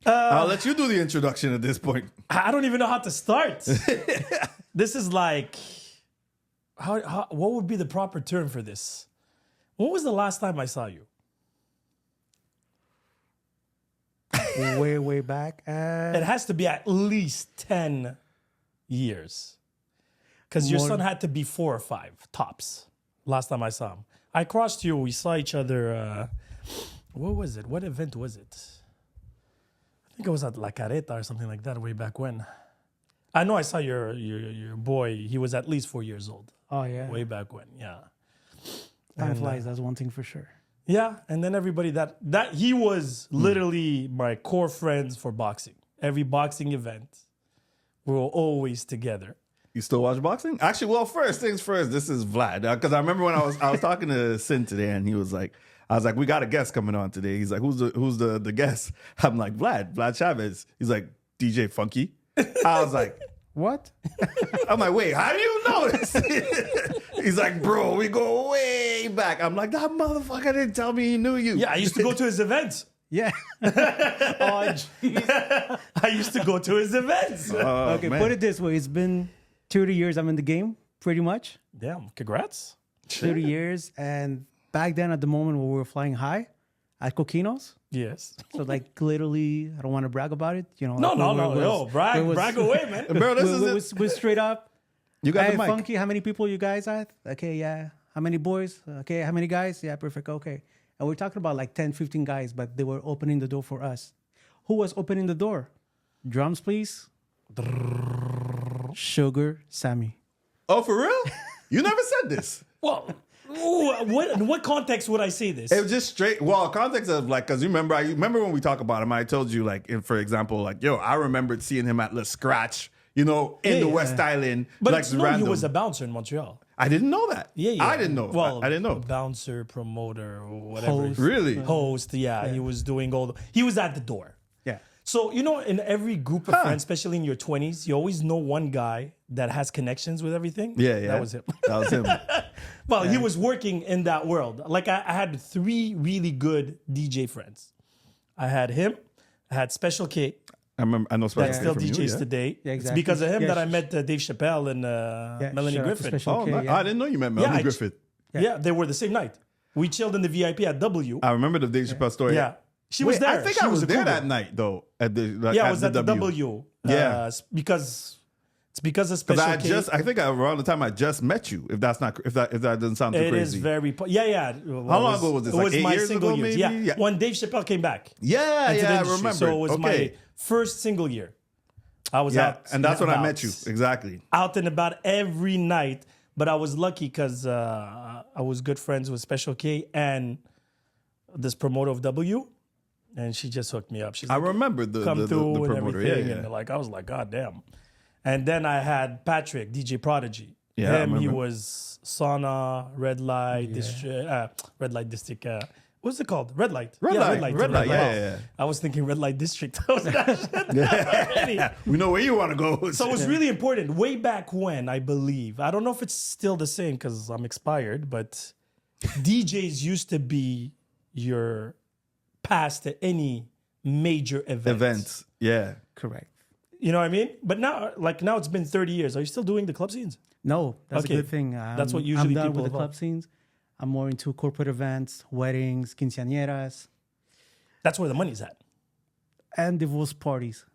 I'll let you do the introduction at this point. I don't even know how to start. This is like, what would be the proper term for this? When was the last time I saw you? Way back. It has to be at least 10 years. Because your son had to be 4 or 5, tops, last time I saw him. I crossed you. We saw each other. What was it? What event was it? I think it was at La Careta or something like that way back when. I know I saw your boy. He was at least 4 years old. Oh, yeah. Way back when, yeah. Time flies. That's one thing for sure. Yeah, and then everybody that he was literally my core friends for boxing. Every boxing event, we were always together. You still watch boxing? Actually, well, first things first, this is Vlad. Because I remember when I was talking to Sin today, and he was like, I was like, we got a guest coming on today. He's like, who's the guest? I'm like, Vlad Chavez. He's like, DJ Funky. I was like, what? I'm like, wait, how do you know this? He's like, bro, we go way back. I'm like, that motherfucker didn't tell me he knew you. Yeah, I used to go to his events. Yeah. Oh, jeez. I used to go to his events. Okay, man. put it this way. It's been 30 years I'm in the game, pretty much. Damn, congrats. 30 years. And back then, at the moment when we were flying high at Coquinos, Yes. so like literally, I don't want to brag about it. You know, No, like, brag away, man. Bro, this we're straight up. You got Hey, the mic. Funky, how many people you guys at? Okay, yeah. How many boys? Okay, how many guys? Yeah, perfect. Okay. And we're talking about like 10, 15 guys, but they were opening the door for us. Who was opening the door? Drums, please. Sugar Sammy. Oh, for real? You never said this. Well, in what context would I say this? It was just straight. Well, context of like, because you remember when we talk about him, I told you like, for example, like, yo, I remembered seeing him at Le Scratch, in the West Island. But like, it's no, he was a bouncer in Montreal. I didn't know that. Yeah. I didn't know. Well, I didn't know. Bouncer, promoter, or whatever. Host. Really? Host, yeah. He was doing he was at the door. Yeah. So, in every group of friends, especially in your 20s, you always know one guy that has connections with everything. Yeah. That was him. That was him. Well, he was working in that world. Like, I had 3 really good DJ friends. I had him. I had Special K. I know. That still from you, DJs yeah. today. Yeah, It's exactly. because of him Yeah, that I met Dave Chappelle and Melanie shout out to Griffin. Special Oh, K, nice. yeah. I didn't know you met Melanie I- Griffith. Yeah, they were the same night. We chilled in the VIP at W. I remember the Dave Chappelle story. Yeah. She was Wait, there. I think She I was a there cougar. that night though. At the like, Yeah, I was at the W. Yeah. Because of Because Special I K. I think around the time I just met you. If that doesn't sound too It crazy. is very... Yeah. How long ago was this? It Like was 8 my years single ago, years. maybe? Yeah. Yeah. When Dave Chappelle came back. Yeah, into the I industry. remember. So it was okay. my first single year. I was Yeah, out. and that's when I about. met you. Exactly. Out and about every night. But I was lucky because I was good friends with Special K and this promoter of W. And she just hooked me up. She's I like, remember the come through and promoter. everything. Yeah. And I was like, God damn. And then I had Patrick, DJ Prodigy. Yeah, I Him, he remember. was Sauna, Red Light District. Red Light District. What's it called? Red Light. Red Light, yeah. I was thinking Red Light District. I was already. We know where you want to go. So it was really important. Way back when, I believe. I don't know if it's still the same because I'm expired, but DJs used to be your pass to any major events. Yeah. Correct. You know what I mean? But now it's been 30 years. Are you still doing the club scenes? No, that's Okay. a good thing. That's what usually I'm done people with the club evolve. scenes. I'm more into corporate events, weddings, quinceañeras, That's where the money's at. and divorce parties.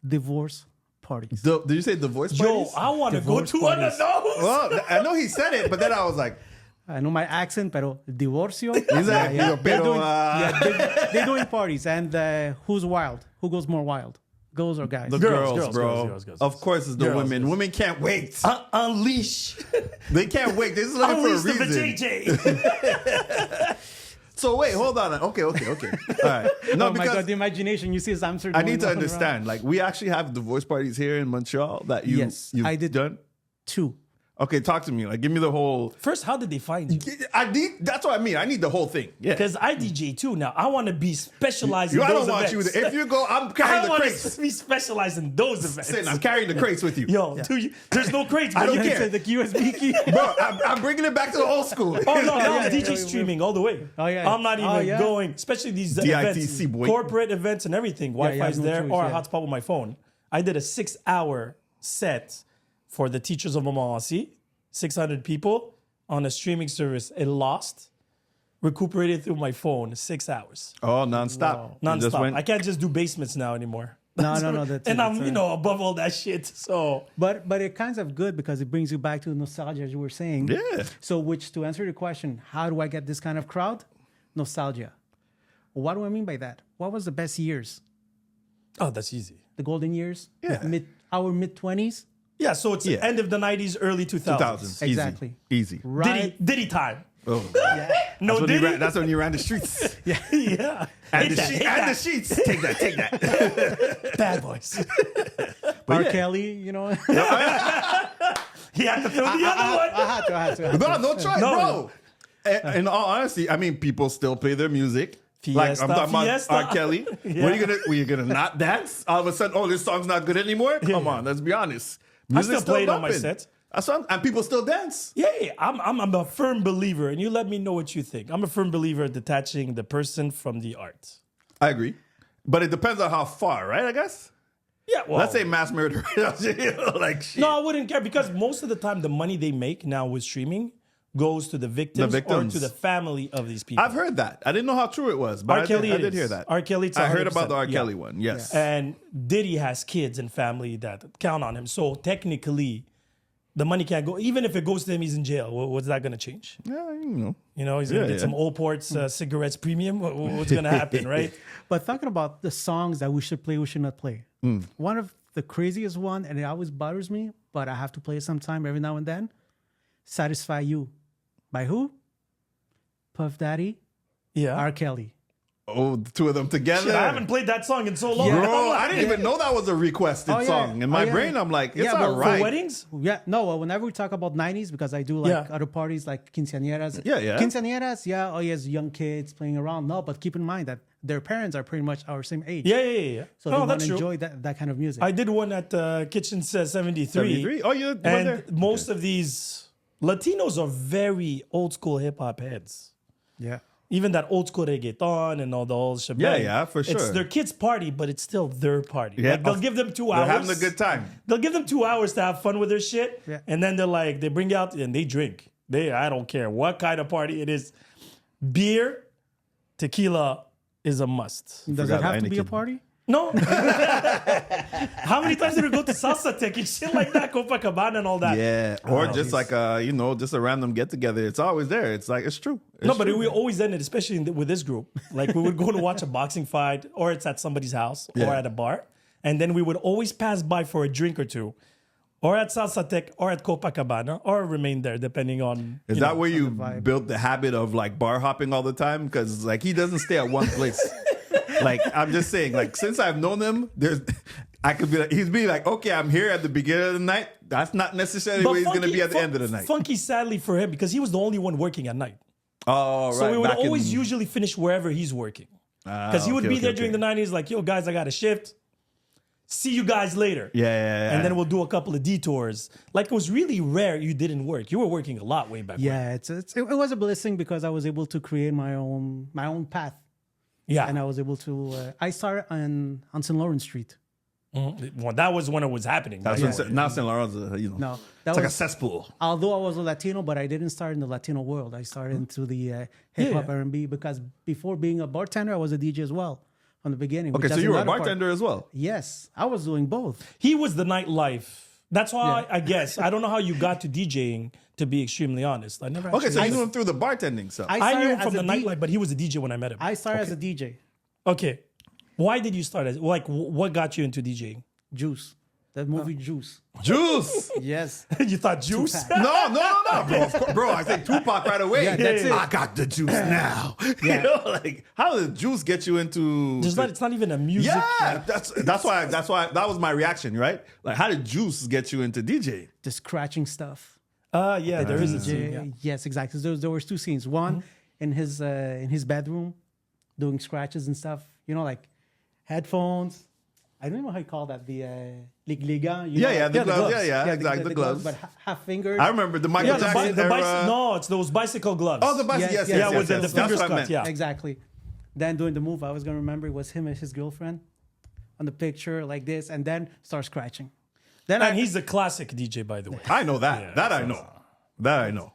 Divorce parties. Did you say divorce Yo, parties? I want to go Divorce to one of parties. those. Well, I know he said it, but then I was like, I know my accent, pero divorcio. Exactly. Yo, They're pero, doing, they're doing parties. And who's wild? Who goes more wild? Girls or guys? the Girls, bro. girls. Of course, it's the Girls, women. girls. Women can't wait. Unleash. They can't wait. They're just looking for a Unleash the reason. JJ. So wait, hold on. Okay. All right. No, Oh my because God, the imagination. You see his answer. I going need to on and understand. Like, we actually have divorce parties here in Montreal that Yes, you've I did. done. 2. Okay, talk to me. Like, give me the whole. First, how did they find you? That's what I mean. I need the whole thing. Yeah. Because I DJ too now. I want to be specialized in I those don't want events. you. If you go, I'm I carrying the want crates. to be specialized in those events. Listen, I'm carrying the crates with you. Yo, there's no crates. I but don't you care. can The USB key. Bro, I'm bringing it back to the old school. Oh no, that was Yeah, DJ yeah, streaming all the way. Oh, yeah. I'm not even Oh, yeah. going, especially these DITC, events, boy. corporate events and everything. you Wi-Fi's have no there, choice, or I yeah. hotspot with my phone. I did a 6-hour set for the teachers of Montmorency, 600 people on a streaming service. It lost, recuperated through my phone, 6 hours, Oh, nonstop. You just nonstop. went- I can't just do basements now anymore. No. That's And it, I'm, that's above all that shit. So But it kinds of good because it brings you back to nostalgia, as you were saying. Yeah. So, which to answer the question, how do I get this kind of crowd? Nostalgia. What do I mean by that? What was the best years? oh, that's easy. The golden years? Yeah. Our mid-20s? Yeah, so it's Yeah. end of the 90s, early 2000s. 2000s. Exactly. Easy. Right. Diddy time. Oh. No Diddy. That's when you ran the streets. Yeah. And, Hit that, hit and the that. sheets. Take that. Bad boys. R. yeah. Kelly, you know. He had to throw the other one. I had to. No choice, No. bro. In all honesty, I mean, people still play their music. Fiesta, I'm talking Fiesta. about R. Kelly. Yeah. Were you gonna not dance? All of a sudden, oh, this song's not good anymore? Come on, let's be honest. I Music's still play it on my bumping. set. That's what and people still dance. Yeah, I'm a firm believer, and you let me know what you think. I'm a firm believer in detaching the person from the art. I agree. But it depends on how far, right? I guess. Yeah, well, Let's say mass murder. Like shit. no, I wouldn't care because most of the time the money they make now with streaming goes to the victims, victims. or to the family of these people. I've heard that. I didn't know how true it was, but R. Kelly I did is. hear that. R. Kelly, it's I heard about 100%. the R. Yeah. Kelly one. Yes. And Diddy has kids and family that count on him. So technically, the money can't go. Even if it goes to him, he's in jail. What's that going to change? Yeah, you know. You know, he's going to Yeah, get yeah. some Old Ports cigarettes premium. What's going to happen, right? But talking about the songs that we should play, we should not play. One of the craziest one, and it always bothers me, but I have to play it sometime every now and then. Satisfy You. By who? Puff Daddy, Yeah. R. Kelly. Oh, the two of them together. Shit, I haven't played that song in so long. Yeah. Bro, I didn't even know that was a requested Oh, yeah. song. In my Oh, yeah. brain, I'm like, it's Yeah, all well, for right. For weddings? Yeah, no, well, whenever we talk about 90s, because I do like Yeah. other parties like quinceañeras. Yeah, yeah. Quinceañeras, yeah, oh yes, young kids playing around. No, but keep in mind that their parents are pretty much our same age. Yeah. So no, they want that's to true. enjoy that kind of music. I did one at Kitchen 73. 73? Oh, you were And there? most of these Latinos are very old school hip hop heads. yeah. Even that old school reggaeton and all the whole shebang. Yeah, for It's sure. their kids' party, but it's still their party. Yeah, Like, they'll of- give them 2 They're hours. having a good time. They'll give them 2 hours to have fun with their shit. Yeah. And then they're like, they bring out and they drink. I don't care what kind of party it is. Beer, tequila is a must. Does Forgot it have to be a Heineken. party? No. How many times did we go to Salsa Tech and shit like that, Copacabana and all that? Yeah. Or Oh, just like, just a random get together. It's always there. It's like, it's true. It's No, but true. we always ended, especially with this group. Like we would go to watch a boxing fight, or it's at somebody's house, or Yeah. at a bar, and then we would always pass by for a drink or two, or at Salsa Tech, or at Copacabana, or remain there depending on. Is you that know. where you vibe. built the habit of like bar hopping all the time? Because like he doesn't stay at one place. Like I'm just saying, like since I've known him, I could be like, he's be like, okay, I'm here at the beginning of the night. That's not necessarily But where he's gonna Funky- be at the end of the night. Funky, sadly for him, because he was the only one working at night, Oh, right. so we would back always in- usually finish wherever he's working. Because he would okay, be okay, there okay. during the 90s, like, yo, guys, I got a shift. See you guys later. Yeah. And then we'll do a couple of detours. Like, it was really rare you didn't work. You were working a lot way back when. Yeah, it was a blessing because I was able to create my own path, Yeah. and I was able to. I started on St. Lawrence Street. Well, that was when it was happening. That's right? when now St. Laurent's, No, it's that like a was cesspool. although I was a Latino, but I didn't start in the Latino world. I started into the hip hop Yeah. R&B because before being a bartender, I was a DJ as well from the beginning. Okay, which so has you were a another part. bartender as well. Yes, I was doing both. He was the nightlife. That's why Yeah. I guess. I don't know how you got to DJing, to be extremely honest. I never Okay, so actually. you knew him through the bartending stuff. I knew him from the nightlife, but he was a DJ when I met him. I started as a DJ. Okay. Why did you start as, like, what got you into DJing? Juice. That movie Juice. Juice. Yes. You thought juice? No, bro. Of course, bro, I think Tupac right away. Yeah, that's it. I got the juice now. Yeah. You know, like how did juice get you into? It's not even a music. Yeah, that's why that was my reaction, right? Like, how did juice get you into DJ? Just scratching stuff. Yeah, there is a scene. Yeah. Yes, exactly. There was two scenes. One in his bedroom, doing scratches and stuff. You know, like headphones. I don't know how you call that. The liga. Yeah, the gloves. Yeah, exactly. The gloves. But half fingers. I remember the Michael Jackson era. No, it's those bicycle gloves. Oh, the bicycle. Yes, with the fingers cut. Yeah, exactly. Then doing the move, I was gonna remember it was him and his girlfriend on the picture like this, and then start scratching. And he's a classic DJ, by the way. I know that. Yeah, that I know. That I know.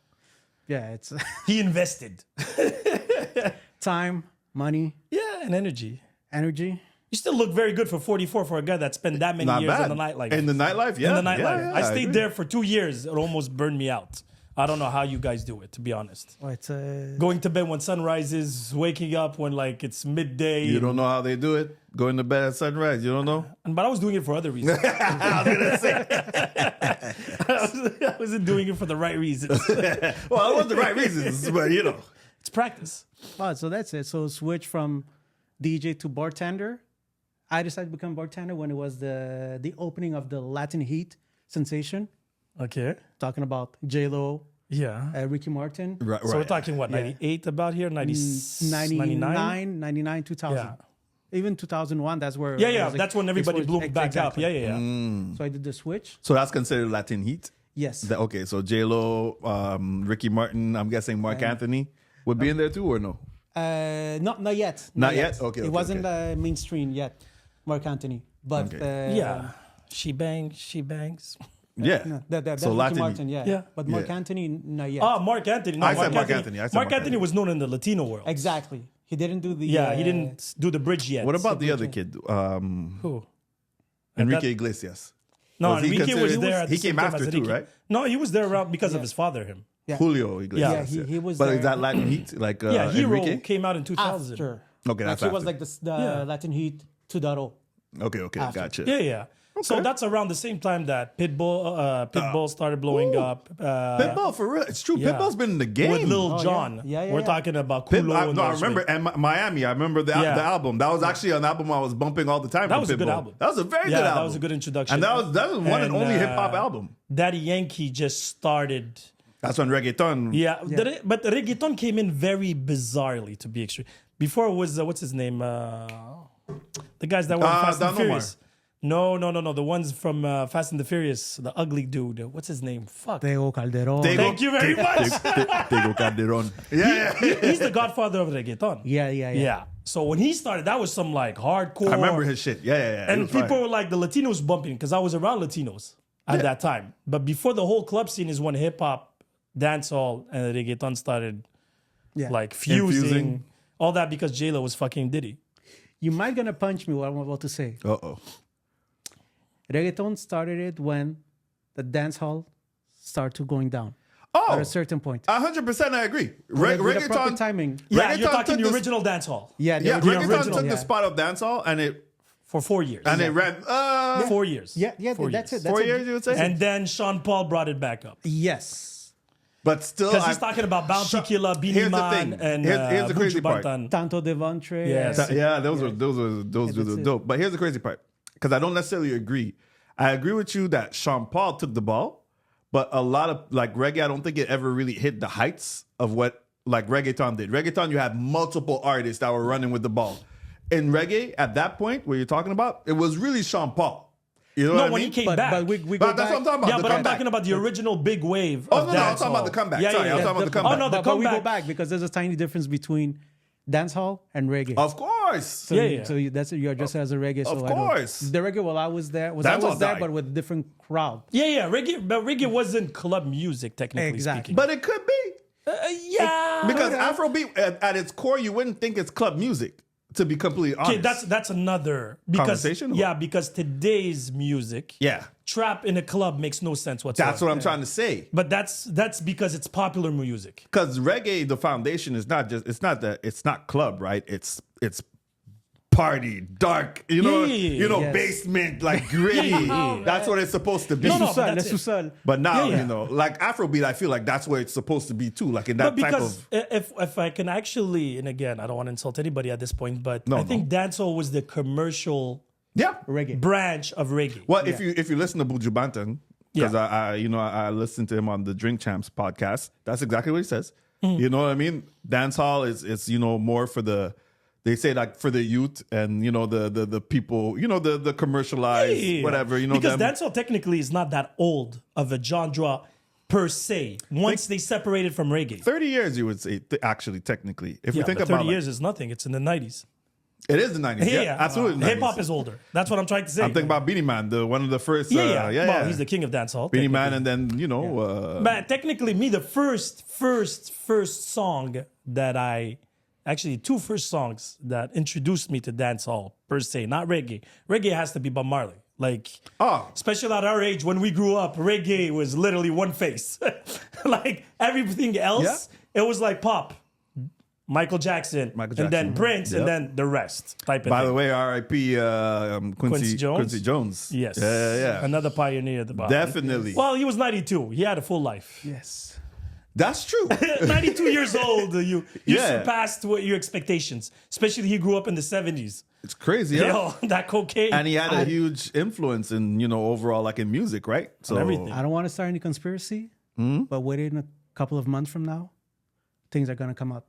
Yeah, it's He invested. time, money, Yeah, and energy. energy. You still look very good for 44 for a guy that spent that many Not years bad. in the nightlife. In the nightlife, yeah. In the nightlife. Yeah, I stayed agree. there for 2 years. It almost burned me out. I don't know how you guys do it, to be honest. Oh, it's Going to bed when sun rises, waking up when like it's midday. You don't know how they do it. Going to bed at sunrise. You don't know. But I was doing it for other reasons. I was gonna say. I wasn't doing it for the right reasons. Well, it wasn't the right reasons, but you know. It's practice. oh, so that's it. So switch from DJ to bartender. I decided to become bartender when it was the opening of the Latin Heat sensation. Okay. Talking about J-Lo, Yeah. Ricky Martin. Right, So we're talking what, 98 about here? 99? 99, 2000. Yeah. Even 2001, that's where... Yeah, it yeah. was That's when everybody blew back exactly. up. Yeah, yeah, yeah. So I did the switch. So that's considered Latin heat. Yes. Okay, so J-Lo, Ricky Martin, I'm guessing Mark Anthony would be in there too, or no? Not yet. Not yet? Okay, It wasn't mainstream yet, Mark Anthony. But Yeah. She bangs. Yeah. no, that's So Ricky Latin Martin, heat. yeah. Yeah. But Mark Yeah. Anthony, not yet. Oh, Mark Anthony. No, I said Mark Anthony. I said Mark Mark Anthony Anthony. was known in the Latino world. Exactly. He didn't do the... Yeah, he didn't do the bridge yet. What about the other kid? Who? Enrique Iglesias. No, Was he Enrique was considered- there. At the he same came time after as too, Ricky. right? No, he was there around because of his father. Him. Yeah. Julio Iglesias. Yeah, he was But there. is that Latin heat? Like Yeah, Hero Enrique? came out in 2000. After. Okay, that's Like he was after. like the Yeah. Latin Heat 2.0. Okay, after. gotcha. Yeah, yeah. So that's around the same time that Pitbull started blowing up. Pitbull, for real. It's true. yeah. Pitbull's been in the game. With Lil Oh, Jon. yeah, We're yeah. talking about Pit- Kulo. and no, I those remember, shit. and Miami. I remember the Yeah. album. That was actually an album I was bumping all the time. That for was a good Pitbull. album. That was a very Yeah, good album. that was a good introduction. And that was one and only hip hop album. Daddy Yankee just started. That's when reggaeton. Yeah, but the reggaeton came in very bizarrely, to be extreme. Before it was what's his name? The guys that were in Fast and Don Omar. Furious. No. The ones from Fast and the Furious. The ugly dude. What's his name? Fuck. Tego Calderon. Thank you very much. Tego Calderon. Yeah. He's the godfather of reggaeton. Yeah. Yeah. So when he started, that was some like hardcore. I remember his shit. Yeah. It And was people fire. were like the Latinos bumping because I was around Latinos at that time. But before the whole club scene is when hip hop, dancehall, and reggaeton started Yeah. like fusing. Infusing. All that because J-Lo was fucking Diddy. You might gonna punch me what I'm about to say. Uh-oh. Reggaeton started it when the dance hall started going down Oh, at a certain point. 100% I agree. With the proper Reggaeton, timing. Yeah, you're Reggaeton talking took the the- original dancehall Yeah, Yeah, the reggaeton original, took yeah. the spot of dancehall and it for 4 years. ran 4 years. Yeah, 4 that's years. it. That's 4 it. years, you would say? And then Sean Paul brought it back up. Yes. But still, Because he's talking about Bounty Killer, Beanie here's the Man, thing. and Here's the crazy Buju part. Banton. Tanto Devontre. Yes. Yeah, those were that's it. dope. But here's the crazy part, because I don't necessarily agree. I agree with you that Sean Paul took the ball, but a lot of like reggae, I don't think it ever really hit the heights of what like reggaeton did. Reggaeton, you had multiple artists that were running with the ball. In reggae, at that point, where you're talking about, it was really Sean Paul. You know No, what I when mean? he came But, back. but we go But that's what I'm back. talking about. Yeah, the but I'm comeback. talking about the original big wave. Oh, of no, I'm talking about the dancehall. comeback. Yeah, Sorry, yeah, I'm yeah. talking about the Oh, comeback. no, the But we go comeback. back because there's a tiny difference between dance hall and reggae. Of course. So, Yeah. so that's you're just as a reggae. Of so I don't- course. the reggae while I was there was Dancehall always there, died. but with a different crowd. Yeah, reggae, but reggae wasn't club music, technically Exactly. speaking. But it could be. Yeah. Because Afrobeat, at its core, you wouldn't think it's club music, to be completely honest. Okay, that's another because Conversation? yeah, because today's music, Yeah. trap in a club makes no sense whatsoever. That's what I'm trying to say. But that's because it's popular music. Because reggae, the foundation is not just, it's not club, right? It's party, dark, Yeah. basement, like gritty. That's what it's supposed to be. No, Sous-sol, that's le it. sous-sol. But now, Yeah. like Afrobeat, I feel like that's where it's supposed to be too, like in that But type because of. if I can actually, and again, I don't want to insult anybody at this point, but No, I think dancehall was the commercial Yeah. Reggae. branch of reggae. Well, if you listen to Buju Banton, because Yeah. I listened to him on the Drink Champs podcast. That's exactly what he says. Mm-hmm. You know what I mean? Dance hall is more for the, they say like for the youth and the people, the commercialized Yeah. whatever, Because them. dancehall technically is not that old of a genre per se. Once they separated from reggae. 30 years, you would say, actually, technically. If we think but about 30 like, years is nothing. It's in the 90s. it is the 90s. Yeah, absolutely. Hip hop is older. That's what I'm trying to say. I'm thinking about Beanie Man, one of the first. Well, he's the king of dancehall. Beanie Man, and then But technically, the first song that actually two first songs that introduced me to dancehall per se, not reggae. Reggae has to be Bob Marley. Like, especially at our age, when we grew up, reggae was literally one face. Like everything else, it was like pop. Michael Jackson, and then Prince, and then the rest type of By thing. the way, R.I.P. Quincy Jones. Yes. Yeah. Another pioneer at the bottom. Definitely. Well, he was 92. He had a full life. Yes. That's true. 92 years old. You Yeah. surpassed your expectations. Especially he grew up in the 70s. It's crazy, yeah. Yo, that cocaine. And he had a huge influence in, overall, like in music, right? So everything. I don't want to start any conspiracy, but within a couple of months from now, things are going to come up.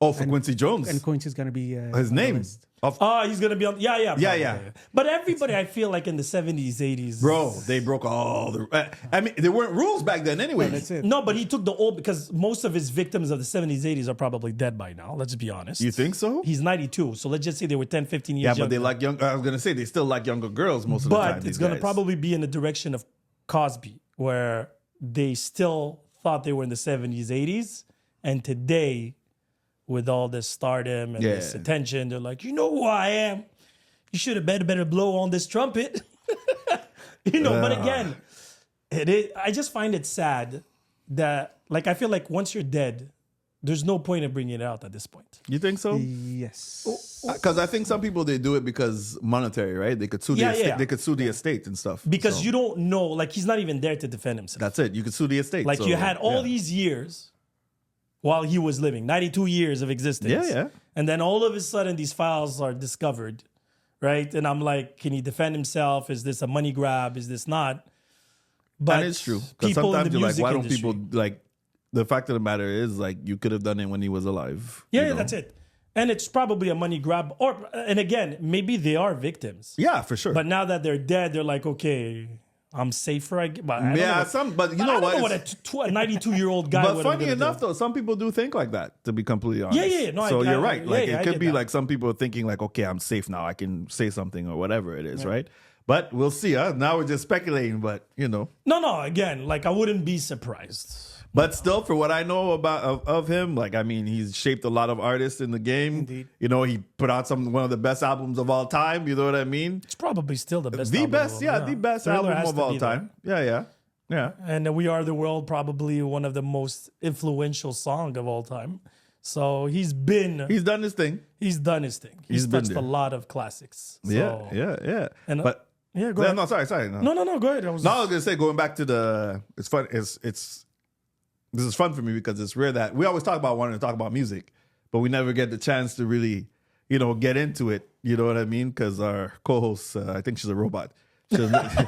Oh, for Quincy Jones. And Quincy's going to be his on the name. list. He's going to be on. Yeah. Yeah. But everybody, I feel like in the 70s, 80s. Bro, they broke all the. I mean, there weren't rules back then anyway. That's it. No, but he took the old, because most of his victims of the 70s, 80s are probably dead by now. Let's be honest. You think so? He's 92. So let's just say they were 10, 15 years Yeah, but younger. they like young. I was gonna say they still like younger girls most of the time. But these it's going to guys. probably be in the direction of Cosby, where they still thought they were in the 70s, 80s. And today, with all this stardom and this attention, they're like, you know who I am? You should have better blow on this trumpet. But again, I just find it sad that, like, I feel like once you're dead, there's no point in bringing it out at this point. You think so? Yes. Because I think some people they do it because monetary, right? They could sue the estate. They could sue the estate and stuff. Because So, you don't know, like, he's not even there to defend himself. that's it. You could sue the estate. Like, So, you had all yeah. these years while he was living, 92 years of existence. Yeah. And then all of a sudden, these files are discovered, right? And I'm like, can he defend himself? Is this a money grab? Is this not? But And it's true. Because people in sometimes the you're like, music why don't industry, people like? The fact of the matter is, like, you could have done it when he was alive. Yeah, you know? that's it. And it's probably a money grab. And again, maybe they are victims. Yeah, for sure. But now that they're dead, they're like, okay, I'm safer. But I don't know but you know I don't what? know what a 92-year-old guy But would funny have enough, though, some people do think like that. To be completely honest, Yeah. No, so I- you're right. Like yeah, I it could get be that. like some people are thinking like, okay, I'm safe now. I can say something or whatever it is, right? But we'll see. Now we're just speculating, but No, again, like, I wouldn't be surprised. But still, for what I know about of him, like, I mean, he's shaped a lot of artists in the game. Indeed. He put out one of the best albums of all time. You know what I mean? It's probably still the best. The album best, of all- yeah, the best Thriller album has of to all be there. time. Yeah. And We Are the World, probably one of the most influential song of all time. So he's done his thing. He's He's been touched a there. lot of classics. So, Yeah. And- But Yeah, go ahead. no, sorry. No. No, go ahead. I was gonna say, going back to it's fun. This is fun for me because it's rare that we always talk about wanting to talk about music, but we never get the chance to really, get into it. You know what I mean? Because our co-host, I think she's a robot. She doesn't,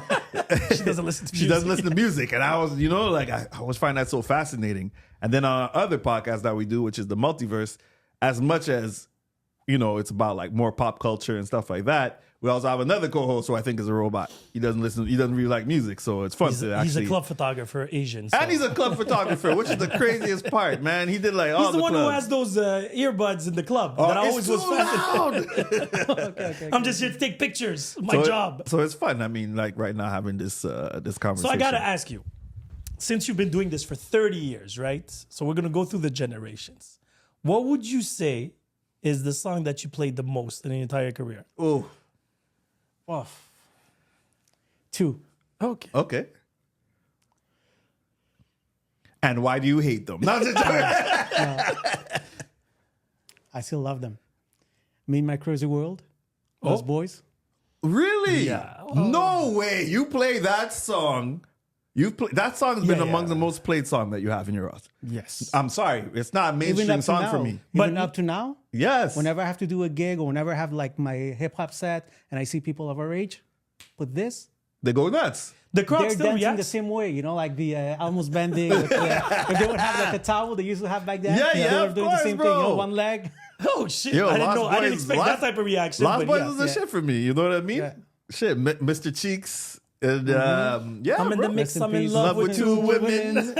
She doesn't listen to music. she doesn't listen to music, and I was, I always find that so fascinating. And then on our other podcast that we do, which is the Multiverse, as much as it's about like more pop culture and stuff like that. We also have another co-host who I think is a robot. He doesn't really like music, so it's fun to actually. He's a club photographer, Asian. So. And he's a club photographer, which is the craziest part, man. He did like all He's the one clubs. who has those earbuds in the club that I always It's was too fascinated. loud. Okay. I'm just here to take pictures. My job. So it's fun. I mean, like right now having this conversation. So I gotta ask you, since you've been doing this for 30 years, right? So we're gonna go through the generations. What would you say is the song that you played the most in your entire career? Oh, Off. 2. okay. And why do you hate them? Not just I still love them. Me and My Crazy World. Those boys. Really? Yeah. No way. You play that song. That song has been among the most played song that you have in your roster. Yes. I'm sorry, it's not a mainstream song for me. Even up to now, Yes. whenever I have to do a gig or whenever I have like my hip hop set and I see people of our age, put this. They go nuts. The crowd they're still dancing reacts. the same way, like the almost bending. With if they would have like a towel they used to have back then. Yeah, They were of doing course, the same bro. thing, one leg. Oh shit! Yo, I didn't Lost know. I didn't Boys- expect Lost- that type of reaction. Lost but Boys yeah. was the shit for me. You know what I mean? Yeah. Shit, Mr. Cheeks and yeah, I'm in the bro. mix. Rest in I'm in peace. love with two women.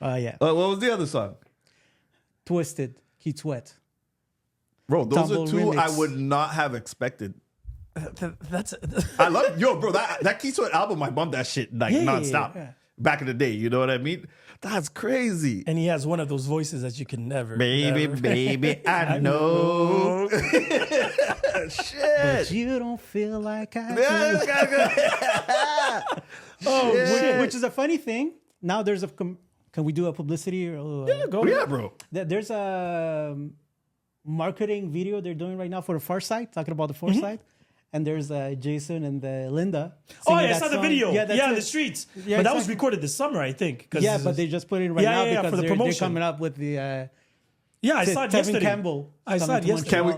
Yeah. What was the other song? Twisted, Keith Sweat. Bro, those Tumble are two I remix. would not have expected. That's I love bro. That Keith Sweat album, I bumped that shit like nonstop yeah. back in the day. You know what I mean? That's crazy. and he has one of those voices that you can never. Baby, never- baby, I know. Shit. But you don't feel like I do. Oh, Which is a funny thing. Now there's can we do a publicity? Or, Go yeah, bro. There's a marketing video they're doing right now for the Far Side, talking about the Far Side. And there's Jason and Linda. Oh, singing yeah, I that saw the song. video. Yeah, that's in it. the streets. Yeah, but that was exactly. recorded this summer, I think. 'cause- Yeah, but they just put it right Yeah, now yeah, because for the they're promotion. coming up with the yeah, I saw it Tevin yesterday. Campbell. I saw it coming to yesterday. Can we?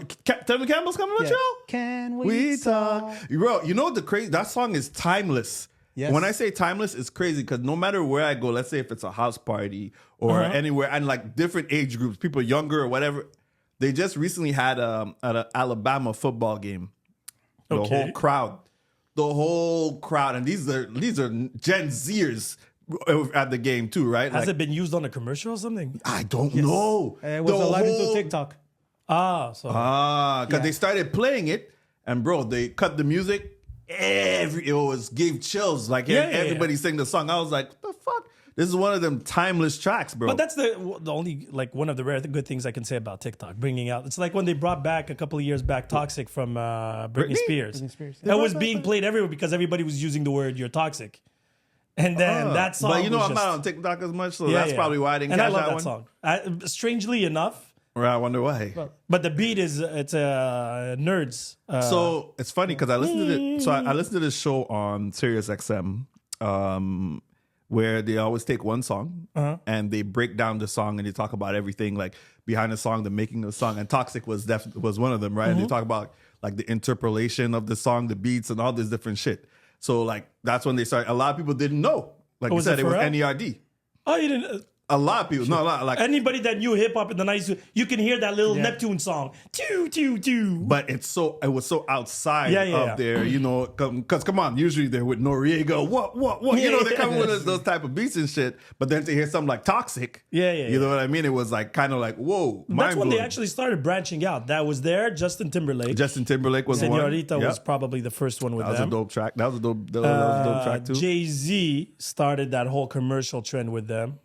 Tevin Campbell's coming on Yeah. show. Can We talk, bro. You know what the crazy? That song is timeless. Yes. When I say timeless, it's crazy because no matter where I go, let's say if it's a house party or anywhere, and like different age groups, people younger or whatever, they just recently had at an Alabama football game. The Okay. whole crowd, and these are Gen Zers at the game too, right? Has Like, it been used on a commercial or something? I don't know. It was The live into whole- TikTok. So because they started playing it, and bro, they cut the music. It gave chills. Like Yeah, everybody sang the song. I was like, what the fuck? This is one of them timeless tracks, bro. But that's the only like one of the rare good things I can say about TikTok bringing out. It's like when they brought back a couple of years back "Toxic" from Britney Spears. Britney Spears. That was being played everywhere because everybody was using the word "you're toxic," and then that song. But you know, was I'm just, not on TikTok as much, so Yeah, that's yeah. probably why I didn't And I catch love that that one. song. Strangely enough, Or I wonder why. but the beat is it's nerds. So it's funny because I listened to this show on Sirius XM, where they always take one song and they break down the song and they talk about everything like behind the song, the making of the song. And Toxic was one of them, right? And they talk about like the interpolation of the song, the beats, and all this different shit. So like that's when they started. A lot of people didn't know. Like you was said, it it was Pharrell? NERD. Oh, you didn't. A lot of people, no, a lot like. Anybody that knew hip hop in the 90s, you can hear that little Neptune song. Choo, choo, choo. But it was so outside Yeah. of their, because come on, usually they're with Noriega, what, they're coming with those type of beats and shit. But then to hear something like Toxic, you know what I mean? It was like kind of like, whoa, That's when they mind-blowing. actually started branching out. That was there. Justin Timberlake. Justin Timberlake was one. Senorita was Yep. probably the first one with That was them. a dope track. That was a dope track too. Jay-Z started that whole commercial trend with them.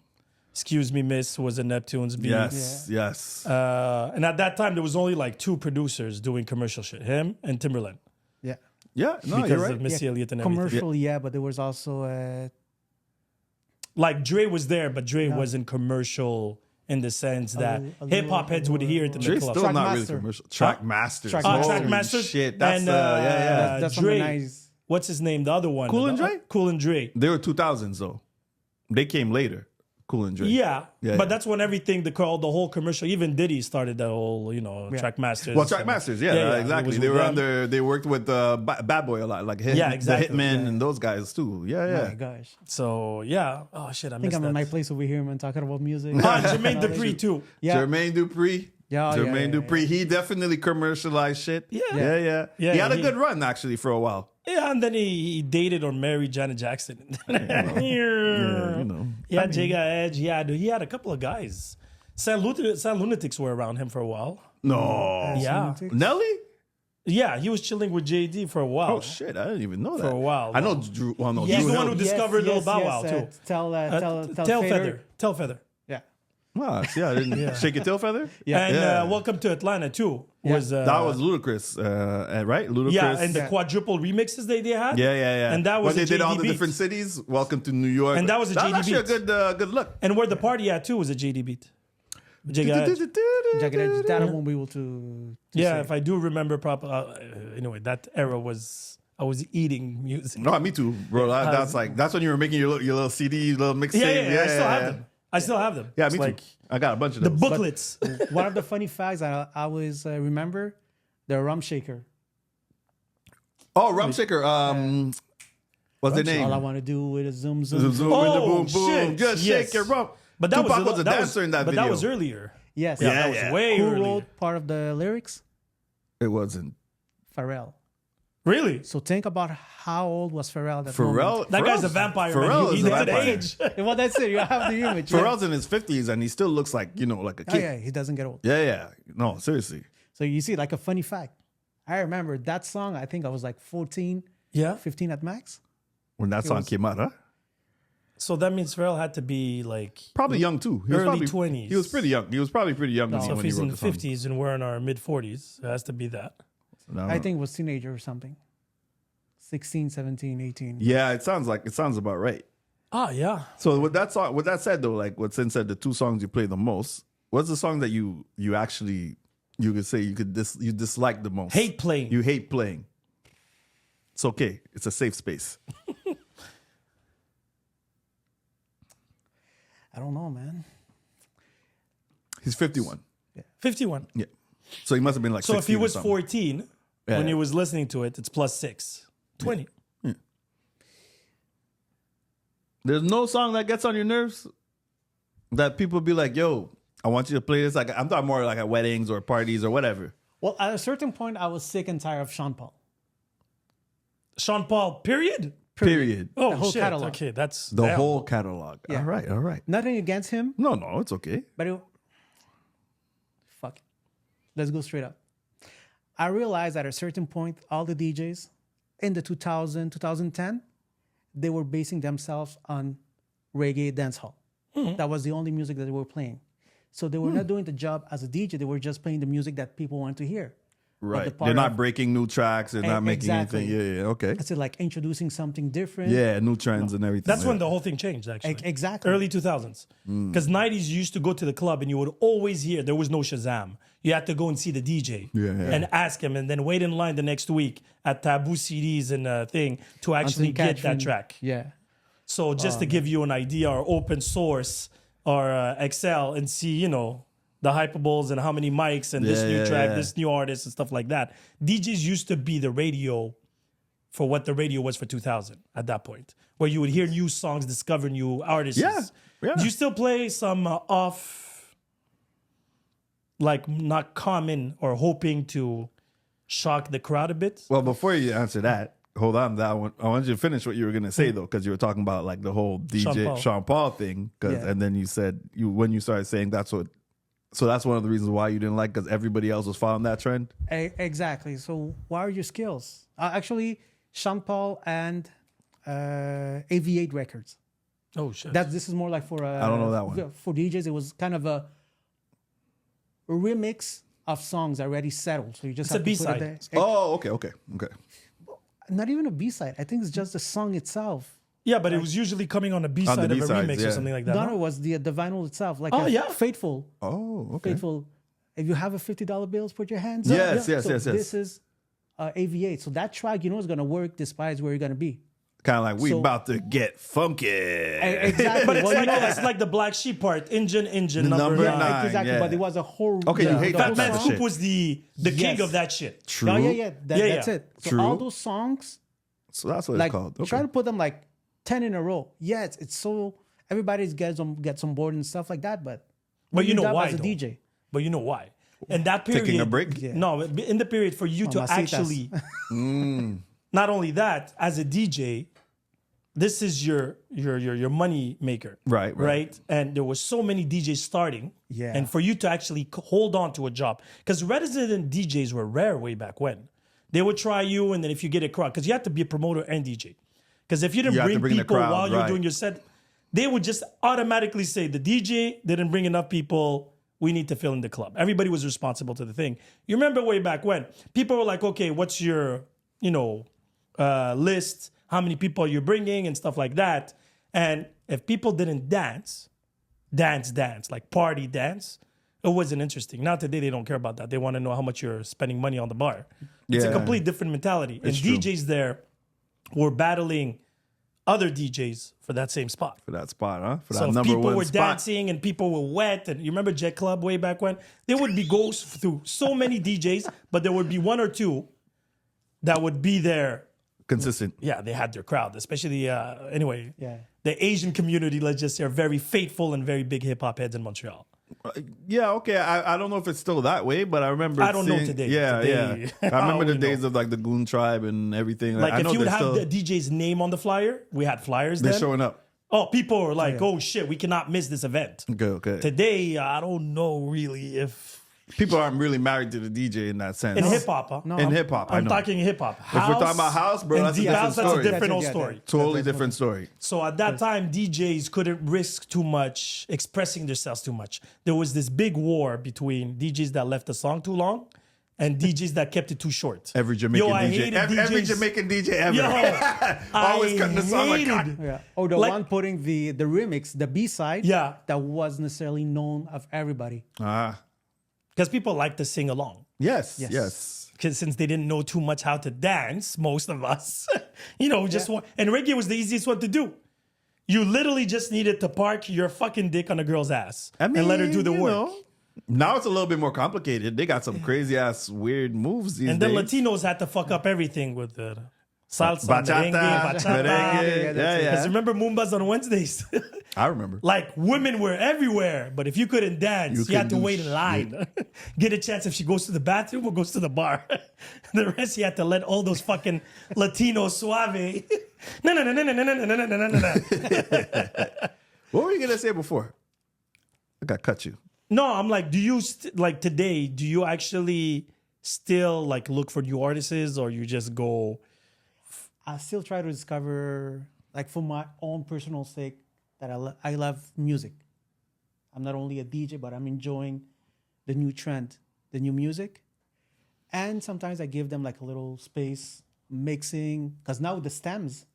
Excuse Me Miss was a Neptune's beat. Yes. And at that time, there was only like two producers doing commercial shit. Him and Timberland. Yeah. Yeah, no, Because you're of right. Missy Elliott and everything. Commercial, yeah, but there was also Like Dre was there, but Dre wasn't commercial in the sense that hip-hop heads would hear it in the Dre's club. still not really Trackmaster. commercial. Trackmasters. Track Holy Trackmasters. shit. That's And, that's from the Dre. 90s. What's his name? The other one. Cool and Dre? Cool and Dre. They were 2000s though. They came later. Cool and Dre. Yeah, Yeah, but yeah. that's when everything, the whole commercial, even Diddy started that whole, Trackmasters. Well, Trackmasters, exactly. It They was were with them. they worked with Bad Boy a lot, like Yeah, exactly. the Hitmen and those guys too. Yeah, Oh yeah. my gosh. So, yeah. Oh, shit, I I think missed I'm that. in my place over here, man, talking about music. Jermaine Dupri, too. Yeah. Jermaine Dupri. Yeah, Jermaine yeah. Dupri. He definitely commercialized shit. Yeah. Yeah. Yeah, He had a he- good run actually for a while. Yeah, and then he dated or married Janet Jackson. Yeah, you know. He had Jega Edge. He had a couple of guys. San Lunatics were around him for a while. No. Yeah. Nelly? Yeah, he was chilling with JD for a while. Oh shit! I didn't even know that. For a while, I know no. Drew. Well, no, He's Drew the one Hill. who discovered Lil Bow Wow, too. Tell Feather. Tell Feather. Yeah. Ah, see, I didn't shake your tail feather. Yeah. And Yeah. Welcome to Atlanta, too. Was That was Ludacris, right? Ludacris. Yeah, and the quadruple remixes they had. yeah. And that was when a they did all JD the beat. different cities. Welcome to New York, And that was a JD actually beat. a good look. And where the party at, too, was a JD beat. Jega Edge. Jagged Edge, that I won't be able to Yeah, say. if I do remember proper. Anyway, that era was, I was eating music. No, me too, bro. That's when you were making your little CD, your little mixtape. Yeah, I still have them. I still have them. Yeah, It's me like too. I got a bunch of the those. booklets. One of the funny facts I always remember, the rum shaker. Oh, Rum Shaker. What's the name? All I want to do is zoom, zoom, Zoom, zoom. zoom, in the Oh, boom, boom. shit. Just Yes. shake your rump. But that Tupac was a that dancer in that but video. that was earlier. Yes. Yeah, that was way Who earlier. wrote part of the lyrics? It wasn't. Pharrell. Really? So think about how old was Pharrell at that moment. Pharrell. That guy's a vampire. Pharrell man. is He a did vampire. age. Well, that's it. You have the image. Pharrell's in his 50s and he still looks like, like a Oh, kid. yeah, he doesn't get old. Yeah. No, seriously. So you see, like a funny fact. I remember that song, I think I was like 14, Yeah. 15 at max. When that song came out, huh? So that means Pharrell had to be like. Probably young too. He was Early probably, 20s. He was pretty young. He was probably pretty young So when if he he's wrote in the the song. 50s and we're in our mid 40s, it has to be that. No, I think it was teenager or something. 16, 17, 18. Yeah, it sounds about right. Ah, yeah. So with that said though, like what Sin said, the two songs you play the most, what's the song that you actually you could say you dislike the most? Hate playing. You hate playing. It's okay. It's a safe space. I don't know, man. He's 51. 51. Yeah. So he must have been like So if he 16 or was something. 14 when he was listening to it, it's +6. 20. There's no song that gets on your nerves that people be like, yo, I want you to play this. Like I'm talking more like at weddings or parties or whatever. Well, at a certain point, I was sick and tired of Sean Paul. Sean Paul, period? Period. Oh, The whole shit. catalog. Okay, that's The damn. whole catalog. Yeah. All right. Nothing against him, No, it's okay. but fuck it. Let's go straight up. I realized at a certain point, all the DJs in the 2010, they were basing themselves on reggae dancehall. That was the only music that they were playing. So they were not doing the job as a DJ. They were just playing the music that people want to hear. Right. the part They're not of- breaking new tracks. They're not making Exactly. anything. Yeah. Okay. I said like introducing something different. Yeah, new trends and everything. That's yeah. when the whole thing changed, actually. Exactly. Early 2000s. Because 90s, you used to go to the club and you would always hear there was no Shazam. You had to go and see the DJ Yeah. and ask him and then wait in line the next week at Taboo CDs and thing to actually Until get that Catherine- track. Yeah. So just to give you an idea, or open source or Excel and see, the hyperboles and how many mics and this new track, this new artist and stuff like that. DJs used to be the radio for what the radio was for 2000 at that point, where you would hear new songs, discover new artists. Yeah. Do you still play some off, like not common or hoping to shock the crowd a bit? Well, before you answer that, hold on. I want you to finish what you were going to say, though, because you were talking about like the whole DJ Sean Paul thing. Yeah. And then you said, when you started saying that's one of the reasons why you didn't like, because everybody else was following that trend. Exactly. So what are your skills? Actually, Sean Paul and AV8 Records. Oh, shit. This is more like for I don't know that one. For DJs, it was kind of a remix of songs already settled. So you just It's have a to put B-side. it there. Oh, okay. Not even a B-side. I think it's just the song itself. Yeah, but it was usually coming on the B side of a B-sides, remix yeah. or something like that. No, no? it was the vinyl itself. Like Oh, yeah. Faithful. Oh, okay. Faithful. If you have a $50 bills, put your hands Yes, up. yes, So yes, yes. This is AV8. So that track, is going to work despite where you're going to be. Kind of like we So- about to get funky. Exactly. But it's Well, like it's like the Black Sheep part, engine, The number number 9. nine. Exactly. yeah. But it was a whole. Okay, you hate the that whole Fat type Man of song. Scoop was the king Yes. of that shit. True. Oh, yeah. Yeah, That's yeah. it. So True. all those songs, So that's what like, it's called. Okay. try to put them like 10 in a row. Yeah, it's so everybody gets on board and stuff like that. But But you know job why, as a though. DJ. But you know why? In that period, Taking a break? Yeah. No, in the period for you to Mamacitas. actually, not only that, as a DJ, this is your money maker, Right. And there was so many DJs starting, Yeah. and for you to actually hold on to a job, because resident DJs were rare way back when. They would try you, and then if you get a crowd, because you had to be a promoter and DJ, because if you didn't You have to bring bring the people crowd, while you're right. doing your set, they would just automatically say the DJ didn't bring enough people. We need to fill in the club. Everybody was responsible to the thing. You remember way back when people were like, okay, what's your, list? How many people you're bringing and stuff like that. And if people didn't dance, like party dance, it wasn't interesting. Now today they don't care about that. They want to know how much you're spending money on the bar. It's a Yeah. complete different mentality. And true. DJs there were battling other DJs for that same spot. For that spot, huh? For that So if number people one were spot. dancing and people were wet, and you remember Jet Club way back when? There would be goes through so many DJs, but there would be one or two that would be there consistent. Yeah, they had their crowd, especially anyway. Yeah. The Asian community, let's just say, are very faithful and very big hip hop heads in Montreal. Yeah, okay. I don't know if it's still that way, but I remember. I don't know today. Yeah, Today, yeah. I remember the we days know. of like the Goon Tribe and everything. Like I if know you would they're have still, the DJ's name on the flyer, we had flyers they're then. showing up. Oh, people were like, "Oh shit, we cannot miss this event." Okay. Today, I don't know really if People aren't really married to the DJ in that sense. in hip hop. Huh? No, In hip hop, I I'm know. talking hip hop. If we're talking about house, bro, that's a different that's story. a different old Yeah, story. Totally different story. So at that time, DJs couldn't risk too much, expressing themselves too much. There was this big war between DJs that left the song too long and DJs that kept it too short. Every Jamaican I DJ, hated every DJs. Jamaican DJ ever, Yo, always cutting the song like, hated- God. Yeah. Or the Like- one putting the remix, the B side. Yeah. That wasn't necessarily known of everybody. Because people like to sing along. Yes. Because since they didn't know too much how to dance, most of us, just want. And reggae was the easiest one to do. You literally just needed to park your fucking dick on a girl's ass I mean, and let her do the you work. know, now it's a little bit more complicated. They got some crazy ass weird moves these And days. the Latinos had to fuck up everything with the salsa, Bachata, merengue, merengue. Yeah, Yeah, Because remember Moombas on Wednesdays? I remember. Like women were everywhere, but if you couldn't dance, you had couldn't to do wait in line. Get a chance if she goes to the bathroom or goes to the bar. The rest you had to let all those fucking Latinos suave. No. What were you gonna say before? I got cut you. No, I'm like, do you like today? Do you actually still like look for new artists, or you just go? I still try to discover, like for my own personal sake, that I love music. I'm not only a DJ, but I'm enjoying the new trend, the new music. And sometimes I give them like a little space mixing, because now the stems,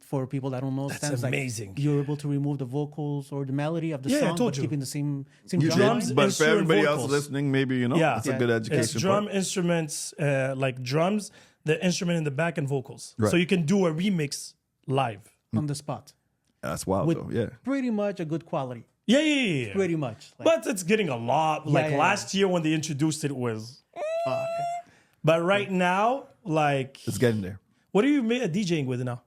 for people that don't know, That's stems, amazing. like you're able to remove the vocals or the melody of the Yeah, I song, told but you. keeping the same You drum drums, line. but for instrument everybody else vocals. listening, maybe Yeah. it's a good education. It's drum part. instruments, like drums, the instrument in the back, and vocals. Right. So you can do a remix live. on the spot That's wild, with though. Yeah. pretty much a good quality. Yeah. Pretty much. Like, But it's getting a lot. Like yeah, last year when they introduced it was. uh, But right now, like, It's getting there. what are you DJing with now?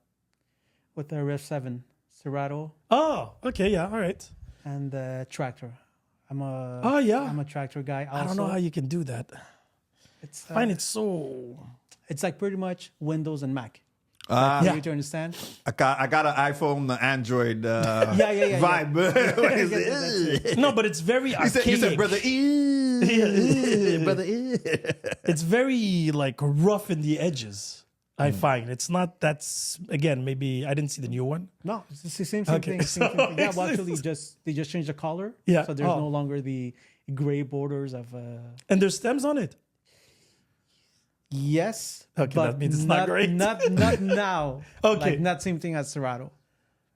with the Rev 7 Serato Oh, okay, yeah, all right. and the tractor. I'm a Oh, yeah. I'm a tractor guy. Also. I don't know how you can do that. It's I find it so. it's like pretty much Windows and Mac. Yeah. You to understand? I got an iPhone, the Android Yeah. vibe. What is Yeah, it? No, but it's very You archaic. said, brother, brother, It's very like rough in the edges. I find it's not. That's again maybe I didn't see the new one. No, it's the same Okay, thing. so Yeah, well, actually, they just changed the color. Yeah. So there's Oh. no longer the gray borders of. And there's stems on it. Yes. Okay, but that means it's not great. Not now. Okay. Like not same thing as Serato.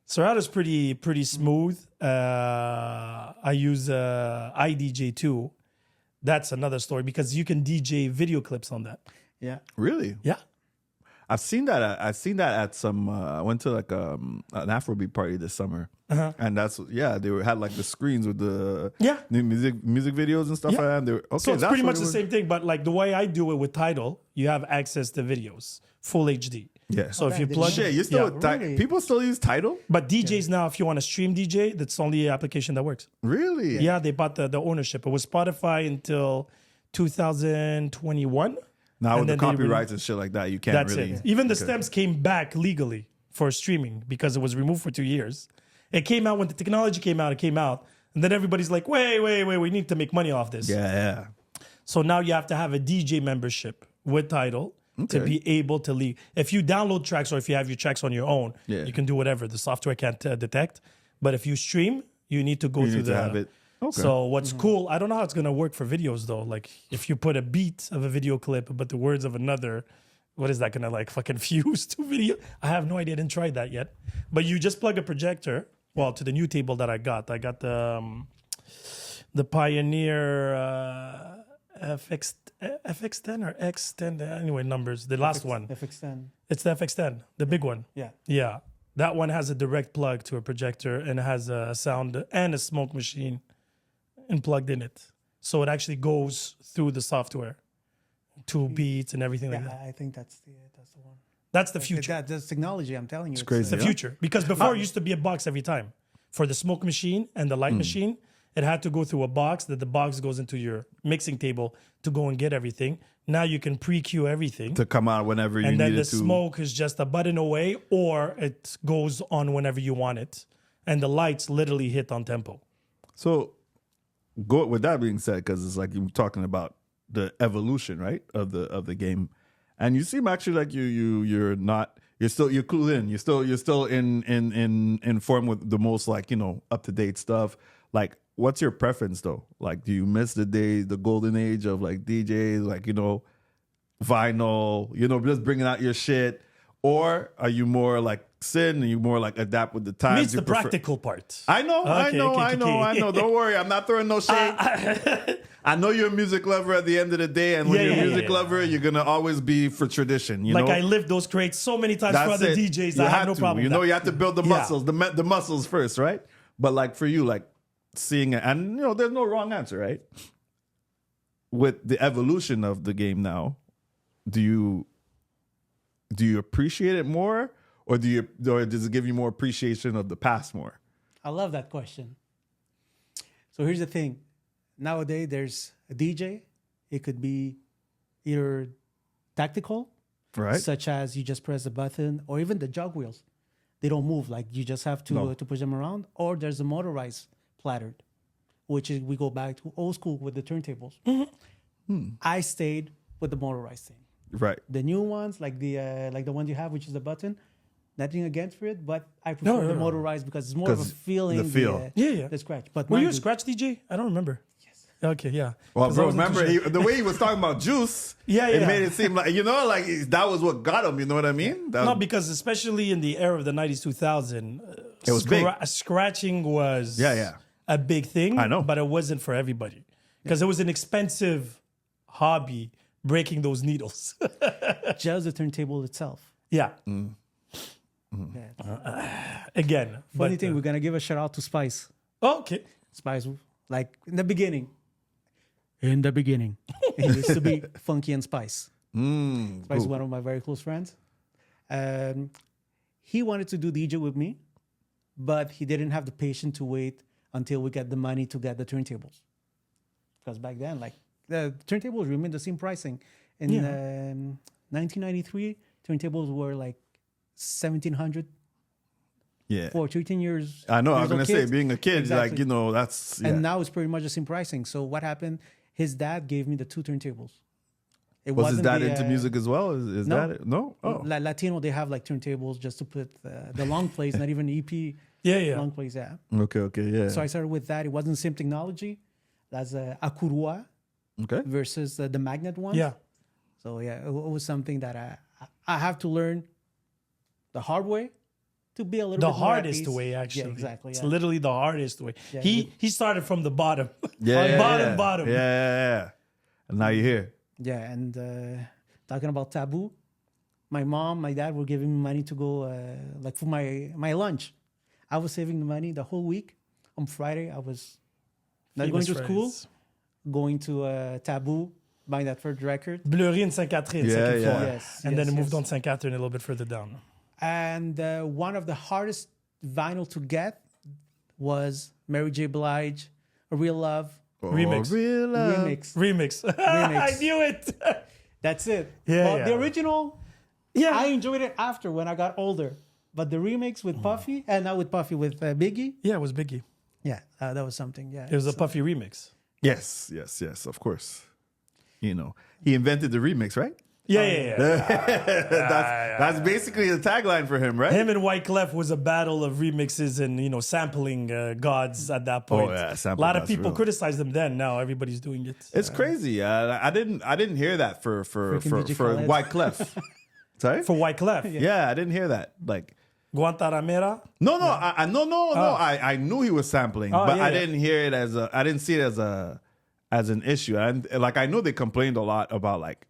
Serato's pretty smooth. I use iDJ too. That's another story because you can DJ video clips on that. Yeah. Really? Yeah. I've seen that. I've seen that at some. I went to like an Afrobeat party this summer, and had like the screens with the new music videos and stuff Yeah. like that. And they were, okay, So it's that's pretty what much it the was. same thing, but like the way I do it with Tidal, you have access to videos, full HD. Yeah. So if you Okay, plug Shit, you still Really? people still use Tidal? but DJs now, if you want to stream DJ, that's the only application that works. Really? Yeah, they bought the ownership. It was Spotify until 2021. Now And with the then they copyrights and shit like that, you can't That's really. it. Even the stems came back legally for streaming because it was removed for 2 years. It came out when the technology came out. It came out, and then everybody's like, "Wait, we need to make money off this." Yeah. So now you have to have a DJ membership with Tidal to Okay. be able to leave. If you download tracks or if you have your tracks on your own, Yeah. you can do whatever. The software can't detect. But if you stream, you need to go You through need to the. have it. Okay. So what's cool? I don't know how it's gonna work for videos though. Like if you put a beat of a video clip, but the words of another, what is that gonna like fucking fuse to video? I have no idea. I didn't try that yet. But you just plug a projector. Well, to the new table that I got the Pioneer FX10 or X10. Anyway, numbers. The last one. FX10. It's the FX10, the big one. Yeah. Yeah. That one has a direct plug to a projector and it has a sound and a smoke machine and plugged in it. So it actually goes through the software to beats and everything like Yeah, that. I think that's the one. That's the future. That's technology. I'm telling you, it's crazy. The future. Because before it used to be a box every time. For the smoke machine and the light machine, it had to go through a box that the box goes into your mixing table to go and get everything. Now you can pre-queue everything. To come out whenever you And need then the it to. smoke is just a button away, or it goes on whenever you want it. And the lights literally hit on tempo. So, go with that being said, because it's like you're talking about the evolution, right, of the game, and you seem actually like you're clued in. You're still in informed with the most like up to date stuff. Like, what's your preference though? Like, do you miss the golden age of like DJs, like vinyl, just bringing out your shit, or are you more like Sin? And you more like adapt with the times? Me, it's the practical part. I know. Okay. Don't worry, I'm not throwing no shade. I know you're a music lover at the end of the day, and when you're a music lover, you're gonna always be for tradition. You know, I lived those crates so many times for other DJs. I have no problem. You have to build the muscles, the muscles first, right? But like for you, like seeing it, and there's no wrong answer, right? With the evolution of the game now, do you appreciate it more, or does it give you more appreciation of the past more? I love that question. So here's the thing. Nowadays, there's a DJ. It could be either tactical, right, such as you just press a button, or even the jog wheels. They don't move. Like you just have to push them around. Or there's a motorized plattered, which is we go back to old school with the turntables. I stayed with the motorized thing. Right. The new ones, like the ones you have, which is the button. Nothing against it, but I prefer the motorized because it's more of a feeling. The feel. The scratch. But were you a scratch DJ? I don't remember. Yes. Okay, yeah. Well, bro, remember the way he was talking about juice? It made it seem like like that was what got him. You know what I mean? No, because especially in the era of the 90s, 2000, it was big. Scratching was a big thing. I know, but it wasn't for everybody because it was an expensive hobby breaking those needles. Just the turntable itself. Yeah. Again, funny thing, we're gonna give a shout out to Spice. Oh, okay. Spice, like in the beginning, it used to be Funky and Spice. Spice is one of my very close friends. He wanted to do DJ with me, but he didn't have the patience to wait until we get the money to get the turntables. Because back then, like the turntables remained the same pricing. In 1993, turntables were like 1,700. Yeah. For 13 years. I know. I was gonna say, being a kid, exactly. like that's. Yeah. And now it's pretty much the same pricing. So what happened? His dad gave me the two turntables. It was his dad into music as well? Is no. that it? No. Oh. Latino, they have like turntables just to put the long plays, not even EP. Long plays. Yeah. Okay. Yeah. So I started with that. It wasn't the same technology. That's Akurua. Okay. Versus the magnet ones. Yeah. So it was something that I have to learn the hard way to be a little bit more hardest way, actually. Yeah, exactly. It's literally the hardest way. Yeah, he started from the bottom. Bottom. Yeah. And now you're here. Yeah, and talking about taboo, my mom, my dad were giving me money to go like for my lunch. I was saving the money the whole week. On Friday, I was not going to school, going to Taboo, buying that first record. Bleury in Saint-Catherine, Yes. And then it moved on Saint-Catherine a little bit further down. And one of the hardest vinyl to get was Mary J. Blige, Real Love. Remix. Real Love. Remix. I knew it. That's it. Yeah. The original, I enjoyed it after when I got older. But the remix with Puffy, and now with Puffy with Biggie. Yeah, it was Biggie. Yeah, that was something. Yeah, it was a Puffy remix. Yes, of course. He invented the remix, right? Yeah. That's basically the tagline for him, right? Him and Wyclef was a battle of remixes and sampling gods at that point. Oh yeah, a lot of people criticized them then. Now everybody's doing it. It's crazy. I didn't hear that for Wyclef. Sorry, for Wyclef. Yeah, I didn't hear that. Like Guantanamera. No. I knew he was sampling, but I didn't hear it I didn't see it as an issue. And like I know they complained a lot about like.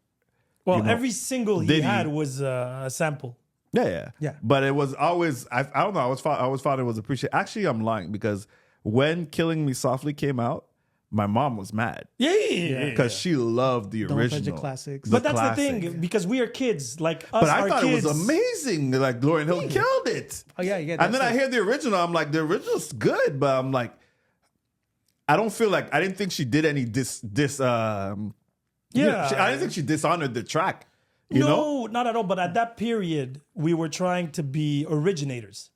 Well, every single he had was a sample. Yeah. But it was always I don't know. I always thought it was appreciated. Actually, I'm lying because when "Killing Me Softly" came out, my mom was mad Yeah. because she loved the Don't touch the original classics. But that's classic. the thing, because we are kids, like us, But I our thought kids. it was amazing. Like Lauryn Hill killed it. Oh yeah. And then I hear the original. I'm like, the original's good, but I'm like, I don't feel like I didn't think she did any I didn't think she dishonored the track. You know? No, not at all. But at that period, we were trying to be originators,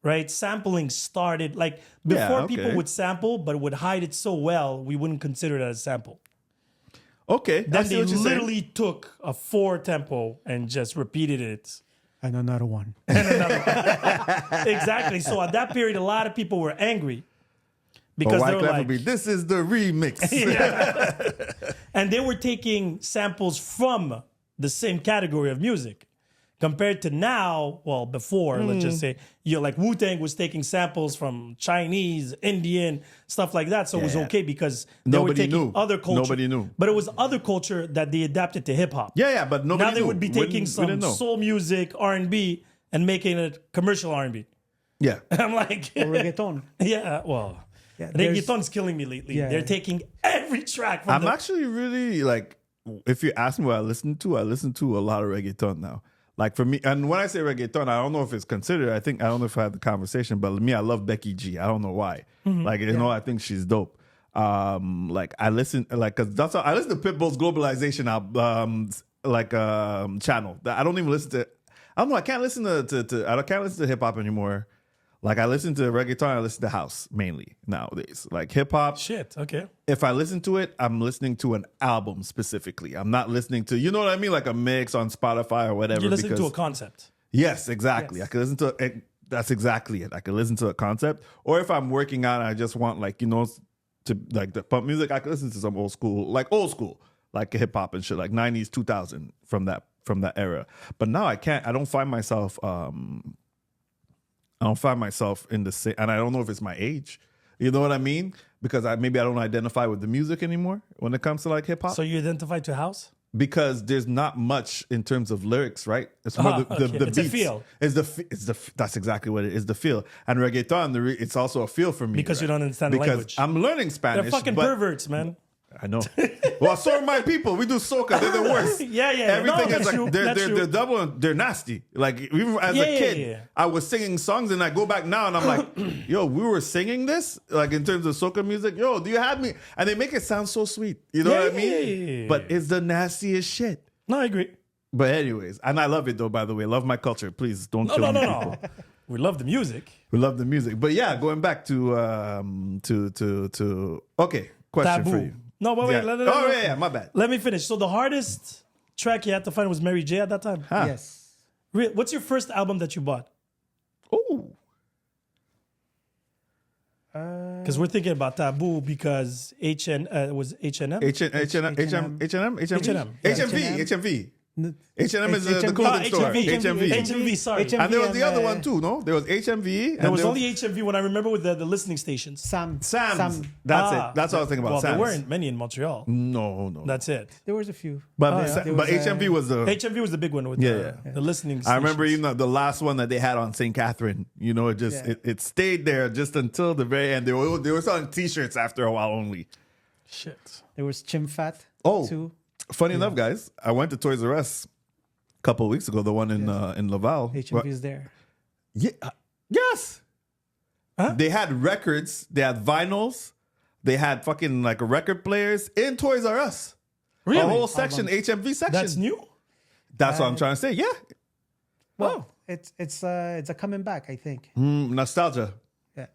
right? Sampling started like before people okay. would sample, but would hide it so well, we wouldn't consider it as a sample. Okay. I Then see they what you're saying. literally took a 4 tempo and just repeated it. And another one. Exactly. So at that period, a lot of people were angry because they were Wyclef like, would be, this is the remix. and they were taking samples from the same category of music. Compared to now, well, before, let's just say, like Wu-Tang was taking samples from Chinese, Indian, stuff like that. So it was Yeah. okay because they were Nobody taking knew. other culture. Nobody knew. But it was other culture that they adapted to hip hop. Yeah, but nobody Now they knew. would be We taking didn't- we didn't some know. soul music, R&B, and making it commercial R&B. Yeah. I'm like, Or reggaeton. yeah, well, Yeah, there's- reggaeton's killing me lately. Yeah. They're taking every track from I'm the... actually really like, if you ask me what I listen to a lot of reggaeton now. Like for me, and when I say reggaeton, I don't know if it's considered. I don't know if I had the conversation, but me, I love Becky G. I don't know why. Like, you know, I think she's dope. Like I listen, like, cause that's how I listen to Pitbull's Globalization channel. I don't even listen to. I don't know. I can't listen I can't listen to hip hop anymore. Like I listen to reggaeton, I listen to house mainly nowadays. Like hip hop. Shit, okay. If I listen to it, I'm listening to an album specifically. I'm not listening to, you know what I mean, like a mix on Spotify or whatever. You're listening to a because- concept. Yes, exactly. Yes. I could listen to it. That's exactly it. I could listen to a concept, or if I'm working out, and I just want like to like the pump music. I could listen to some old school, like hip hop and shit, like 90s, 2000 from that era. But now I can't. I don't find myself. I don't find myself in the same, and I don't know if it's my age. You know what I mean? Because maybe I don't identify with the music anymore when it comes to like hip hop. So you identify to house? Because there's not much in terms of lyrics, right? It's more the okay. It's a beats. feel. That's exactly what it is. The feel. And reggaeton, it's also a feel for me. Because you don't understand the because language. I'm learning Spanish. They're fucking but perverts, man. I know. Well, so are my people. We do soca. They're the worst. Yeah. Everything No, is that's like true. they're That's true. double. They're nasty. Like even as Yeah, a kid, yeah. I was singing songs, and I go back now, and I'm like, yo, we were singing this like in terms of soca music. Yo, do you have me? And they make it sound so sweet. You know what I mean? Yeah. But it's the nastiest shit. No, I agree. But anyways, and I love it though. By the way, love my culture. Please don't kill me. No. We love the music. We love the music. But yeah, going back to okay, question Taboo. for you. No, but wait. Yeah. Yeah, my bad. Let me finish. So the hardest track you had to find was Mary J at that time. Huh. Yes. What's your first album that you bought? Oh, Because we're thinking about Taboo because was H&M? HMV. H&M is the HMV. clothing store. HMV, sorry. HMV. And there was the and, other one too, no? There was HMV. There was only HMV when I remember with the listening stations. Sam's. Sam. That's it. That's what I was thinking about. Well, Sam's. there weren't many in Montreal. No. That's it. There was a few. But There but was, HMV was the. HMV was the big one with Yeah. the listening stations. I remember even the last one that they had on St. Catherine. You know, it just Yeah. it stayed there just until the very end. They were selling T-shirts after a while only. Shit. There was Chim Fat. Oh, Too. funny enough, guys, I went to Toys R Us a couple of weeks ago. The one in Laval. HMV is there. Yeah. Yes. Huh? They had records. They had vinyls. They had fucking like record players in Toys R Us. Really? A whole section, HMV section. That's new? That's what I'm trying to say. Yeah. Well, it's a coming back, I think. Nostalgia. Yeah.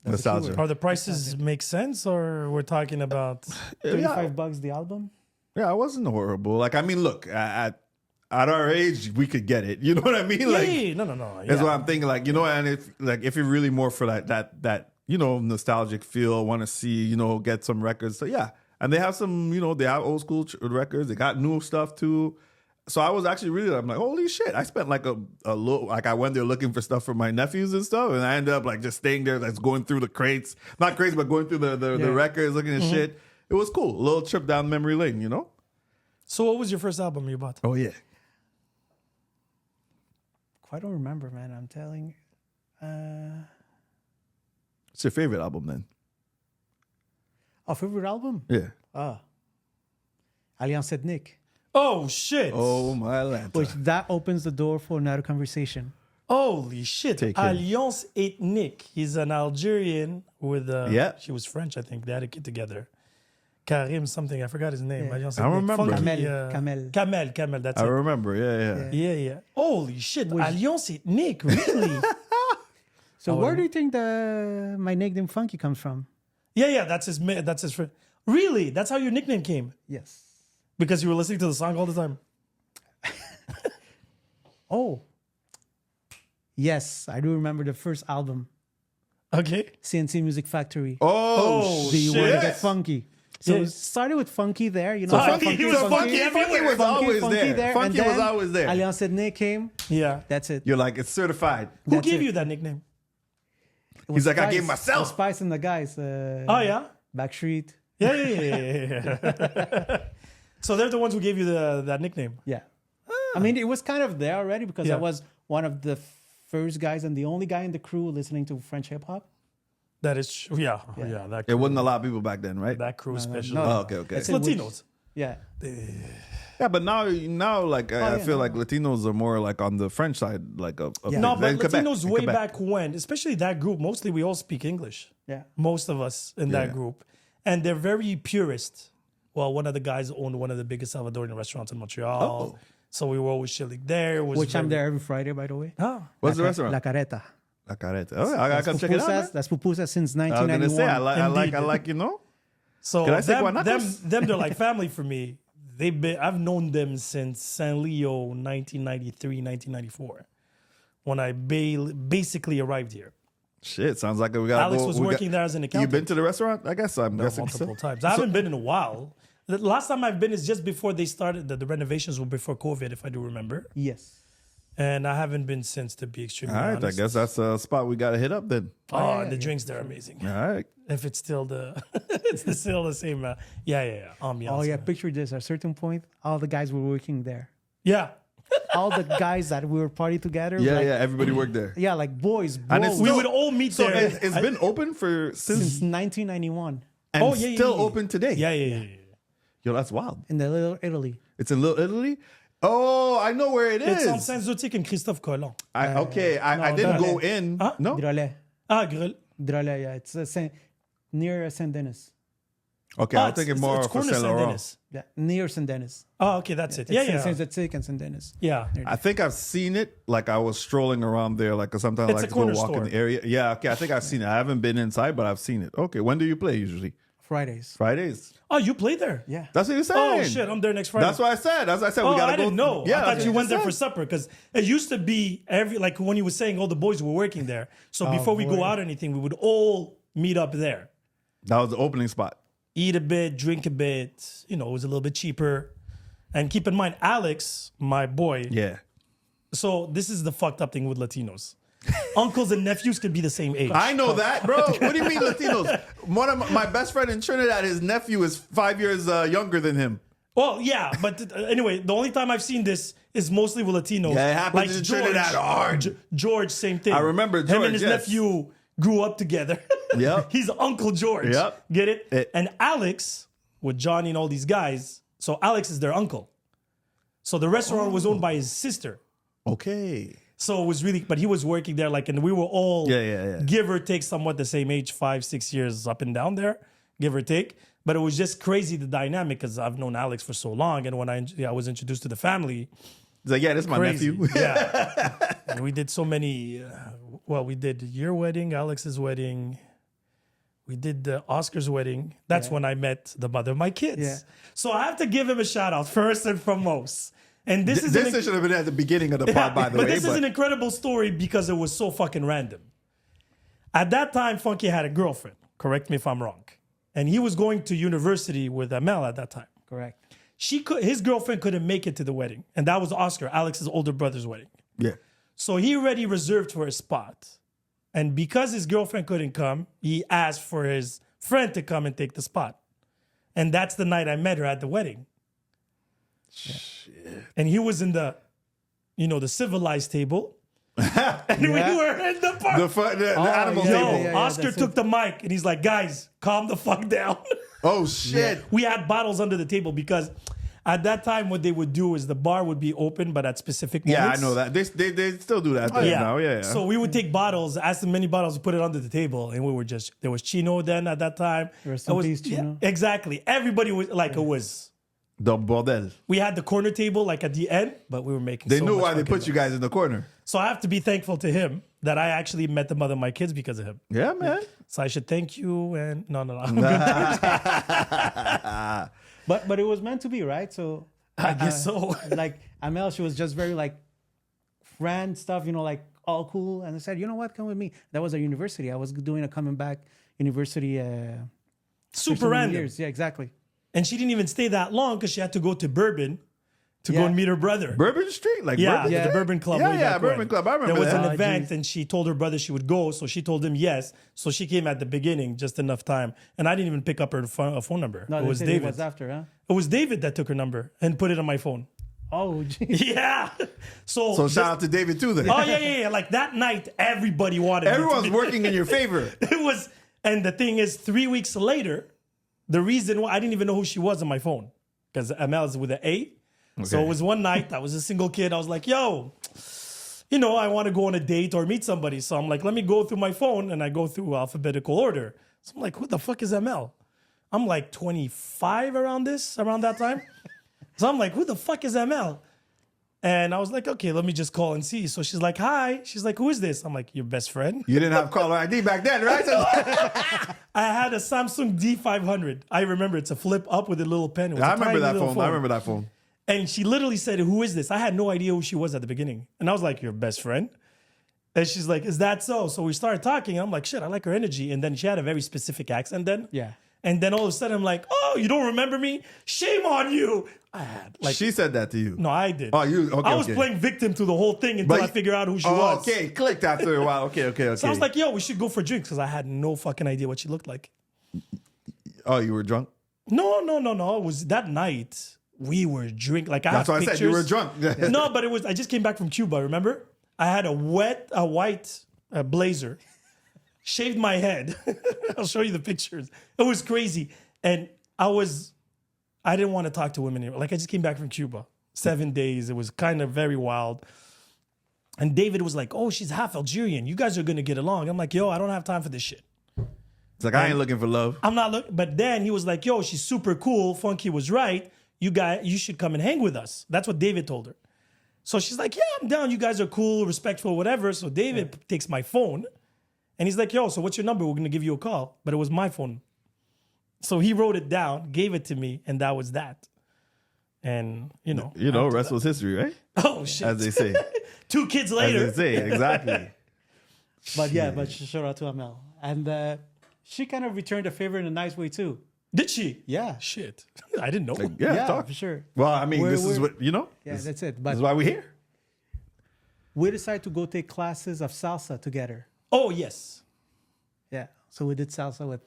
Nostalgia. Are the prices make sense or we're talking about... $35 the album. Yeah, it wasn't horrible. Like, I mean, look, at our age, we could get it. You know what I mean? Like, No. that's Yeah. what I'm thinking. Like, you know, and if you're really more for that you know, nostalgic feel, want to see, you know, get some records. So yeah, and they have some, you know, they have old school records. They got new stuff too. So I was actually really, I'm like, holy shit! I spent like a little, like I went there looking for stuff for my nephews and stuff, and I ended up like just staying there, like going through the crates, not crates, but going through the records, looking at shit. It was cool, a little trip down memory lane, you know. So what was your first album you bought? Oh yeah. I don't remember, man. I'm telling. What's your favorite album then? Our favorite album? Yeah. Alliance Ethnique. Oh shit! Oh my Lanta. Which that opens the door for another conversation. Holy shit! Take him. Alliance Ethnique. He's an Algerian with. Yeah. She was French, I think. They had a kid together. Karim something. I forgot his name. Yeah. Alliance I Ethnique. remember. Funky, Kamel. That's I it. remember. Yeah. Yeah. Holy shit! Alliance Ethnique. Really? So where do you think my nickname Funky comes from? Yeah. That's his friend. Really? That's how your nickname came? Yes. Because you were listening to the song all the time. Oh. Yes, I do remember the first album, Okay. CNC Music Factory. Oh, Do you shit. want to get funky? So Yeah. it started with Funky there, you know. Funky was funky everywhere. was always there. Funky and was then always there. Alliance Ethnique came. Yeah. That's it. You're like, it's certified. Who That's gave it. you that nickname? It was He's like, I gave Spice. myself. It was Spice and the guys. Oh yeah. Backstreet. Yeah. So they're the ones who gave you that nickname. Yeah. I mean, it was kind of there already because Yeah. I was one of the first guys and the only guy in the crew listening to French hip hop. That is true. Yeah. That It wasn't a lot of people back then, right? that crew especially. no. Oh, okay. It's It's in which- Latinos. Yeah. Yeah, but now, like I yeah, feel no. like Latinos are more like on the French side, like of Yeah. No, things. but In Quebec, Latinos in way Quebec. back when, especially that group, mostly we all speak English. Yeah. Most of us in that Yeah. group. And they're very purist. Well, one of the guys owned one of the biggest Salvadorian restaurants in Montreal. Oh. So we were always chilling there. It was Which I'm very- there every Friday, by the way. Oh. What's the restaurant? La Careta. La Careta. Oh, I can check it out. Man. That's pupusas since I was gonna 1991. say, I Indeed. like, you know. So Can I say them, guanacos? they're like family for me. I've known them since San Leo 1993, 1994. When I basically arrived here. Shit, sounds like we got. Alex was working there as an You accountant. been to the restaurant? I guess I'm guessing. multiple so. times. I haven't been in a while. The last time I've been is just before they started. The renovations were before COVID, if I do remember. Yes. And I haven't been since, to be extremely All right, honest. I guess that's a spot we got to hit up then. Oh, yeah, and the yeah. drinks, they're amazing. All right. If it's still still the same. Ambiance. Oh, yeah. Picture this. At a certain point, all the guys were working there. Yeah. All the guys that we were party together. Yeah, like, yeah. Everybody worked there. Yeah, like boys, And it's bros. We still- would all meet So there. it's been open for Since 1991 and Oh, yeah, yeah, still yeah. open today. Yeah. Yo, that's wild. in the Little Italy. It's in Little Italy. Oh, I know where it It's on is. Saint-Zotique and Christophe Colomb. I didn't no. go in. Huh? No. Drolet. Grill. Drolet, yeah. It's near Saint Denis. Okay, I'm thinking more it's for corner Saint Laurent. Saint-Denis. Yeah, near Saint Denis. Oh, okay, that's it. It's Yeah. Saint-Zotique and Saint Denis. Yeah. I think I've seen it. Like I was strolling around there. Like sometimes I It's like a to go corner walk in store. the area. Yeah. Okay. I think I've seen it. I haven't been inside, but I've seen it. Okay. When do you play usually? Fridays. Fridays. Oh, you played there? Yeah. That's what you're saying. Oh, shit, I'm there next Friday. That's what I said. That's what I said. Oh, we gotta I go. didn't know. Yeah, I thought that's you what went there said. for supper because it used to be like when you were saying all the boys were working there. So before we go boy. out or anything, we would all meet up there, That was the opening spot. eat a bit, drink a bit. It was a little bit cheaper. And keep in mind, Alex, my boy. Yeah. So this is the fucked up thing with Latinos. Uncles and nephews could be the same age. I know that, bro. What do you mean Latinos? One of my best friend in Trinidad, his nephew is 5 years younger than him. Well, yeah, but anyway, the only time I've seen this is mostly with Latinos. Yeah, it happens in Trinidad hard. George, same thing. I remember Him George, and his yes. nephew grew up together. Yep. He's Uncle George. Yep. Get it? It- And Alex, with Johnny and all these guys, so Alex is their uncle. So the restaurant was owned by his sister. Okay. So it was really, but he was working there, and we were all, Yeah. give or take, somewhat the same age, 5-6 years up and down there, give or take. But it was just crazy the dynamic because I've known Alex for so long, and when I was introduced to the family, He's like, yeah, this is my crazy. nephew. Yeah, and we did so many. We did your wedding, Alex's wedding. We did Oscar's wedding. That's when I met the mother of my kids. Yeah. So I have to give him a shout out first and foremost. And this is This should have been at the beginning of the pod, by the but way. this is an incredible story because it was so fucking random. At that time, Funky had a girlfriend. Correct me if I'm wrong. And he was going to university with Amel at that time. Correct. His girlfriend couldn't make it to the wedding, and that was Oscar, Alex's older brother's wedding. Yeah. So he already reserved for a spot. And because his girlfriend couldn't come, he asked for his friend to come and take the spot. And that's the night I met her at the wedding. Shit. And he was in the civilized table. And we were in the park. The animal yeah, table. yeah, Oscar that's took it. the mic and he's like, guys, calm the fuck down. Oh shit! We had bottles under the table because at that time what they would do is the bar would be open, but at specific Yeah, moments. I know that. They still do that thing now. Yeah, yeah. So we would take bottles, as many bottles, put it under the table, and we were just there was Chino then at that time. Rest in peace, Chino. Exactly. Everybody was like it was. the bordel. We had the corner table like at the end, but we were making. They so knew much why they fucking put you guys in the corner. So I have to be thankful to him that I actually met the mother of my kids because of him. Yeah, man. So I should thank you. And no. But it was meant to be, right? So I guess so. like Amel, she was just very like friend stuff, like all cool. And I said, you know what, come with me. That was a university. I was doing a coming back university. For so Super many random. years. Yeah, exactly. And she didn't even stay that long because she had to go to Bourbon to go Yeah. and meet her brother. Bourbon Street, like Yeah, Bourbon. Yeah. the Bourbon Club. Yeah, way yeah, back Bourbon when. Club. I remember There was that. an event, geez. and she told her brother she would go, so she told him yes. So she came at the beginning, just enough time, and I didn't even pick up her phone number. No, it they was said David. It was after, huh? It was David that took her number and put it on my phone. Oh, geez. Yeah. So shout out to David too. Then Oh yeah. Like that night, everybody wanted. me to everyone's be- working in your favor. It was, and the thing is, 3 weeks later, the reason why I didn't even know who she was on my phone because Amel is with an A. So Okay. it was one night. I was a single kid. I was like, yo, I want to go on a date or meet somebody. So I'm like, let me go through my phone, and I go through alphabetical order. So I'm like, who the fuck is ML? I'm like 25 around that time. So I'm like, who the fuck is ML? And I was like, okay, let me just call and see. So she's like, hi. She's like, who is this? I'm like, your best friend. You didn't have caller ID back then, right? I had a Samsung D500. I remember it's a flip up with a little pen. It was I a remember tiny that little phone. I remember that phone. And she literally said, who is this? I had no idea who she was at the beginning. And I was like, your best friend? And she's like, is that so? So we started talking. I'm like, shit, I like her energy. And then she had a very specific accent then. Yeah. And then all of a sudden I'm like, oh, you don't remember me? Shame on you. I had like, She said that to you. no, I did. Oh, you okay? I was okay. playing victim to the whole thing until But I figured out who she was. Okay, clicked after a while. Okay. So I was like, yo, we should go for drinks because I had no fucking idea what she looked like. oh, you were drunk. No. It was that night we were drinking. Like I That's have why I pictures. said you were drunk. No, but it was. I just came back from Cuba. Remember, I had a white blazer, shaved my head. I'll show you the pictures. It was crazy, and I didn't want to talk to women anymore. Like I just came back from Cuba, 7 days. It was kind of very wild. And David was like, "Oh, she's half Algerian. You guys are gonna get along." I'm like, "Yo, I don't have time for this shit. It's like I ain't looking for love. I'm not looking." But then he was like, "Yo, she's super cool. Funky was right. You should come and hang with us." That's what David told her. So she's like, "Yeah, I'm down. You guys are cool, respectful, whatever." So David takes my phone and he's like, "Yo, so what's your number? We're going to give you a call." But it was my phone. So he wrote it down, gave it to me, and that was that. And, Rest was history, right? oh, shit. As they say. 2 kids As later. they say, exactly. But shout out to Amel. And she kind of returned the favor in a nice way too. Did she? Yeah. Shit. I didn't know. Yeah, talk. for sure. Well, I mean, this is We're- what, Yeah, this, that's it. this But is why we're here. we decided to go take classes of salsa together. Oh, yes. Yeah. So we did salsa with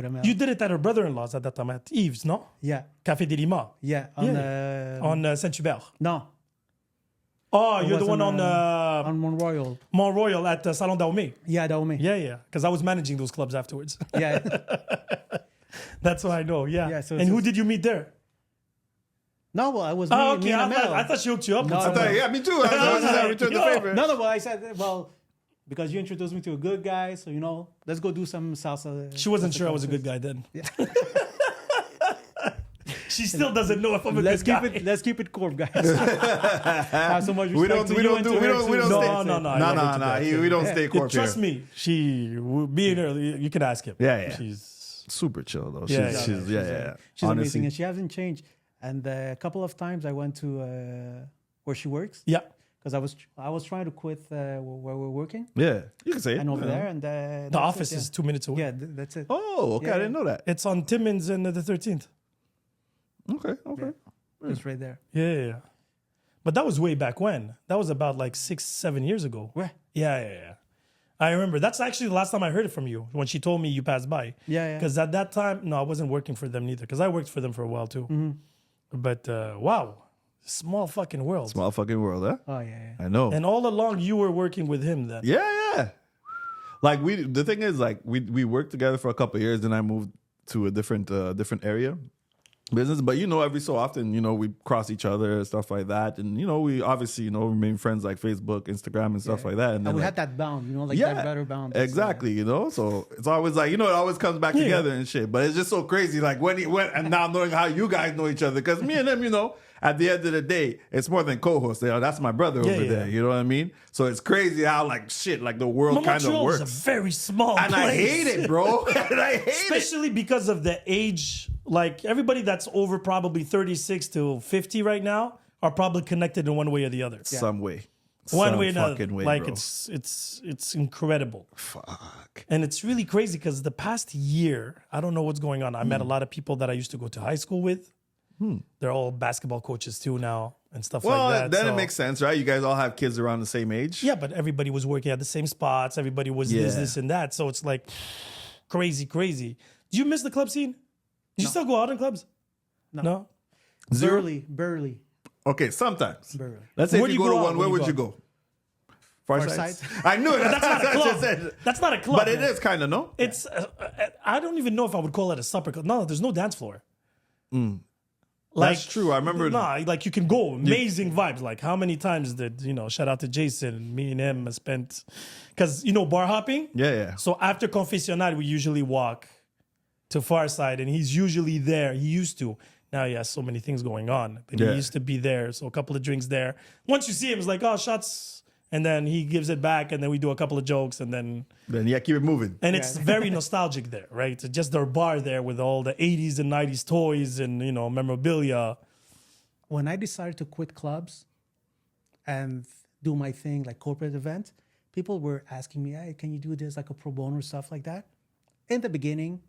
Amel. You did it at her brother-in-law's at that time at Yves, no? Yeah. Café de Lima. Yeah. On Saint-Hubert. No. Oh, It you're the was one on Mont Royal. Mont Royal at Salon d'Aumé. Yeah, Daomé. Yeah. Because I was managing those clubs afterwards. Yeah. That's what I know. Yeah. Yeah, so and it's who just- did you meet there? No, well, I was Oh, me okay. and Amel. I thought she hooked you up. No, with I someone. thought- Yeah, me too. I was just return the Yo. favor. No, but I said, well, because you introduced me to a good guy, so let's go do some salsa. She wasn't salsa sure I was a classes. good guy then. She still doesn't know if I'm a Let's good keep guy. it. Let's keep it core, guys. I have so much We respect don't. to We you don't and do. to We her, don't. We too. don't No, stay. no, no, I No, love no, her to no. death. We don't stay corp Trust here. me, me and her, you can ask him. Yeah. She's Super chill though. Yeah, She's yeah. She's Honestly. amazing, and she hasn't changed. And a couple of times I went to where she works yeah. because I was trying to quit where we're working Yeah, you can say it. and over Yeah. there, and The office is 2 minutes away. yeah, that's it. Oh, okay. Yeah. I didn't know that. It's on Timmins and the 13th. Okay. It's right there. Yeah. But that was way back when. That was about like 6-7 years ago. Where? Yeah. I remember. That's actually the last time I heard it from you when she told me you passed by. Yeah. Because at that time, no, I wasn't working for them neither. Because I worked for them for a while too. Mm-hmm. But wow, small fucking world. Small fucking world, huh? Oh yeah. I know. And all along, you were working with him then. Yeah. Like the thing is, like we worked together for a couple of years, then I moved to a different area. Business, but every so often, we cross each other and stuff like that, and we obviously remain friends like Facebook, Instagram, and stuff like that. And then we like, had that bound, that better bound. Exactly, so it's always like it always comes back together and shit. But it's just so crazy, like when he went, and now knowing how you guys know each other, because me and him, at the end of the day, it's more than co-host. That's my brother over there. You know what I mean? So it's crazy how like the world kind of works. It's a very small and place. I hate it, bro. And I hate especially because of the age. Like everybody that's over probably 36 to 50 right now are probably connected in one way or the other. Some way. One way or another. Way, like bro. it's incredible. Fuck. And it's really crazy because the past year, I don't know what's going on. I met a lot of people that I used to go to high school with. They're all basketball coaches too now and stuff like that. Well, then it makes sense, right? You guys all have kids around the same age. Yeah, but everybody was working at the same spots. Everybody was this, and that. So it's like crazy. Do you miss the club scene? Do you still go out in clubs? No? Barely. Okay, sometimes. Barely. Let's say Where if do you you go to go out? one, where would you go? Far Side? I knew it. That's not a club. That's not a club. But it is kind of, no? It's. I don't even know if I would call it a supper club. No, there's no dance floor. That's true. I remember. Nah, like you can go. Amazing vibes. Like how many times did shout out to Jason, me and him spent, because bar hopping. Yeah. So after confessional, we usually walk to Far Side, and he's usually there. He used to. Now he has so many things going on, but he used to be there. So a couple of drinks there. Once you see him, it's like, oh, shots, and then he gives it back, and then we do a couple of jokes, and then keep it moving. And it's very nostalgic there, right? It's just their bar there with all the 80s and 90s toys and memorabilia. When I decided to quit clubs and do my thing, like corporate event, people were asking me, hey, can you do this like a pro bono or stuff like that? In the beginning,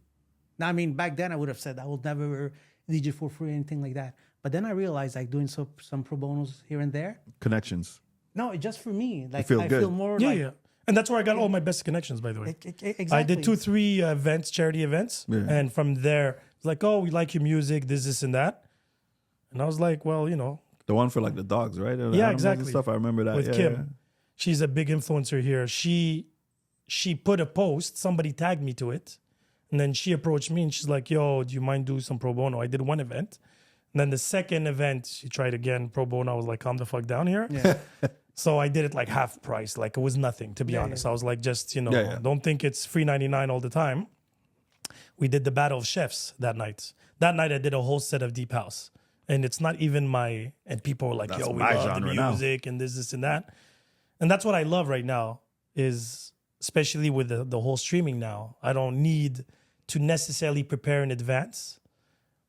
now, I mean, back then I would have said I will never DJ for free or anything like that. But then I realized like doing some pro bonos here and there. Connections. No, it's just for me. Like feel I good. feel more Yeah. And that's where I got all my best connections, by the way. Exactly. I did 2-3 events, charity events. Yeah. And from there, it's like, oh, we like your music, this, and that. And I was like, well, The one for like the dogs, right? The yeah, animals and exactly. Stuff. I remember that. With Kim. Yeah. She's a big influencer here. She put a post, somebody tagged me to it. And then she approached me and she's like, yo, do you mind doing some pro bono? I did one event. And then the second event, she tried again, pro bono. I was like, calm the fuck down here. Yeah. So I did it like half price. Like it was nothing, to be honest. I was like, just, don't think it's $3.99 all the time. We did the Battle of Chefs that night. That night I did a whole set of Deep House. And it's not even and people were like, That's yo, we my love the genre music and this and that. And that's what I love right now is, especially with the whole streaming now, I don't need to necessarily prepare in advance.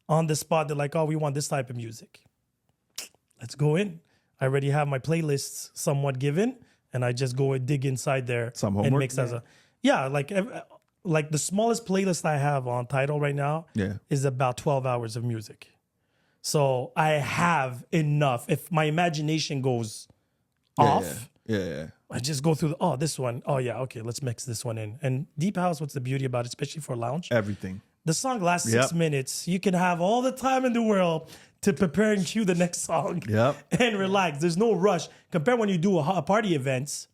On the spot, they're like, oh, we want this type of music. Let's go in. I already have my playlists somewhat given, and I just go and dig inside there. Some homework? And mix as like the smallest playlist I have on Tidal right now is about 12 hours of music. So I have enough. If my imagination goes off, I just go through, this one. Oh, yeah, okay, let's mix this one in. And Deep House, what's the beauty about it, especially for lounge? Everything. The song lasts 6 minutes. You can have all the time in the world to prepare and cue the next song and relax. There's no rush. Compare when you do a party events,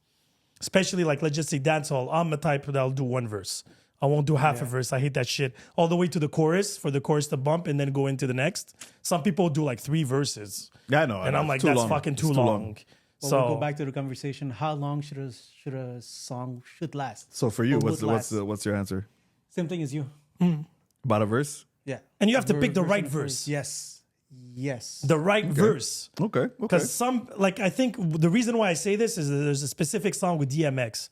especially like, let's just say dancehall. I'm the type that'll do one verse. I won't do half a verse. I hate that shit. All the way to the chorus, for the chorus to bump and then go into the next. Some people do like 3 verses. Yeah, I know. And I'm like, that's fucking too long. Well, So we'll go back to the conversation. How long should a song should last? So for you, Or what's your answer? Same thing as you. About a verse? Yeah. And you have to pick the right and a verse. Yes. The right verse. Okay. Because I think the reason why I say this is that there's a specific song with DMX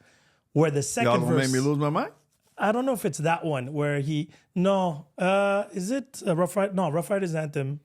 where the second Y'all gonna verse. make me lose my mind? I don't know if it's that one where is it Rough Rider? No, Rough Rider's Anthem.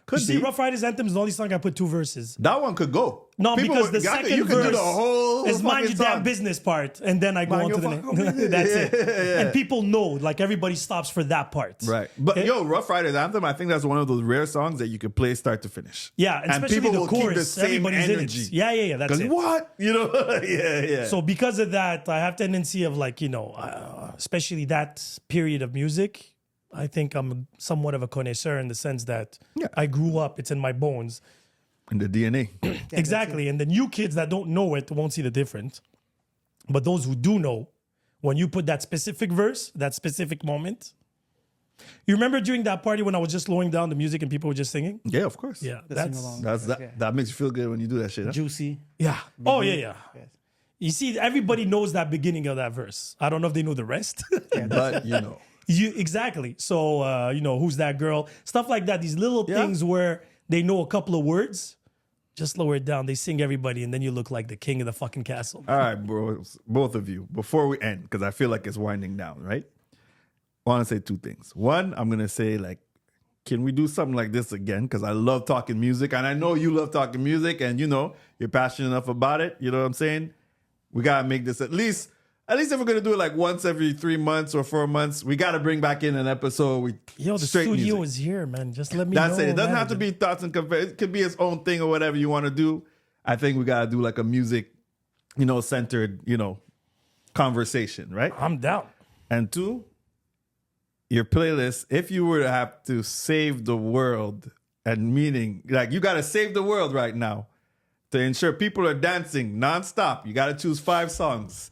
Could See, be. Rough Rider's Anthem is the only song I put 2 verses. That one could go. No, People because would- the second you could verse do the whole is mind fucking your damn song. business part, and then I go Mind on to your the fucking next. business. That's it. Yeah. And people know, like everybody stops for that part. Right. But Okay? Rough Riders Anthem, I think that's one of those rare songs that you could play start to finish. Yeah, and especially people the will keep chorus. the same Everybody's energy. in it. Yeah, that's Because it. what? Yeah. So because of that, I have tendency of like, especially that period of music, I think I'm somewhat of a connoisseur in the sense that I grew up, it's in my bones. In the DNA. Exactly. And the new kids that don't know it won't see the difference. But those who do know, when you put that specific verse, that specific moment, You remember during that party when I was just lowering down the music and people were just singing? Yeah, of course. Yeah, The that's sing-along. That makes you feel good when you do that shit. Huh? Juicy. yeah. Oh yeah. Yes. You see, everybody knows that beginning of that verse. I don't know if they know the rest. But you know. Exactly. So who's that girl? Stuff like that. These little Yeah. things where they know a couple of words. Just lower it down. They sing everybody, and then you look like the king of the fucking castle. All right, bros, both of you, before we end, because I feel like it's winding down, right? I want to say two things. One, I'm going to say, like, can we do something like this again? Because I love talking music, and I know you love talking music, and, you're passionate enough about it. You know what I'm saying? We got to make this at least if we're going to do it like once every 3 months or 4 months, we got to bring back in an episode. Yo, the straight studio music. is here, man. Just let me know. That's it. It doesn't man. have to be thoughts and confessions. It could be its own thing or whatever you want to do. I think we got to do like a music, centered, conversation, right? I'm down. And two, your playlist, if you were to have to save the world, and meaning, like, you got to save the world right now to ensure people are dancing nonstop. You got to choose 5 songs.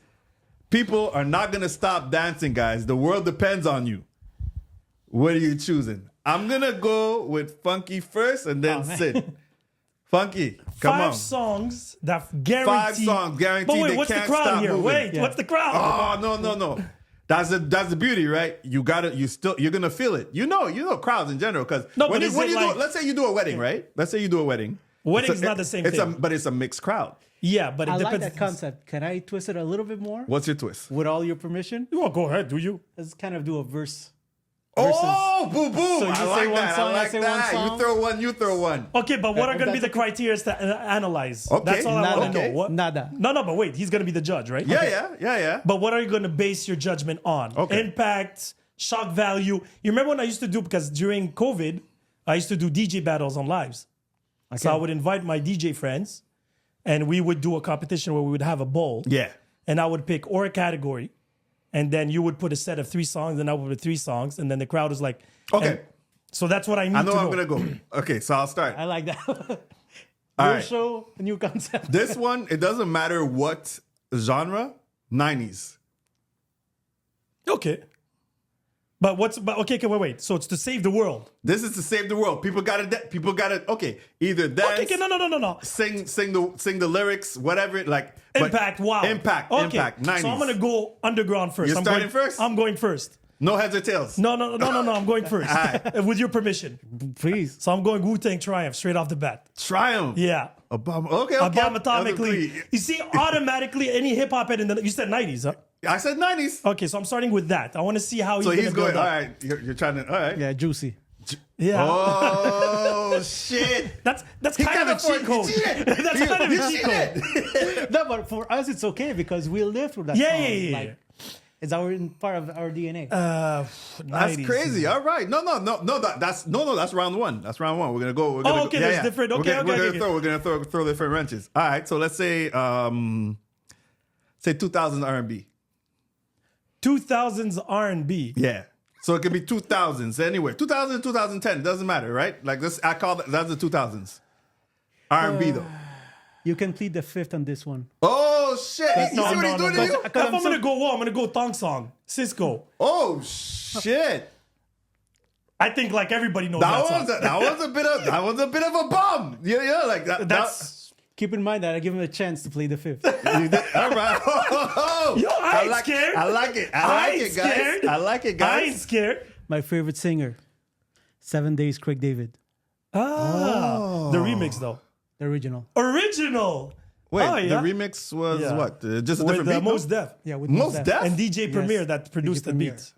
People are not going to stop dancing, guys. The world depends on you. What are you choosing? I'm going to go with Funky first and then Sid. Funky, come on. 5 songs that guarantee. 5 songs guaranteed. But wait, they what's the can't crowd stop here? moving. Wait, what's the crowd? Oh, no. That's the beauty, right? You're gonna feel it. You know crowds in general, because No, but is it like- let's say you do a wedding, right? Let's say you do a wedding. Wedding's not the same thing. But it's a mixed crowd. Yeah, but it I like depends. that concept. Can I twist it a little bit more? What's your twist? With all your permission? You want to go ahead, do you? Let's kind of do a verse. Oh, boom, boom! So you I say like one that. song, I I like say that. one You song. throw one. You throw one. Okay, but what are If going to be that's the criteria to analyze? Okay, That's all I want to nada. know. What? Nada. No, but wait, he's going to be the judge, right? Yeah. But what are you going to base your judgment on? Okay. Impact, shock value. You remember when I used to do, because during COVID, I used to do DJ battles on lives. So I would invite my DJ friends and we would do a competition where we would have a bowl. Yeah. And I would pick or a category. And then you would put a set of 3 songs and I would put 3 songs. And then the crowd was like, Okay. and so that's what I need I to know know. I'm gonna go. Okay, so I'll start. I like that. All New right. show, new concept. This one, it doesn't matter what genre, 90s. Okay. But okay, wait. So it's to save the world. This is to save the world. People gotta okay, either dance, Okay, no. sing the lyrics, whatever, like but Impact, wow. Impact, 90s. So I'm going to go underground first. You're starting first? I'm going first. No heads or tails. No, I'm going first. right. With your permission. Please. So I'm going Wu-Tang Triumph straight off the bat. Triumph. Yeah. Obama. Okay. Obama atomically. Agree. You see, automatically, any hip hop head you said 90s, huh? I said 90s. Okay, so I'm starting with that. I want to see how So he's he's going to going. build All up. right. You're trying to. All right. Yeah, juicy. Yeah. Oh shit. That's He kind of a cheat code. That's kind of a cheat code. No, but for us, it's okay because we lived through that Yeah, song. yeah. Like, it's part of our DNA. That's 90s. crazy. All right. No. That's round one. That's round one. We're gonna go. We're gonna okay, go, there's different- okay, We're gonna throw different wrenches. All right. So let's say 2000 R&B. 2000s R&B. Yeah. So it could be 2000s anywhere. 2000, 2010 doesn't matter, right? Like this, I call that's the 2000s. R&B though. You can plead the 5th on this one. Oh shit! You see what he's doing to you? If I'm going to go, I'm going to go Thong Song. Cisco. Oh shit! I think like everybody knows that song. That was a bit of a bum. Yeah, like that. That's... Keep in mind that I give him a chance to play the 5th. All right. Yo, I ain't scared. I like it. I ain't guys. scared. I like it, I guys. ain't scared. My favorite singer, 7 Days, Craig David, The remix though. the original. Oh. Original. Wait, Oh, yeah? the remix was Yeah. what? Just a With different beat? no? Most Def. Yeah, with Most Def? And DJ Premier that produced the Premier. beat.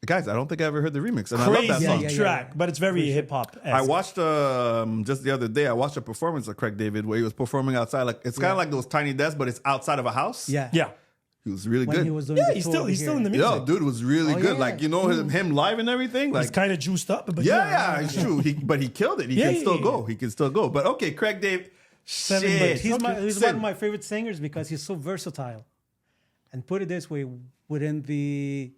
Guys, I don't think I ever heard the remix, and I Crazy love that song. Yeah. track, but it's very hip hop. I watched just the other day. I watched a performance of Craig David where he was performing outside. Like it's kind of like those tiny desks, but it's outside of a house. Yeah. Yeah. he was really When good. he was doing Yeah, the he's tour still over he's still here. in the music. Yo, dude was really Oh, good. yeah. Like him live and everything. Like He's kind of juiced up, but yeah, it's true. But he killed it. He Yeah, can yeah, still yeah. go. He can still go. But okay, Craig David. Seven Shit. days. He's Sid. one of my favorite singers because he's so versatile. And put it this way, within the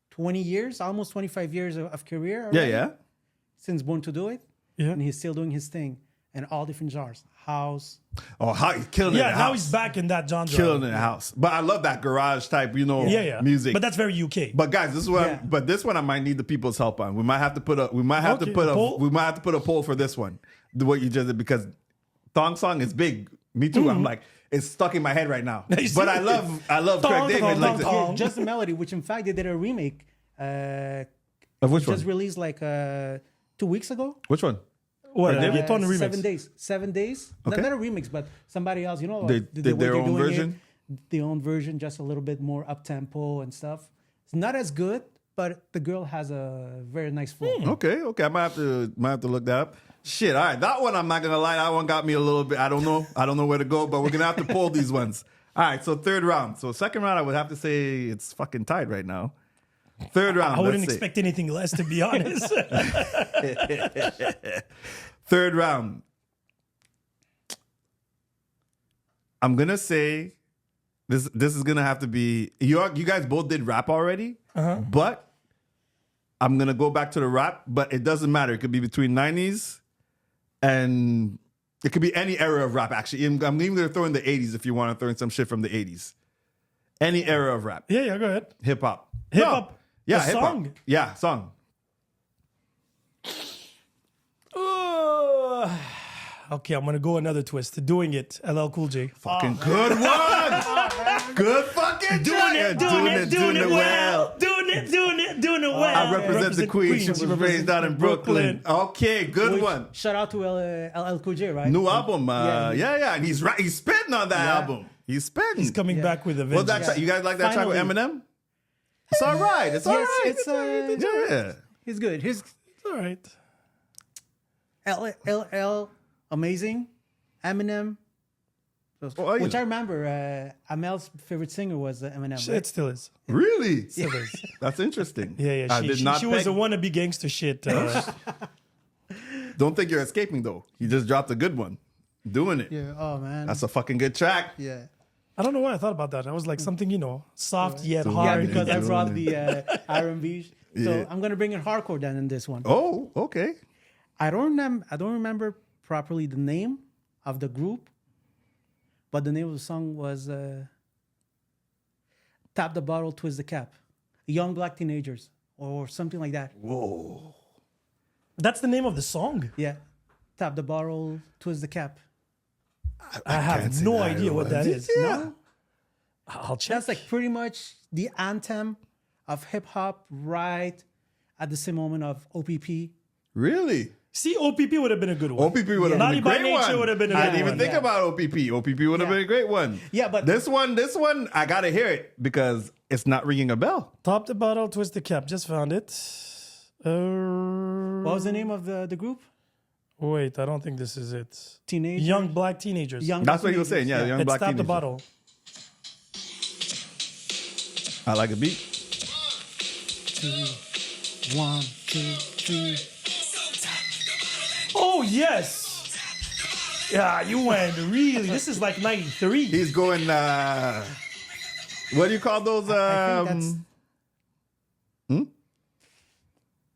20 years, almost 25 years of career, Yeah, already, yeah. since Born to Do It, Yeah. and he's still doing his thing. and all different genres. House. Oh, how he's killing it. in Yeah, the now house. he's back in that genre. Killing it in the house. But I love that garage type, music. But that's very UK. But guys, this is what. Yeah. But this one I might need the people's help on. We might have to put a. We might have to Okay, put a. poll? We might have to put a poll for this one. What you just did, because Thong Song is big. Me too. I'm like, it's stuck in my head right now. You see? But I love Thong, Craig David. thong, Like, thong, thong. Just the melody, which in fact they did a remake. of which Just one? released like 2 weeks ago. Which one? What? Craig David? It's on the remix. 7 days. 7 days. Okay. Not a remix, but somebody else. They the did way their they're own doing version? their own version, just a little bit more up tempo and stuff. It's not as good, but the girl has a very nice flow. Okay. I might have to look that up. Shit. All right. That one, I'm not gonna lie. That one got me a little bit. I don't know where to go. But we're gonna have to pull these ones. All right. So third round. So second round, I would have to say it's fucking tight right now. Third round. I wouldn't let's see. expect anything less, to be honest. Third round. I'm gonna say this is gonna have to be you guys both did rap already, but I'm gonna go back to the rap, but it doesn't matter. It could be between 90s and it could be any era of rap, actually. I'm even gonna throw in the 80s if you want to throw in some shit from the 80s. Any era of rap. yeah, go ahead. Hip hop. Hip hop? Yeah, A hip hop. song? Yeah, song. Okay, I'm gonna go another twist. Doing it, LL Cool J. Fucking good one. Good fucking Doing it well. Doing it well. I represent the queen. She was raised out in Brooklyn. Okay, good Which, one. Shout out to LL Cool J, right? New album. yeah. And he's spitting on that album. He's spitting. He's coming back with a Well, vengeance. that you guys like that track with Finally. Eminem? It's all right. It's all Yes, right. it's, yeah. He's good. He's All right. LL amazing. Eminem. Oh, yeah. Which I remember, Amel's favorite singer was Eminem. It Right? still is. Really? Still is. That's interesting. Yeah. I did not She was a peg- wannabe gangster shit. Don't think you're escaping though. He just dropped a good one. Doing it. Yeah. Oh man. That's a fucking good track. yeah. I don't know why I thought about that. I was like something, soft yet Yeah, Yeah, hard. because I doing brought it. the R&B. So Yeah. I'm gonna bring in hardcore then in this one. Oh, okay. I don't remember properly the name of the group, but the name of the song was "Tap the Bottle, Twist the Cap," Young Black Teenagers or something like that. Whoa. That's the name of the song. Yeah, "Tap the Bottle, Twist the Cap." I can't have say no that idea it what that was. is. Yeah. No, I'll check. that's like pretty much the anthem of hip hop, right at the same moment of OPP. Really? See, OPP would have been a good one. OPP would have Naughty been a by great Nature one. would have been a I good didn't even one. think Yeah. about OPP. OPP would have Yeah. been a great one. Yeah, but This one, I gotta hear it because it's not ringing a bell. Top the bottle, twist the cap. Just found it. what was the name of the group? Wait, I don't think this is it. Teenagers. Young black teenagers. Young That's what Black he was saying. Yeah, Teenagers, young It's black Top the teenager. bottle. I like a beat. 1, 2, 3. Oh, yes. Yeah, you went really. This is like 93. He's going. What do you call those? I think that's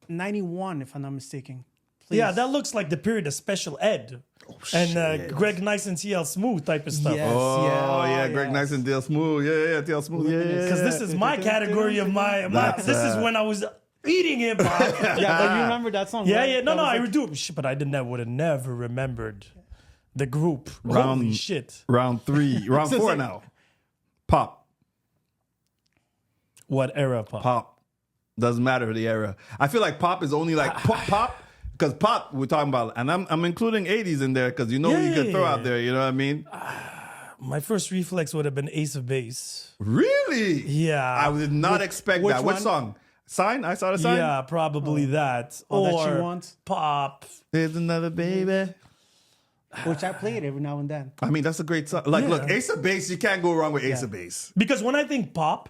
91, if I'm not mistaken. Please. Yeah, that looks like the period of Special Ed. And Greg Nice and TL Smooth type of stuff. Yes. Oh yeah, Greg yes. Nice and Dale Smooth. Yeah, Dale Smooth. Yeah, Because this is my category of my That's, this is when I was eating hip hop. Yeah, but you remember that song? Yeah, right? yeah. No, That was I like- do. Shit, but I would have never remembered the group. Round- Holy shit. round 3, round So it's 4 like- now. Pop. What era pop? Doesn't matter the era. I feel like pop is only like pop because pop we're talking about, and I'm including 80s in there because you know what you can throw Yeah. out there. You know what I mean? My first reflex would have been Ace of Base. Really? Yeah. I did not expect which that. Which one? song? Sign? I saw the sign. Yeah, probably that. All That or You Want? pop. There's another baby. Which I played every now and then. I mean, that's a great song. Like, Yeah. look, Ace of Base. You can't go wrong with Ace of Base. Because when I think pop,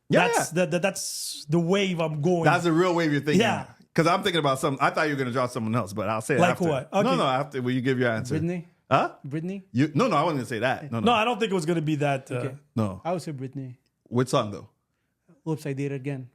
Yeah, that's the wave I'm going. that's the real wave you're thinking. Yeah. Because I'm thinking about something. I thought you were gonna draw someone else, but I'll say it Like after. what? No, Okay. no, after when you give your answer. Britney? Huh? Britney? No, I wasn't gonna say that. No. no, I don't think it was going to be that. Okay. No. I would say Britney. Which song though? Oops, I did it again.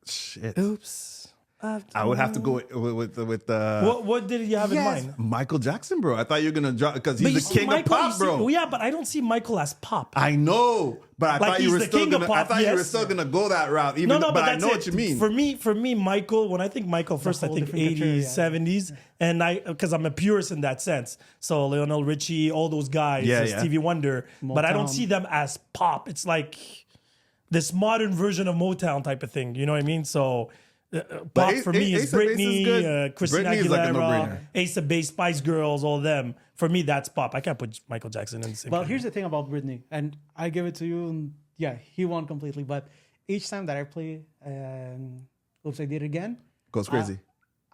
Shit. Oops. I would have to go with What did you have in mind? Michael Jackson, bro. I thought you were gonna drop because But you he's the see king Michael, of pop, bro. yeah, but I don't see Michael as pop. I know, but I thought you he's were the still king of gonna. I pop, thought you were yes. still gonna go that route. Even, No, but I that's know it. what you mean. For me, Michael, when I think Michael first, I whole think different 80s, culture, yeah. 70s, and because I'm a purist in that sense. So Lionel Richie, all those guys, Yeah, Stevie Wonder, but I don't Motown. see them as pop. It's like this modern version of Motown type of thing. You know what I mean? So pop Ace- for me Ace is of Base is Britney, good. Christina Britney is like a Aguilera, no-brainer. Ace of Base, Spice Girls, all them. For me, that's pop. I can't put Michael Jackson in the same. Well, category. here's the thing about Britney, and I give it to you. And yeah, he won completely. But each time that I play, oops, I did it again. Goes crazy.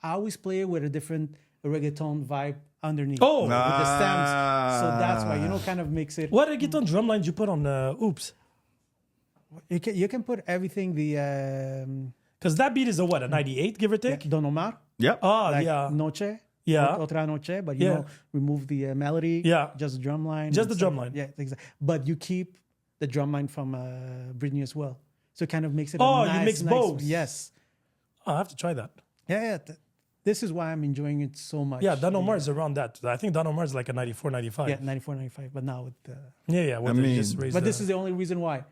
I always play with a different reggaeton vibe underneath. Oh. with the stems. So that's why kind of makes it. What reggaeton drum lines you put on Oops? You can put everything. Because that beat is a what, a 98, give or take? Don Omar, Yep. Oh, like yeah. Noche. Yeah. Otra Noche, but Yeah. remove the melody. Yeah. Just the drum line. Just and the stuff. drum line. Yeah, exactly. But you keep the drum line from Britney as well. So it kind of makes it. Oh, a nice, you mix nice, both. Yes. Oh, I have to try that. Yeah. This is why I'm enjoying it so much. Yeah, Don Omar is around that. I think Don Omar is like a 94, 95. Yeah, 94, 95. But now with Yeah. Well, I they mean- just raised but this is the only reason why.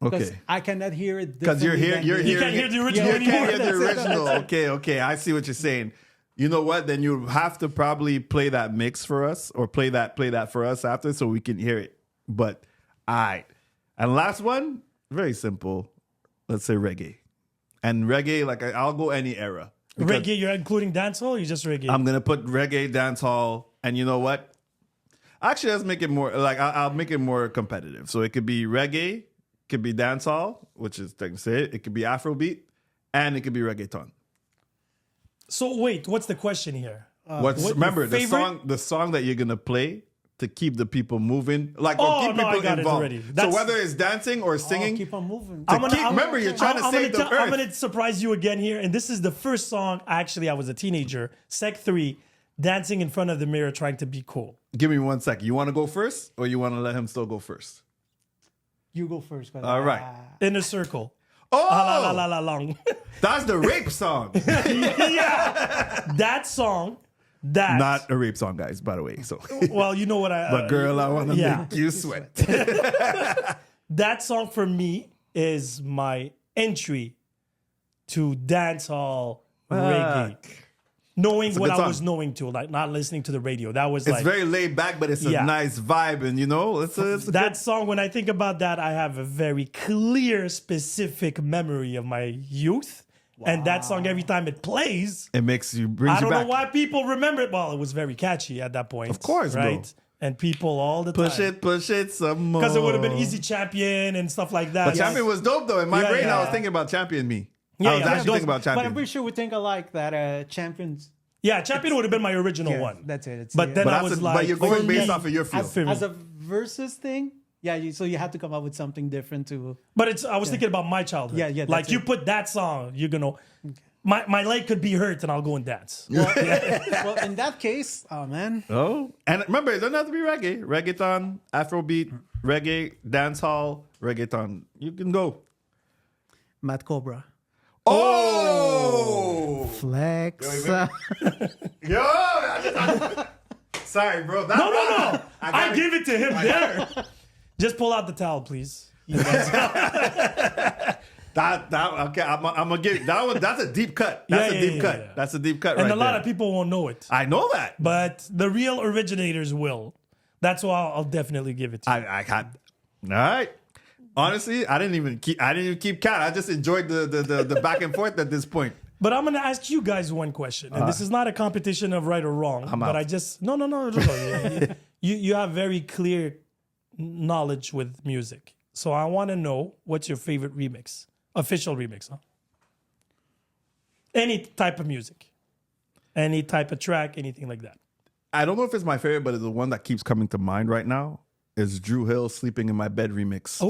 Because Okay. I cannot hear it. Because you're here. You're You here. can't hear the original You anymore. can't hear the That's it. original. Okay. I see what you're saying. You know what? Then you have to probably play that mix for us, or play that for us after, so we can hear it. But all right. And last one, very simple. Let's say reggae. And reggae, like I'll go any era. Because reggae, you're including dancehall or you just reggae? I'm gonna put reggae, dancehall, and you know what? Actually, let's make it more like I'll make it more competitive. So it could be reggae, could be dancehall, which is thing to say it. It could be Afrobeat, and it could be reggaeton. So wait, what's the question here? Remember your favorite? the song that you're gonna play to keep the people moving, like Oh, or keep no, I people got it involved. already. So That's- whether it's dancing or singing, Keep on moving. remember, you're trying to save the I'm earth. going to surprise you again here. And this is the first song, actually, I was a teenager, Sec 3, dancing in front of the mirror trying to be cool. Give me 1 second. You want to go first, or you want to let him still go first? You go first. But, All right. In a circle. Oh, La la la la long. that's the rape song. Yeah. That song, that. Not a rape song, guys, by the way. So, Well, you know what I. but girl, I want to yeah. make you sweat. That song for me is my entry to dancehall reggae. Knowing a what good I song. was knowing to, like not listening to the radio. That was It's like very laid back, but it's a Yeah. nice vibe, and it's a that song. When I think about that, I have a very clear, specific memory of my youth. And that song, every time it plays, It makes you brings I don't you back. know why people remember it. Well, it was very catchy at that point. Of course, bro. right? And people all the Push time. it some more. Because it would have been Easy Champion and stuff like that. But Champion was dope though. In my Yeah, brain, I yeah. was thinking about Champion Me. Yeah, I was yeah, actually those- thinking about But I'm Champion. pretty sure we think alike that Champions. Yeah, Champion would have been my original Yeah, one. that's it. It's But the- then But I that's was a- like, but you're going for based me- off of your feel. for me. As a versus thing, yeah. So you have to come up with something different to. But I was thinking about my childhood. Yeah, Like that's you it. put that song, you're gonna. My leg could be hurt, and I'll go and dance. Well, in that case, oh man, Oh, and remember, it doesn't have to be reggae. Reggaeton, Afrobeat, reggae, dancehall, reggaeton. You can go. Matt Cobra, Oh, Flex. sorry, bro. That No. I gotta- give it to him there. Just pull out the towel, please. Okay. I'm gonna give that one. That's a deep cut. That's Yeah, a deep yeah, cut. yeah. That's a deep cut. And right a lot there. of people won't know it, I know that. but the real originators will. That's why I'll definitely give it to you. I got. All right. Honestly, I didn't even keep count. I just enjoyed the back and forth at this point. But I'm gonna ask you guys one question, and this is not a competition of right or wrong. But out. I just no. You have very clear knowledge with music, so I want to know what's your favorite remix, official remix, huh? Any type of music, any type of track, anything like that. I don't know if it's my favorite, but it's the one that keeps coming to mind right now is Drew Hill "Sleeping in My Bed" remix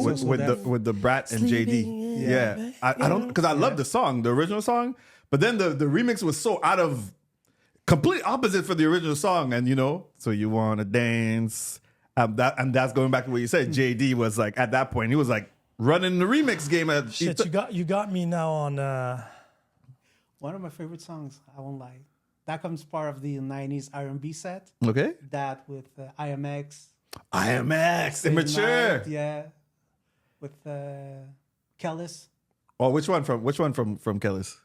with the Brat and JD. Sleeping in Yeah, my bed. I don't because I love the song, the original song, but then the remix was so out of complete opposite for the original song, and so you want to dance. That's going back to what you said. JD was like at that point he was like running the remix game. Shit, you got me now on. One of my favorite songs, I won't lie. That comes part of the 90s R&B set. Okay. That with IMX. IMX, immature. Night, yeah. With Kellis. Oh, which one from Kellis?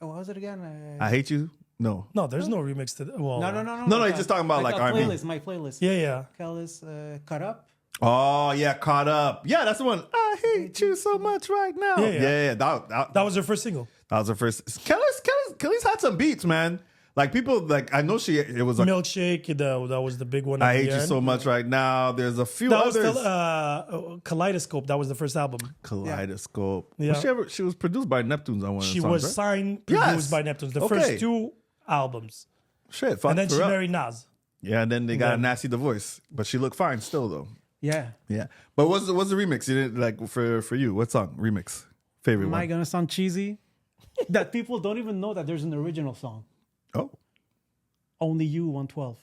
Oh, what was it again? I Hate You? No. No, there's no remix to that. Well, No, you're just talking about like R&B. My playlist. Yeah. Kellis, Cut Up. Oh, yeah, Caught Up. Yeah, that's the one. I hate you so much right now. Yeah. That That was her first single. was her first. Kelly's had some beats, man. Like people, like I know it was like Milkshake, that was the big one. I Hate You So Much Right Now. There's a few That was others. still Kaleidoscope. That was the first album. Kaleidoscope. Yeah. She was produced by Neptunes on one of the She songs, was right? signed, Yes. produced by Neptunes. The first 2 albums. Shit, fuck And then for she real. married Nas. Yeah, and then they got a then- nasty divorce, but she looked fine still though. Yeah. Yeah, but what's the remix? You didn't like for you? What song remix? Favorite Am I one? going to sound cheesy? That people don't even know that there's an original song. Oh, Only You, 112.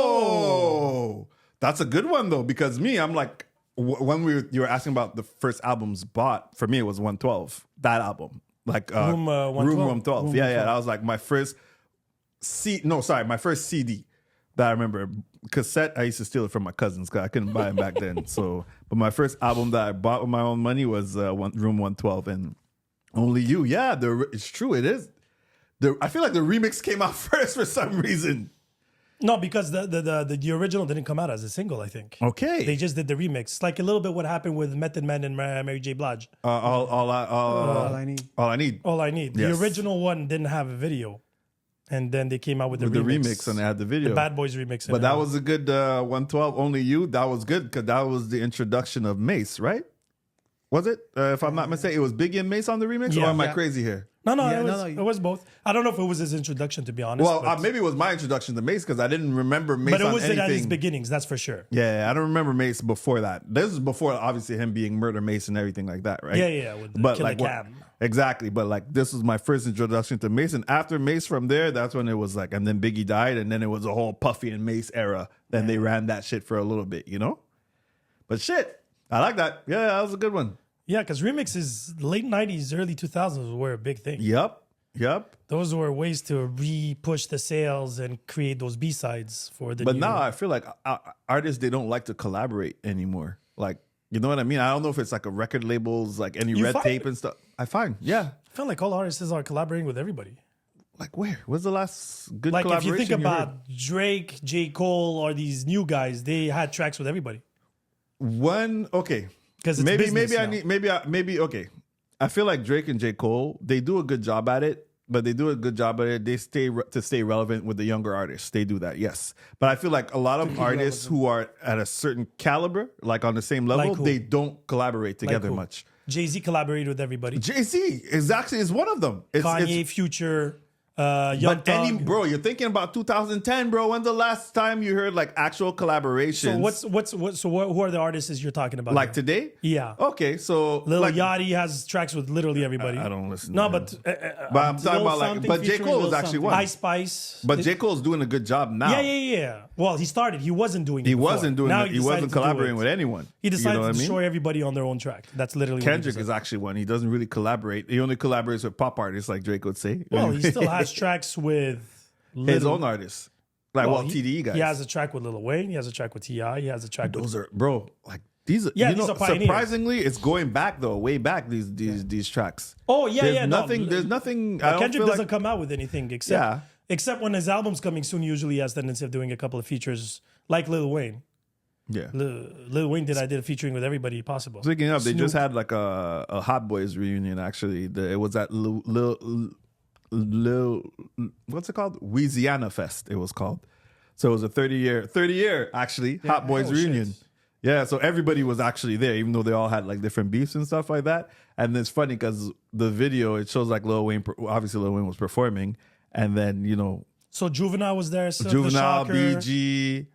oh, that's a good one though because I'm like when you were asking about the first albums bought for me it was 112 that album like Room 112. Room 112 yeah that was like my first my first CD that I remember. Cassette, I used to steal it from my cousins because I couldn't buy it back then. So, but my first album that I bought with my own money was Room 112 and Only You. Yeah, it's true. It is. I feel like the remix came out first for some reason. No, because the original didn't come out as a single, I think. Okay. They just did the remix. Like a little bit what happened with Method Man and Mary J. Blige. All I need. All I Need. Yes. The original one didn't have a video. And then they came out with the remix. And they had the video. The Bad Boys remix. But that was a good 112 Only You. That was good because that was the introduction of Mace, right? Was it? If I'm not mistaken, it was Biggie and Mace on the remix, or am I crazy here? No, Yeah, it was both. I don't know if it was his introduction, to be honest. Well, but, maybe it was my introduction to Mace because I didn't remember Mace but it on was anything. at his beginnings, that's for sure. Yeah, I don't remember Mace before that. This is before, obviously, him being Murder Mace and everything like that, right? Yeah, with the Killer Cam. Exactly, but like this was my first introduction to Mace, and after Mace from there, that's when it was like, and then Biggie died, and then it was a whole Puffy and Mace era. Then they ran that shit for a little bit, you know? But shit, I like that. Yeah, that was a good one. Yeah, because remixes, late 90s, early 2000s were a big thing. Yep. Those were ways to re-push the sales and create those B-sides for the But new... now I feel like artists, they don't like to collaborate anymore. Like, you know what I mean? I don't know if it's like a record labels, like any red tape and stuff. I find, yeah. I feel like all artists are collaborating with everybody. Like where? What's the last good Like if collaboration you think about heard? Drake, J. Cole, or these new guys, they had tracks with everybody. Okay. Because maybe okay. I feel like Drake and J. Cole, they do a good job at it, but they do a good job at it. They stay relevant with the younger artists. They do that, yes. But I feel like a lot of artists who are at a certain caliber, like on the same level, Like who? they don't collaborate together who? much. Jay-Z collaborated with everybody. Jay-Z is one of them. Kanye, Future, Young Thug. Bro, you're thinking about 2010, bro. When's the last time you heard like actual collaborations? So who are the artists you're talking about? like here? today? Yeah. Okay, so Lil like, Yachty has tracks with literally everybody. I don't listen. No, to him. but I'm talking about like, something but J. featuring Cole was Lil actually something. one. Ice Spice. But J. Cole's doing a good job now. Yeah. Well, he started. He wasn't doing it. He before. wasn't doing Now it. He decided wasn't to do collaborating it. with anyone. He decided you know to what I mean? destroy everybody on their own track. That's literally Kendrick what he is actually one. He doesn't really collaborate. He only collaborates with pop artists, like Drake would say. Well, he still has tracks with his own artists, like he- TDE guys. He has a track with Lil Wayne. He has a track with T.I. He has a track with... Those are, bro, like these are, Yeah, you these know, are pioneers. surprisingly, it's going back though, way back, these tracks. Oh, yeah, There's yeah. nothing, there's nothing, I don't Kendrick feel doesn't like, come out with anything Yeah. except when his album's coming soon. Usually he has tendency of doing a couple of features like Lil Wayne. yeah. Lil Wayne did a featuring with everybody possible. Speaking of, they just Snoop. had like a Hot Boys reunion, actually. It was at what's it called? Louisiana Fest, it was called. So it was a 30 year actually, Hot Boys Oh, reunion. shit. Yeah, so everybody was actually there, even though they all had like different beefs and stuff like that. And it's funny because the video, it shows like Lil Wayne, obviously Lil Wayne was performing. And then, you know, So Juvenile was there. Silk the Juvenile, Shocker. BG.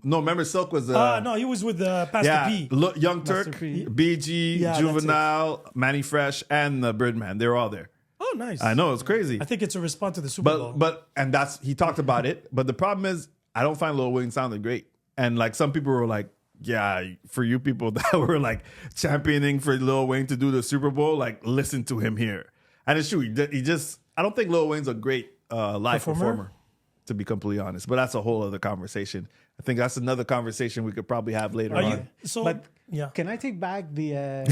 No, remember Silk was No, he was with Pastor P. Young Turk, Master P. BG, Yeah, that's Juvenile, Manny Fresh, and Birdman. They were all there. Oh, nice. I know, it's crazy. I think it's a response to the Super Bowl. But and that's, he talked about it. But the problem is, I don't find Lil Wayne sounded great. And like some people were like, yeah, for you people that were like championing for Lil Wayne to do the Super Bowl, like listen to him here. And it's true. He just. I don't think Lil Wayne's a great live performer, to be completely honest. But that's a whole other conversation. I think that's another conversation we could probably have later on. But can I take back the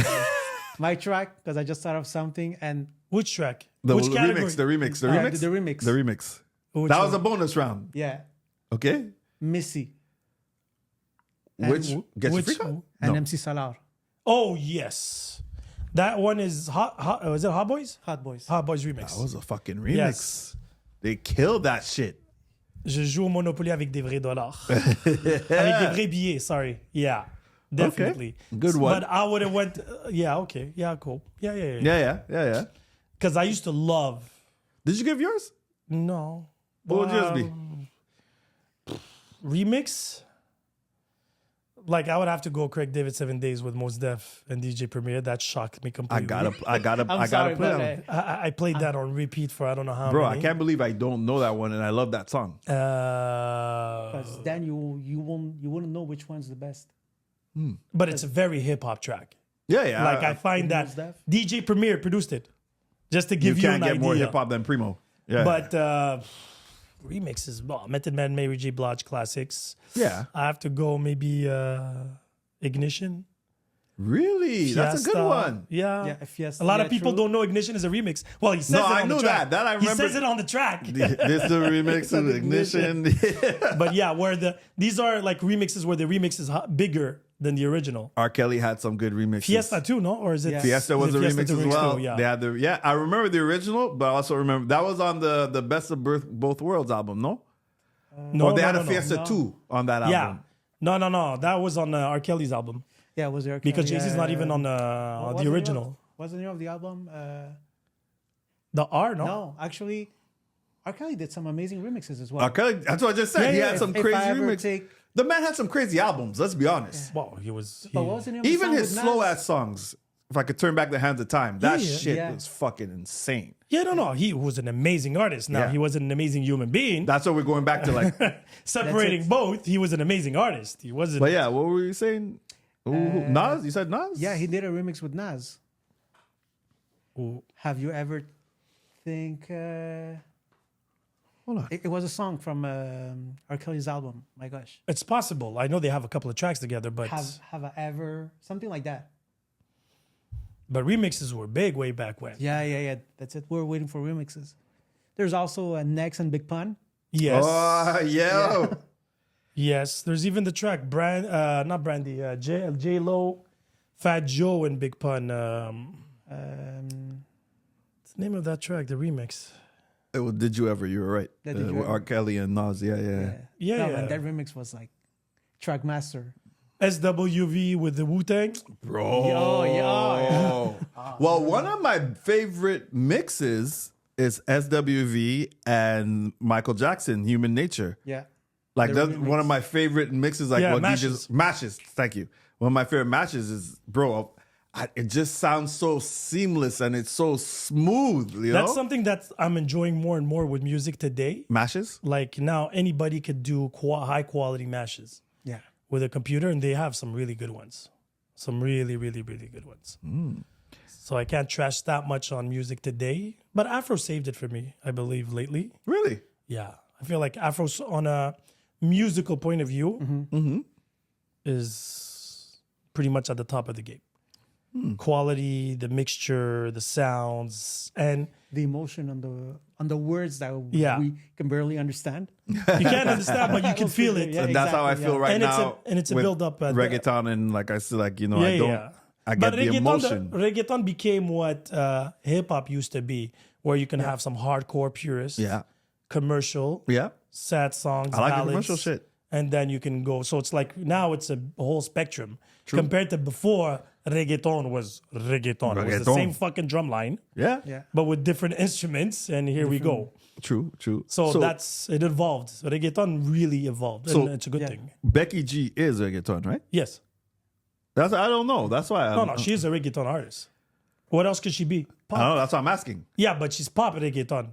my track because I just thought of something and which track? Which category? The remix. The remix. That was a bonus round. Yeah. Okay. Missy. Which and MC Salar. Oh yes, that one is hot. Was it Hot Boys? Hot Boys. Hot Boys remix. That was a fucking remix. Yes. They killed that shit. Je joue au Monopoly avec des vrais dollars. Avec des vrais billets, sorry. Yeah, definitely. Okay. Good one. But I would have went, okay. Yeah, cool. Yeah. Because I used to love. Did you give yours? No. What would yours be? Remix? Like, I would have to go Craig David 7 Days with Mos Def and DJ Premier. That shocked me completely. I gotta play that. I played that on repeat for I don't know how Bro, many. I can't believe I don't know that one, and I love that song. Because then you wouldn't know which one's the best. But it's a very hip hop track. Yeah. Like I find that DJ Premier produced it, just to give you an idea. You can't get more hip hop than Primo. Yeah. But remixes, Method Man, Mary J. Blige classics. Yeah. I have to go maybe Ignition. Really? Fiesta. That's a good one. Yeah. Fiesta, a lot of people don't know Ignition is a remix. Well, he says it on the track. That I remember. He says it on the track. This is the remix of Ignition. But yeah, these are like remixes where the remix is bigger than the original. R. Kelly had some good remixes. Fiesta too, no? Or is it? Fiesta was a remix as well. Too, yeah. They had I remember the original, but I also remember that was on the Best of Both Worlds album, no? No, or they had a Fiesta 2 on that album. Yeah. No. That was on R. Kelly's album. Yeah, it was R. Kelly. Because Jay-Z's not even on the original. What's the name of the album? The R, no? No, actually, R. Kelly did some amazing remixes as well. R. Kelly, that's what I just said. He had some crazy remixes. The man had some crazy albums, let's be honest. Yeah. Well, he was... But what was the name of the even song his slow-ass songs, if I could turn back the hands of time, that shit was fucking insane. Yeah, no. He was an amazing artist. Now, he wasn't an amazing human being. That's what we're going back to, like... Separating both, he was an amazing artist. He wasn't... But yeah, what were you saying? Nas? You said Nas? Yeah, he did a remix with Nas. Ooh. Have you ever think... Hold on. It was a song from R. Kelly's album. My gosh. It's possible. I know they have a couple of tracks together, but... Have I ever... Something like that. But remixes were big way back when. Yeah. That's it. We're waiting for remixes. There's also Nex and Big Pun. Yes. Oh, yeah. Yes. There's even the track not Brandy. J Lo, Fat Joe, and Big Pun. What's the name of that track? The remix. Did You Ever? You were right. With R. Kelly and Nas. Yeah. Man, that remix was like Trackmaster. SWV with the Wu-Tang. Bro. Yo. Well, one of my favorite mixes is SWV and Michael Jackson, Human Nature. Yeah. Like that's one of my favorite mixes. Like what mashes. Mashes. Thank you. One of my favorite matches is, bro, it just sounds so seamless and it's so smooth. You know? That's something that I'm enjoying more and more with music today. Mashes? Like now anybody could do high quality mashes. Yeah. With a computer, and they have some really good ones. Some really, really, really good ones. So I can't trash that much on music today. But Afro saved it for me, I believe, lately. Really? Yeah. I feel like Afro, on a musical point of view, is pretty much at the top of the game. Quality, the mixture, the sounds, and the emotion on the words that we can barely understand. You can't understand, but you can feel it. Yeah, and that's how I feel right now. It's a build up. Reggaeton and like I said, like I get but the emotion. Reggaeton became what hip hop used to be, where you can have some hardcore purists, commercial, sad songs, I like ballads, the commercial shit, and then you can go. So it's like now it's a whole spectrum compared to before. Reggaeton was reggaeton. It was the same fucking drum line, but with different instruments. And here we go. True. So it evolved. Reggaeton really evolved, and it's a good thing. Becky G is reggaeton, right? Yes. I don't know. That's why. No, she's a reggaeton artist. What else could she be? Pop. I don't know. That's what I'm asking. Yeah, but she's pop reggaeton.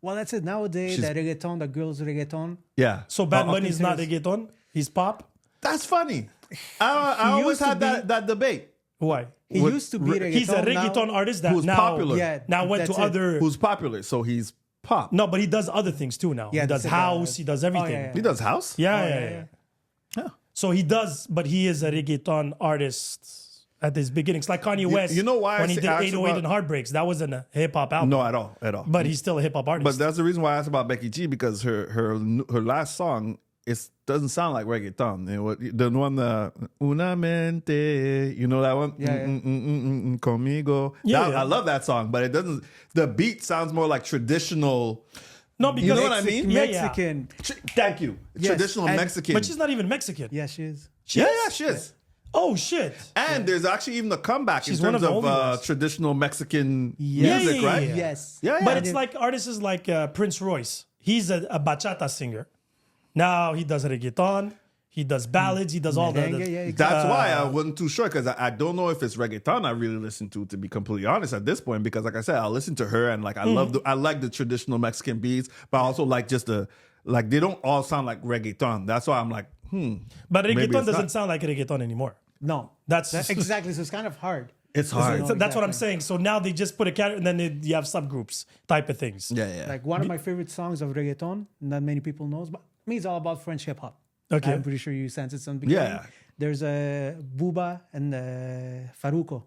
Well, that's it. Nowadays, the reggaeton, the girls reggaeton. Yeah. So Bad Bunny's not reggaeton. He's pop. That's funny. I always had that debate. Why? He used to be reggaeton. He's a reggaeton now, artist that who's now, popular. Yeah, now went to that's it. other. who's popular, so he's pop. No, but he does other things too now. Yeah, he does that's it, house. He does everything. yeah. He does house. Yeah, Oh, yeah, yeah, yeah. Yeah. So he does, but he is a reggaeton artist at his beginnings, like Kanye West. you know why I when he say- did asked 808 about- and Heartbreaks, that wasn't a hip hop album. No, at all. But he's still a hip hop artist. But that's the reason why I asked about Becky G, because her last song doesn't sound like reggaeton. The one, Una Mente, you know that one? Yeah, yeah. Conmigo. Yeah, yeah. I love that song, but it doesn't. The beat sounds more like traditional. no, because You know what I mean? Yeah, Mexican. Thank you. Yes, Traditional and- Mexican. But she's not even Mexican. Yeah, she is. yeah, she is. Oh shit. And there's actually even a comeback She's in one of terms the of only ones. traditional Mexican Yeah, music, yeah, right? yeah. Yes. Yeah, yeah. But it's like artists like Prince Royce. He's a bachata singer. Now he does reggaeton. He does ballads. He does all the. Merengue, yeah, That's why I wasn't too sure, because I don't know if it's reggaeton I really listen to be completely honest at this point. Because like I said, I listen to her and like I like the traditional Mexican beats, but I also like just they don't all sound like reggaeton. That's why I'm like, But maybe reggaeton it's doesn't not. sound like reggaeton anymore. No. That's- exactly. So it's kind of hard. It's hard. So that's what I'm exactly. saying. So now they just put a category, and then you have subgroups type of things. Yeah. Like one of my favorite songs of reggaeton, not many people knows, but me it's all about French hip hop. Okay. I'm pretty sure you sensed it some beginning. Yeah. There's a Buba and Faruko.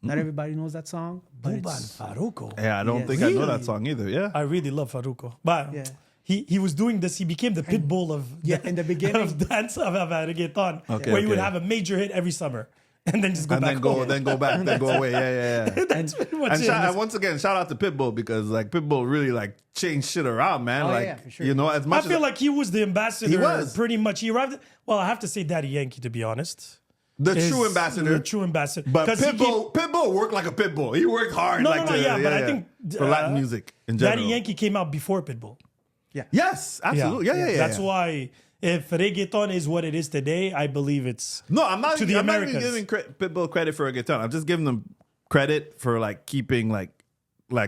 Not everybody knows that song, but Buba and it's, Faruko. Yeah, I don't Yes. think I know Really? that song either. Yeah. I really love Faruko. But Yeah. he was doing this. He became the pit bull of in the beginning. of dance of reggaeton, Okay, where he would okay. have a major hit every summer and then just go And back then go, home. then go back, then go away. Yeah. That's pretty much And it. and once again, shout out to Pitbull, because like Pitbull really like changed shit around, man. Oh, like yeah, for sure. you know, as I much feel as like he was the ambassador. He was. Pretty much. He arrived. Well, I have to say Daddy Yankee, to be honest. the Is true ambassador. The true ambassador. But 'Cause he Pitbull worked like a Pitbull. He worked hard. No, like no, no, yeah, but I think, for Latin music in general. Daddy Yankee came out before Pitbull. Yes, absolutely. Yeah. That's why if reggaeton is what it is today, I believe it's No, I'm not. to the I'm not even Americans. giving Pitbull credit for reggaeton. I'm just giving them credit for like keeping like I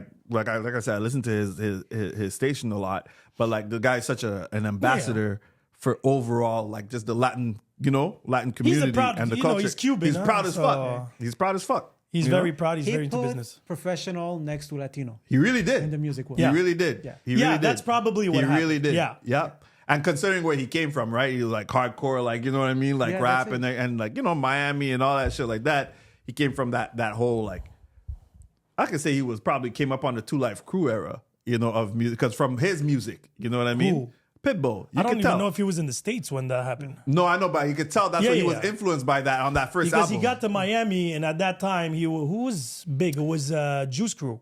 said, I listen to his station a lot, but like the guy's such an ambassador for overall like just the Latin community proud- and the you know, culture. he's Cuban, He's huh? proud as So- fuck. He's proud as fuck. He's you know? very proud. He's he very into put business. professional next to Latino He really did. in the music world. He really did. Yeah. He Yeah, really did. that's probably what he really happened. did. Yeah. Yep. And considering where he came from, right? He was like hardcore, like you know what I mean, like Yeah, rap that's it. and like Miami and all that shit like that. He came from that whole like. I could say he came up on the 2 Live Crew era, of music, because from his music, you know what I mean. Who? Pitbull. You I don't could even tell. know if he was in the States when that happened. No, I know, but you could tell that's Yeah, what he yeah, was yeah. influenced by that on that first Because album. he got to Miami, and at that time, who was big? It was Juice Crew.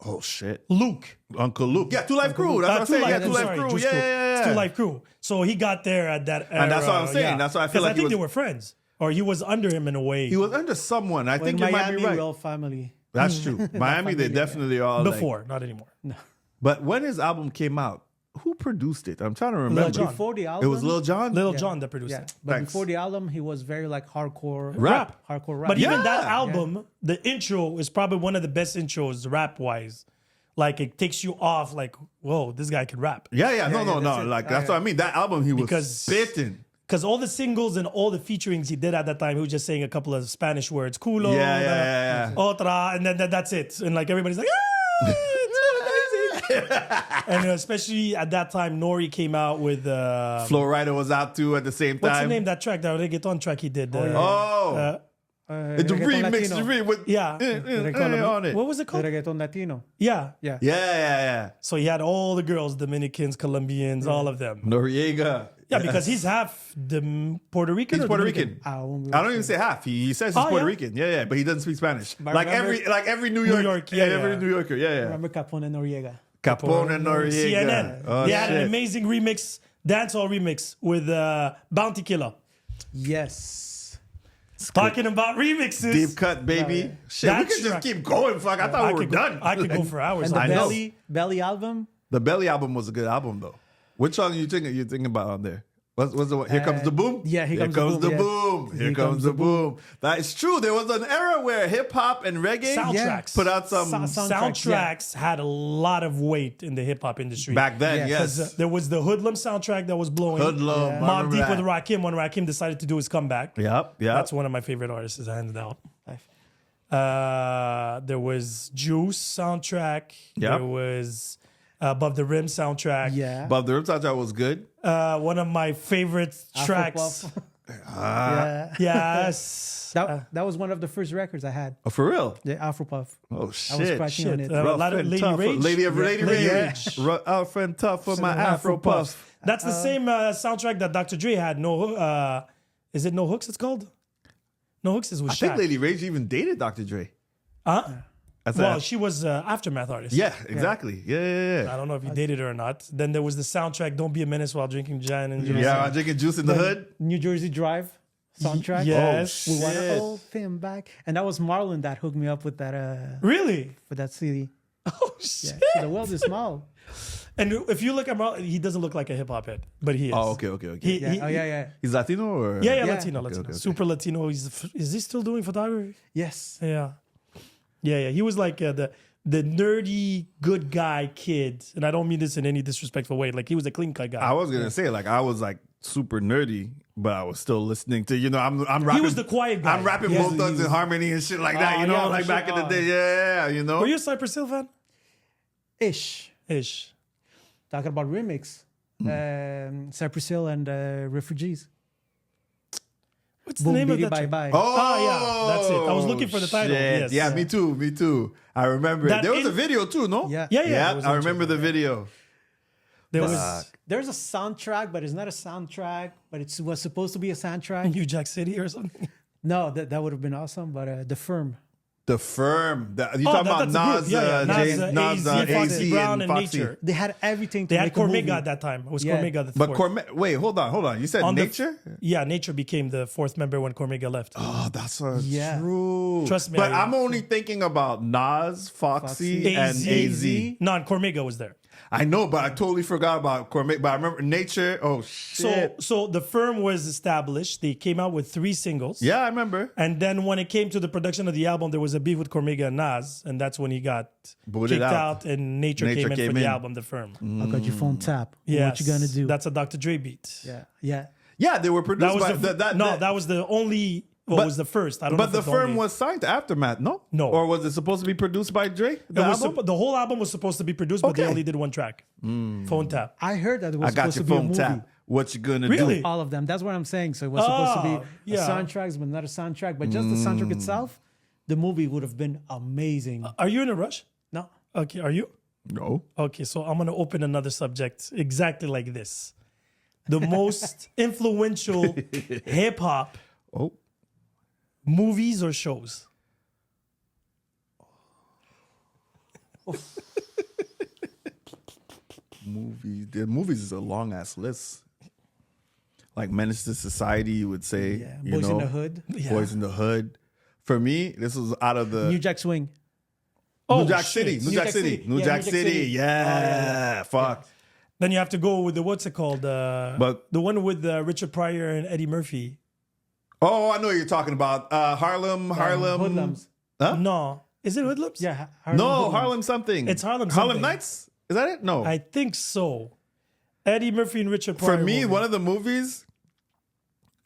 oh shit, Luke. Uncle Luke. Yeah, 2 Live Crew. That's what I'm saying. Yeah, 2 Live Crew. Juice Yeah. It's 2 Live Crew. So he got there at that era. And that's what I'm saying. Yeah. That's why I feel 'Cause like I he think they was- were friends. Or he was under him in a way. He was under someone. I think you might Miami be right. Royal Family. That's true. Miami, they definitely are. like- Before, not anymore. but when his album came out, who produced it? I'm trying to remember. Lil Jon. Before the It album, was Lil Jon. Little John that produced yeah. it. But Thanks. before the album, he was very like hardcore Rap. hardcore rap. But even that Yeah. album, the intro is probably one of the best intros rap wise. Like it takes you off like, whoa, this guy can rap. Yeah. No. that's it. Like that's what I mean. That album, he was Because- spitting. Because all the singles and all the featurings he did at that time, he was just saying a couple of Spanish words. Culo, Yeah. otra, and then that's it. And like everybody's like, ah, it's so amazing. And especially at that time, Nori came out with, Flow Rider was out too at the same time. what's the name of that track, that reggaeton track he did? Oh, it's a Reggaeton remix Latino. with Yeah. on it. What was it The called? Reggaeton Latino. Yeah. Yeah. Yeah. So he had all the girls, Dominicans, Colombians, all of them. Noriega. Yeah, because he's half Puerto Rican. He's or Puerto Dominican? Rican. I won't be I don't sure. even say half. He says he's Oh, Puerto yeah? Rican. Yeah, but he doesn't speak Spanish. But Like remember- every New York, yeah, every yeah. New Yorker. Yeah. Remember Capone and Noriega? Capone and Noriega. CNN. Oh, they had an shit. amazing remix, dancehall remix with Bounty Killer. Yes. Talking about remixes. Deep cut, baby. Shit, we That could just track- keep going. Fuck, I thought I we were could go, done. I could go for hours. And the I know. Belly album. The Belly album was a good album though. Which song you thinking about on there? What's the one? Here comes the boom. Yeah, here comes the boom. Here comes the boom. That is true. There was an era where hip hop and reggae Soundtracks. put out some Soundtracks had a lot of weight in the hip hop industry back then. Yeah. Yes, there was the Hoodlum soundtrack that was blowing. Hoodlum. I Mobb remember Deep that. with Rakim when Rakim decided to do his comeback. Yep. That's one of my favorite artists, hands down. There was Juice soundtrack. Yep. There was Above the Rim soundtrack. Yeah. But the Rip soundtrack was good. One of my favorite tracks. Afropuff. Yeah. Yes. That was one of the first records I had. Oh, for real? The Afropuff. Oh I was shit! scratching on it. A lot of Lady Rage. Lady Lady Rage. Rage. Out friend tough for my Afro puff. That's the same soundtrack that Dr. Dre had. Is it No Hooks? It's called. No Hooks is with I Shaq. think Lady Rage even dated Dr. Dre. Well, she was Aftermath artist. Yeah, exactly. Yeah. I don't know if he dated her or not. Then there was the soundtrack "Don't Be a Menace While Drinking Gin and Juice." Yeah, I'm drinking juice in the hood. New Jersey Drive soundtrack. Yes. We want to hold him back. And that was Marlon that hooked me up with that Really? with that CD. Oh shit! Yeah. So the world is small. And if you look at Marlon, he doesn't look like a hip hop head, but he is. Oh, okay. Yeah. Yeah. He's Latino or? Yeah, Yeah. Latino. okay. Super Latino. Is he still doing photography? Yes. Yeah. He was like the nerdy good guy kid, and I don't mean this in any disrespectful way. Like he was a clean cut guy. I was gonna say I was super nerdy, but I was still listening to I'm rapping. He was the quiet guy. I'm rapping Yes, both he thugs was. in harmony and shit like that. yeah, Like for back in sure. the day. Yeah. Were you a Cypress Hill fan? Ish. Ish. Talking about remix. Cypress Hill and Refugees. What's the Boom, name of Biddy, that? Bye track? Bye. Oh, yeah, that's it. I was looking for the title. Shit. Yes. Yeah, me too. I remember That there was a in- video too, no? Yeah. Yeah. Yeah, it was I remember the video. There was There's a soundtrack, but it's not a soundtrack, but it was supposed to be a soundtrack. New Jack City or something. No, that would have been awesome, but The Firm. The Firm. You Oh, talking about that's a group. Nas, Yeah. Nas, AZ, Foxy Brown, and Foxy. Nature. They had everything to They had make a movie. Cormega at that time. It was Yeah. Cormega the But fourth. wait, hold on. You said On the- Nature? Yeah, Nature became the fourth member when Cormega left. Oh, that's Yeah. true. Trust me, But I- I'm only thinking about Nas, Foxy, and AZ. No, and Cormega was there. I know, but I totally forgot about Cormick. But I remember Nature. Oh shit! So the firm was established. They came out with 3 singles. Yeah, I remember. And then when it came to the production of the album, there was a beef with Cormega and Nas, and that's when he got Booted kicked out. out, and Nature came in for the album, The Firm. I got your phone tap. Yes. What you gonna do? That's a Dr. Dre beat. Yeah. Yeah, they were produced That was by that was the only. But- was the first. I don't know. But if the it's firm only. was signed to Aftermath, no? No. Or was it supposed to be produced by Dre? The It was album? the whole album was supposed to be produced, but they Okay. only did 1 track. Phone tap. I heard that it was I got supposed your to be a phone movie. tap. What you gonna Really? do? All of them. That's what I'm saying. So it was supposed to be yeah. a soundtrack, but not a soundtrack. But just the soundtrack itself, the movie would have been amazing. Are you in a rush? No. Okay. Are you? No. Okay. So I'm gonna open another subject exactly like this. The most influential hip hop Oh. movies or shows. Movies. The movies is a long ass list. Like Menace to Society, you would say. Yeah. You Boys in know, the Hood. Yeah. Boys in the Hood. For me, this was out of the New Jack Swing. Oh, New Jack shit. City. New Jack City. New Yeah, Jack City. Yeah. Fuck. Then you have to go with the what's it called? But- the one with Richard Pryor and Eddie Murphy. Oh, I know what you're talking about. Harlem. Hoodlums. Huh? No, is it Hoodlums? Yeah. No, Hoodlums. Harlem something. It's Harlem Harlem something. Nights? Is that it? No. I think so. Eddie Murphy and Richard Pryor. For me, movie. one of the movies,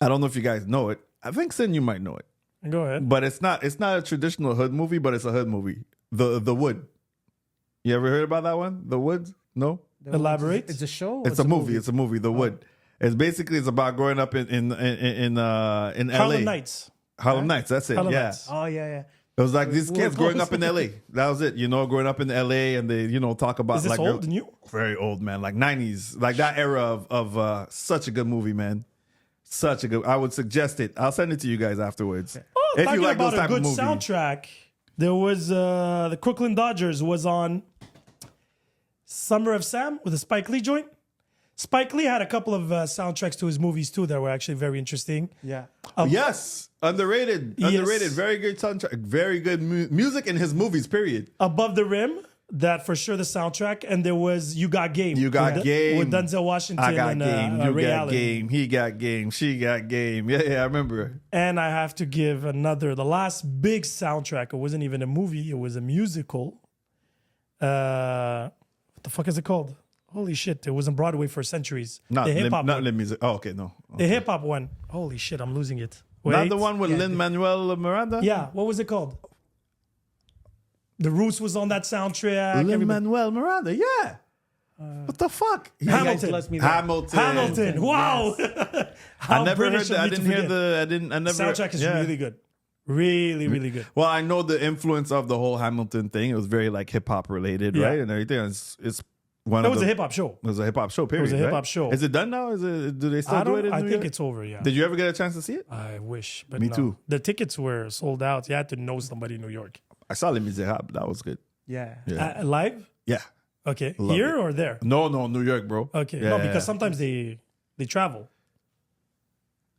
I don't know if you guys know it. I think Sin, you might know it. Go ahead. But it's not a traditional hood movie, but it's a hood movie. The Wood. You ever heard about that one? The Woods? No? Elaborate. It's a show. or It's a movie. It's a movie. The Wood. It's about growing up in LA. Harlem Nights. Harlem Nights. That's it. Harlem yeah. Nights. Oh yeah. It was like these We were kids growing close. up in LA. That was it. Growing up in LA, and they talk about Is this like old and new? very old, man, like 90s, like that era of such a good movie, man. Such a good. I would suggest it. I'll send it to you guys afterwards. Oh, If talking you like about those a type of good movies. soundtrack, there was the Crooklyn Dodgers was on Summer of Sam with a Spike Lee joint. Spike Lee had a couple of soundtracks to his movies too that were actually very interesting. Yeah. Yes, underrated, Yes. underrated. Very good soundtrack. Very good music in his movies. Period. Above the Rim, that for sure the soundtrack, and there was You Got Game. You Got Game. With Denzel Washington I got and game. You Ray got Allen. game. He got game. She got game. Yeah, I remember. And I have to give the last big soundtrack. It wasn't even a movie. It was a musical. What the fuck is it called? Holy shit. It was on Broadway for centuries. Not the hip hop not one. Le Music. Oh, okay, no. The hip hop one. Holy shit, I'm losing it. Wait. Not the one with Lin-Manuel Miranda? Yeah, what was it called? The Roots was on that soundtrack. Everybody- Lin-Manuel Miranda, yeah. What the fuck? Hamilton. Hamilton. Wow. I never heard that. I didn't hear the. I never. Soundtrack is really good. Really, really good. Well, I know the influence of the whole Hamilton thing. It was very like hip hop related, Yeah. right, and everything. It's one. It of was the, a hip hop show. It was a hip hop show. Period. was a hip-hop right? show. Is it done now? Is it? Do they still do it in I New think York? it's over. Yeah. Did you ever get a chance to see it? I wish, but Me no. too. The tickets were sold out. You had to know somebody in New York. I saw Les Miserables. That was good. Yeah. Yeah. Live? Yeah. Okay. Love Here it. or there? No, New York, bro. Okay. Yeah, No, yeah, because yeah. sometimes they travel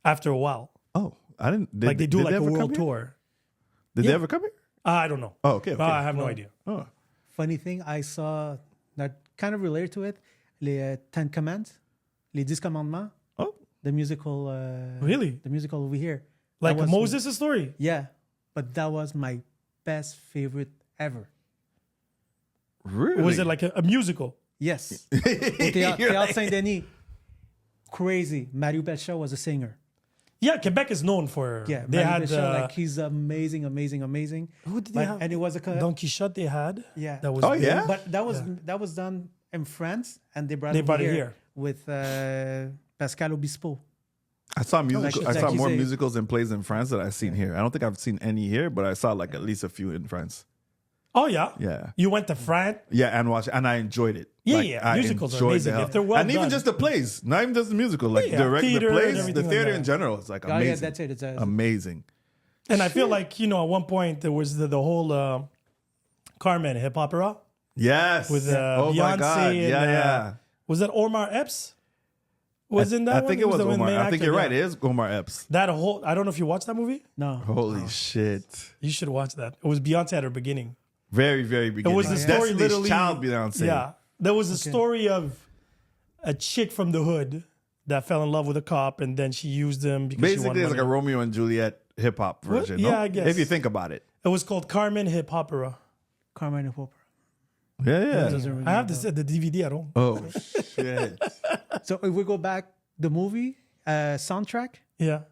after a while. Oh, I didn't. Like they do like a ever come world here? tour. Did they ever come here? I don't know. Oh, okay. I have no idea. Oh. Funny thing, I saw that kind of related to it. Les 10 Commands, Les 10 Commandements, Oh. the musical. Really? The musical over here. Like That was- Moses' story? Yeah, but that was my best favorite ever. Really? Was it like a musical? Yes. You're Théâtre like- Saint-Denis. Crazy. Mario Belcha was a singer. Yeah, Quebec is known for. Yeah, They Mario had. Belcha, like he's amazing. Who did they have? And it was a Don Quixote they had. Yeah. That was Oh, big. yeah? But that was done in France, and they brought They it brought it here, here. with Pascal Obispo. I saw Like I saw more he's a- musicals and plays in France than I've seen here. I don't think I've seen any here, but I saw like at least a few in France. Oh, yeah? Yeah. You went to France? Yeah, and I enjoyed it. Yeah, Like, yeah. I Musicals are enjoyed amazing. the hell- If they're well and even done. just the plays, not even just the musical, like Yeah, the theater and plays, the everything like theater that. in general. It's like Oh amazing. yeah, that's it. It's Amazing. And I feel like, at one point there was the whole Carmen hip opera Yes. with oh Beyonce my God. and Yeah. was that Omar Epps? Was in that I one? think He it was the main Omar. I think actor, you're right. yeah. It is Omar Epps. That whole I don't know if you watched that movie. no. Holy shit. You should watch that. It was Beyonce at her beginning. Very, very It beginning. was the story Destiny's literally. Child Beyonce. Yeah. There was a story of a chick from the hood that fell in love with a cop and then she used him because she Basically, wanted it's like money. a Romeo and Juliet hip hop version. Yeah, no? I guess. If you think about it. It was called Carmen Hip Opera. Carmine and Popper. Yeah. Doesn't I have ring the DVD at home. Oh, shit. So if we go back, the movie soundtrack, Yeah.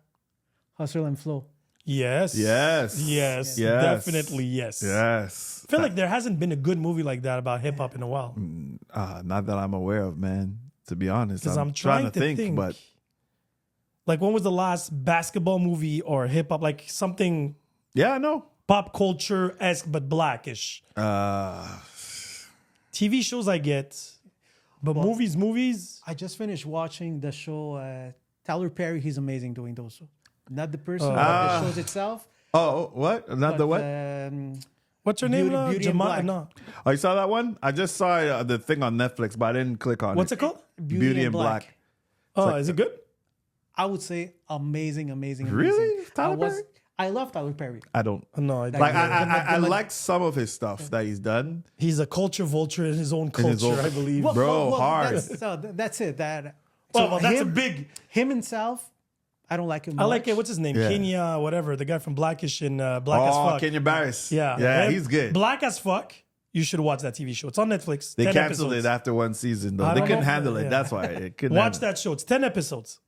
Hustle and Flow. Yes. Yes. Yes. Yes. Definitely yes. Yes. I feel like there hasn't been a good movie like that about hip hop in a while. Not that I'm aware of, man. To be honest, Because I'm trying to think, but like when was the last basketball movie or hip hop, like something yeah, I know. pop culture esque but blackish? TV shows I get, but movies. I just finished watching the show. Tyler Perry, he's amazing doing those. Not the person, but the shows itself. Oh, what? Not the what? What's her name? Beauty and Black. No. Oh, you saw that one? I just saw the thing on Netflix, but I didn't click on What's it. it called? Beauty and Black. Oh, like is it good? I would say amazing. Really? Tyler I was. Perry? I love Tyler Perry. I don't. No, I don't. Like, I like some of his stuff that he's done. He's a culture vulture in his own culture, his own- I believe. Bro, hard. That's it. That. Well, that's a him- big. Him himself. I don't like him. I like much. it. What's his name? Yeah. Kenya, whatever. The guy from Blackish and Black as Oh, Fuck. Kenya Barris. Yeah. Yeah, Him, he's good. Black as Fuck. You should watch that TV show. It's on Netflix. They 10 canceled episodes. it after one season, though. I They don't couldn't know. handle it. Yeah. That's why. It couldn't Watch handle it. that show. It's 10 episodes.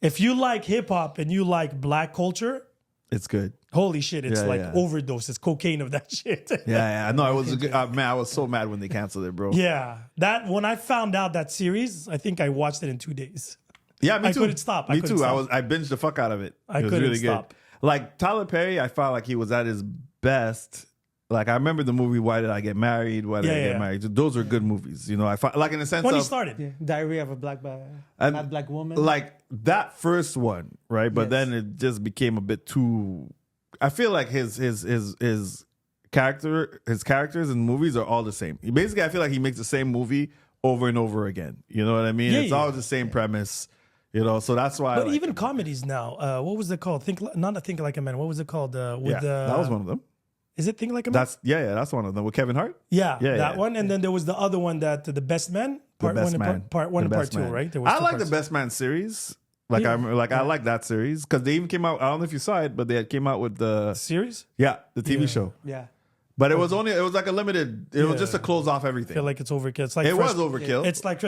If you like hip hop and you like black culture, It's good. holy shit, it's Yeah, like yeah. overdose. It's cocaine of that shit. Yeah. No, it was a good. Man, I was so mad when they canceled it, bro. Yeah. That when I found out that series, I think I watched it in 2 days. Yeah, me I too. couldn't stop. I Me couldn't too. stop. I binged the fuck out of it. I It was couldn't really stop. good. Like Tyler Perry, I felt like he was at his best. Like I remember the movie Why Did I Get Married? Why Did I Get Yeah. Married? Those are good movies. You know, I find like in the sense When of he started. Yeah. Diary of a And, Mad Black Woman. like that first one, right? But Yes. then it just became a bit too. I feel like his characters in movies are all the same. Basically, I feel like he makes the same movie over and over again. You know what I mean? Yeah, It's yeah. always the same premise. You know, so that's why. I But like even it. comedies now, what was it called? Think Like a Man. What was it called? yeah, that was one of them. Is it Think Like a Man? That's one of them with Kevin Hart. Yeah, Yeah, that yeah. one. And then there was the other one that the Best Man, part The Best one, Man. and part one The and part Best two, Man. right? There was I two like parts. the Best Man series. Like Yeah. I remember, I like that series because they even came out. I don't know if you saw it, but they had came out with the series. the TV Yeah. show. Yeah. But it was like a limited. It was Yeah. just to close off I everything. feel like it's overkill. It's like It was overkill. It's like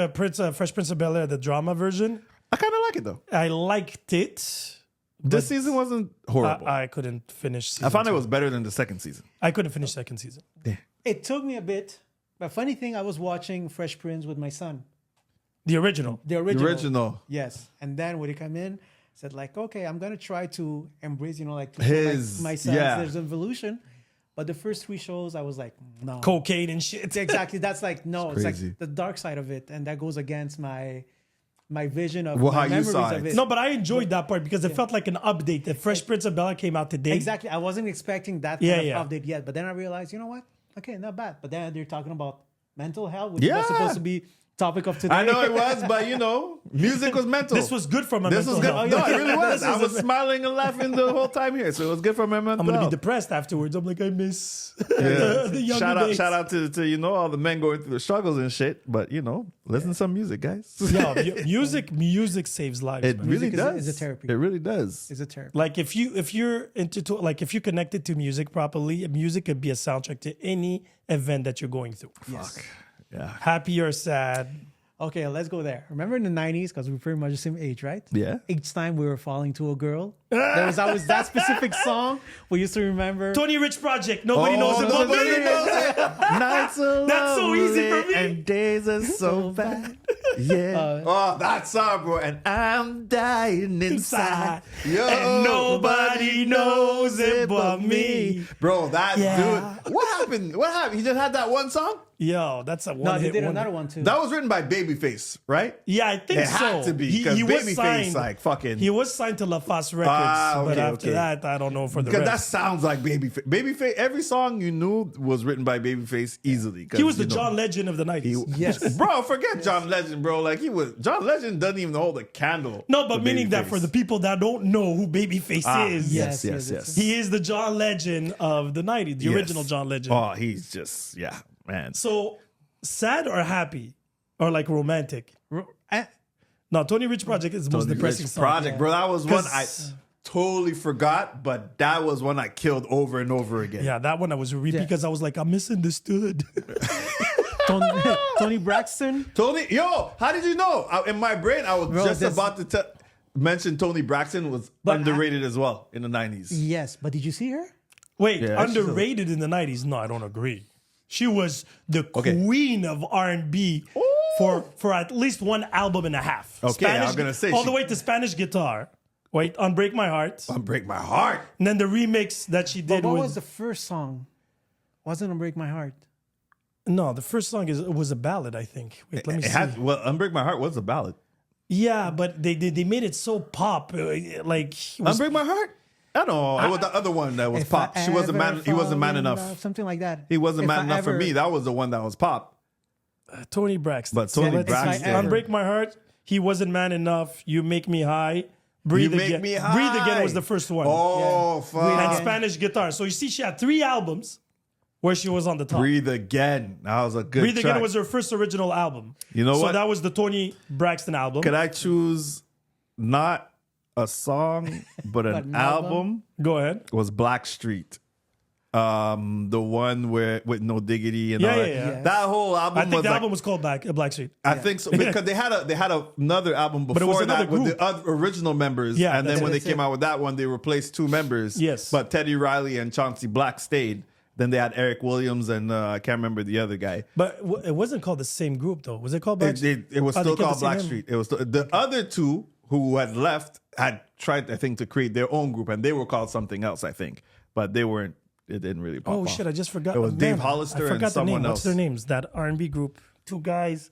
Fresh Prince of Bel Air, the drama version. I kind of like it though. I liked it. This season wasn't horrible. I couldn't finish. I found season it two. was better than the second season. I couldn't finish second season. It took me a bit. But funny thing, I was watching Fresh Prince with my son. The original. The The original. Yes. And then when he came in, said like, okay, I'm gonna try to embrace, like to His- show my son yeah. there's evolution. But the first 3 shows, I was like, no. Cocaine and shit. Exactly. That's like no. It's crazy. like the dark side of it, and that goes against my vision of Well, my how you memories saw of it. it. No, but I enjoyed that part because it felt like an update. The Fresh Prince of Bel Air came out today. Exactly. I wasn't expecting that Yeah, kind yeah. of update yet. But then I realized, you know what? Okay, not bad. But then they're talking about mental health, which Yeah. was supposed to be topic of today. I know it was, but music was mental. This was good for my This mental was good. health. No, it really was. This I was smiling and laughing the whole time here, so it was good for my mental I'm gonna be health. depressed afterwards. I'm like, I miss Yeah. the younger shout out, days. shout out to all the men going through the struggles and shit. But listen to some music, guys. Yo, music saves lives. It man. really Music does. is a therapy. It really does. Is a terrible. Like if you're if you're connected to music properly, music could be a soundtrack to any event that you're going through. Yes. Yeah. Happy or sad. Okay, let's go there. Remember in the 90s, because we're pretty much the same age, right? Yeah. Each time we were falling to a girl, there was always that specific song we used to remember. Tony Rich Project. Nobody knows it. Nobody knows it. Nights are That's so easy for lonely me. and days are so bad. Yeah. That song, bro. And I'm dying inside. Yo, And nobody knows it but me. Bro, that Yeah. dude. What happened? What happened? He just had that one song? Yo, that's a one No, they hit did wonder. another one too. That was written by Babyface, right? Yeah, I think It so. had to be, 'cause Babyface, signed, like, fucking- He was signed to La Face Records, but okay, after okay. that, I don't know for the Because that rest. sounds like Babyface. Babyface, every song you knew was written by Babyface easily. 'Cause, He was the you know, John Legend of the 90s. Yes. Bro, forget John Legend, bro. Like John Legend doesn't even hold a candle. No, but to meaning that Babyface. for the people that don't know who Babyface is, Yes, Yes, yes. he is the John Legend of the 90s, the Yes. original John Legend. Oh, he's just, man. So, sad or happy? Or like romantic? No, Tony Rich Project is the most Tony depressing Rich song. Project, bro. That was one I 'Cause- totally forgot, but that was one I killed over and over again. Yeah, that one I was because I was like, I'm misunderstood. Tony Braxton. Tony, yo, how did you know? In my brain, I was Bro, just this- about to mention Tony Braxton was But underrated as well in the 90s. Yes, but did you see her? Wait, Yeah, she's underrated in the 90s? No, I don't agree. She was the Okay. queen of R&B for at least one album and a half. Okay, I was gonna say all she- the way to Spanish Guitar. Wait, Unbreak My Heart. Break my heart. And then the remix that she But did what with was the first song? Wasn't "Break My Heart"? No, the first song was a ballad, I think. Wait, let me see. Unbreak My Heart was a ballad. Yeah, but they made it so pop, like it was- Unbreak My Heart? I don't know. It was the other one that was If pop. I She wasn't ever man. He wasn't man fall in enough. love, something like that. He wasn't If man I enough for ever- me. That was the one that was pop. Tony Braxton. But Tony let's see. Braxton. Unbreak My Heart. He wasn't man enough. You make me high. Breathe You Make again. Me High. Breathe again was the first one. Oh, Yeah. fuck. And Again. Spanish Guitar. So you see, she had 3 albums where she was on the top. Breathe Again. That was a good Breathe track. Again was her first original album. You know so what? that was the Tony Braxton album. Could I choose not a song, but an an album? album? Go ahead. Was Black Street. The one where with No Diggity and Yeah, all yeah, that. yeah. That whole album I think was the like, album was called Black Street. I think so because they had another album it was before another that with group. the other original members. Yeah, and that's then when it. they came out with that one, they replaced 2 members. Yes. But Teddy Riley and Chauncey Black stayed. Then they had Eric Williams and I can't remember the other guy. But it wasn't called the same group, though. Was it called Black Street? It was Oh, they still kept the called same Black name? Street. It was the other 2 who had left had tried, I think, to create their own group, and they were called something else, I think. But they weren't. It didn't really pop Oh off. shit! I just forgot. It was Man, Dave Hollister I and forgot the someone name. else. What's their names? That R&B group. 2 guys.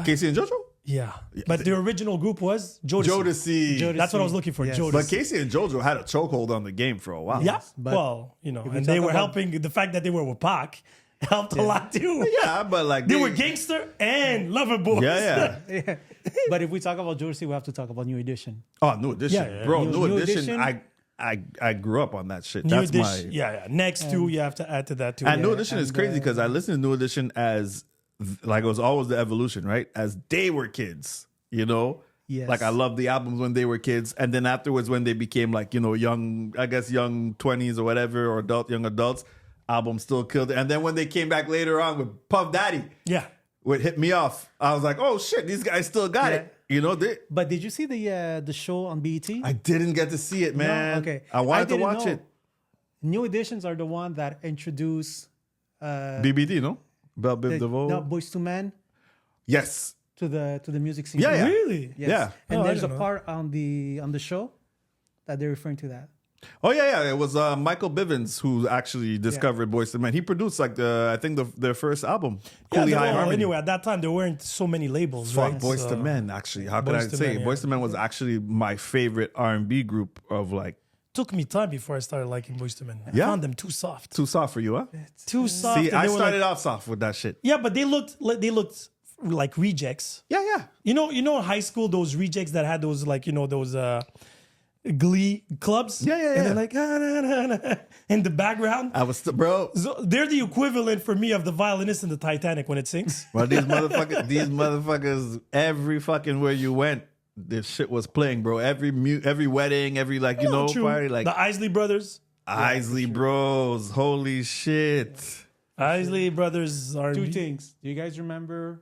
Casey and JoJo? Yeah. But the original group was Jodeci. Jodeci. That's what I was looking for. Yes. Jodeci. But Casey and JoJo had a chokehold on the game for a while. Yeah. But well, we and they talk were about- helping. The fact that they were with Pac helped a lot too. Yeah, but like They were gangster and lover boys. Yeah, yeah. But if we talk about Jodeci, we have to talk about New Edition. Oh, New Edition, Yeah, yeah. bro. New New Edition. Edition. I grew up on that shit. New That's Edition, my yeah. Next two, you have to add to that too. and Yeah. New Edition is and, crazy because I listened to New Edition as like it was always the evolution, right? As they were kids, you know. Yes. Like I loved the albums when they were kids, and then afterwards when they became like young, I guess young 20s or whatever, or young adults, albums still killed it. And then when they came back later on with Puff Daddy, Yeah. would hit me off. I was like, oh shit, these guys still got it. You know, But did you see the show on BET? I didn't get to see it, man. okay. I wanted to didn't watch know. it. New Editions are the one that introduce BBD, no? Belle Biv DeVoe. no, Boys to Men Yes. to the music scene. Yeah, yeah. Really? Yes. Yeah. And Oh, I there's a didn't know. part on the show that they're referring to that. Oh yeah. It was Michael Bivins who actually discovered Boyz II Men. He produced like their first album, Yeah, Coolie High well, Harmony. anyway, at that time there weren't so many labels, Fuck right? Boyz So- II Men. Actually, how could I Boyz II say Men, yeah. Boyz II Men was actually my favorite R&B group of like Took me time before I started liking Boyz II Men. I Yeah? found them too soft. too soft for you, huh? Too soft. See, and I they were started like, off soft with that shit. yeah, but they looked like rejects. Yeah, yeah. You know, in high school, those rejects that had those those glee clubs. Yeah, yeah, And yeah. they're like in the background. I was bro. So they're the equivalent for me of the violinist in the Titanic when it sinks. Well, these motherfuckers, every fucking where you went, this shit was playing, bro. Every wedding, every True. party, like the Isley Brothers. Isley Bros. Holy shit. Isley Brothers are Two things. Do you guys remember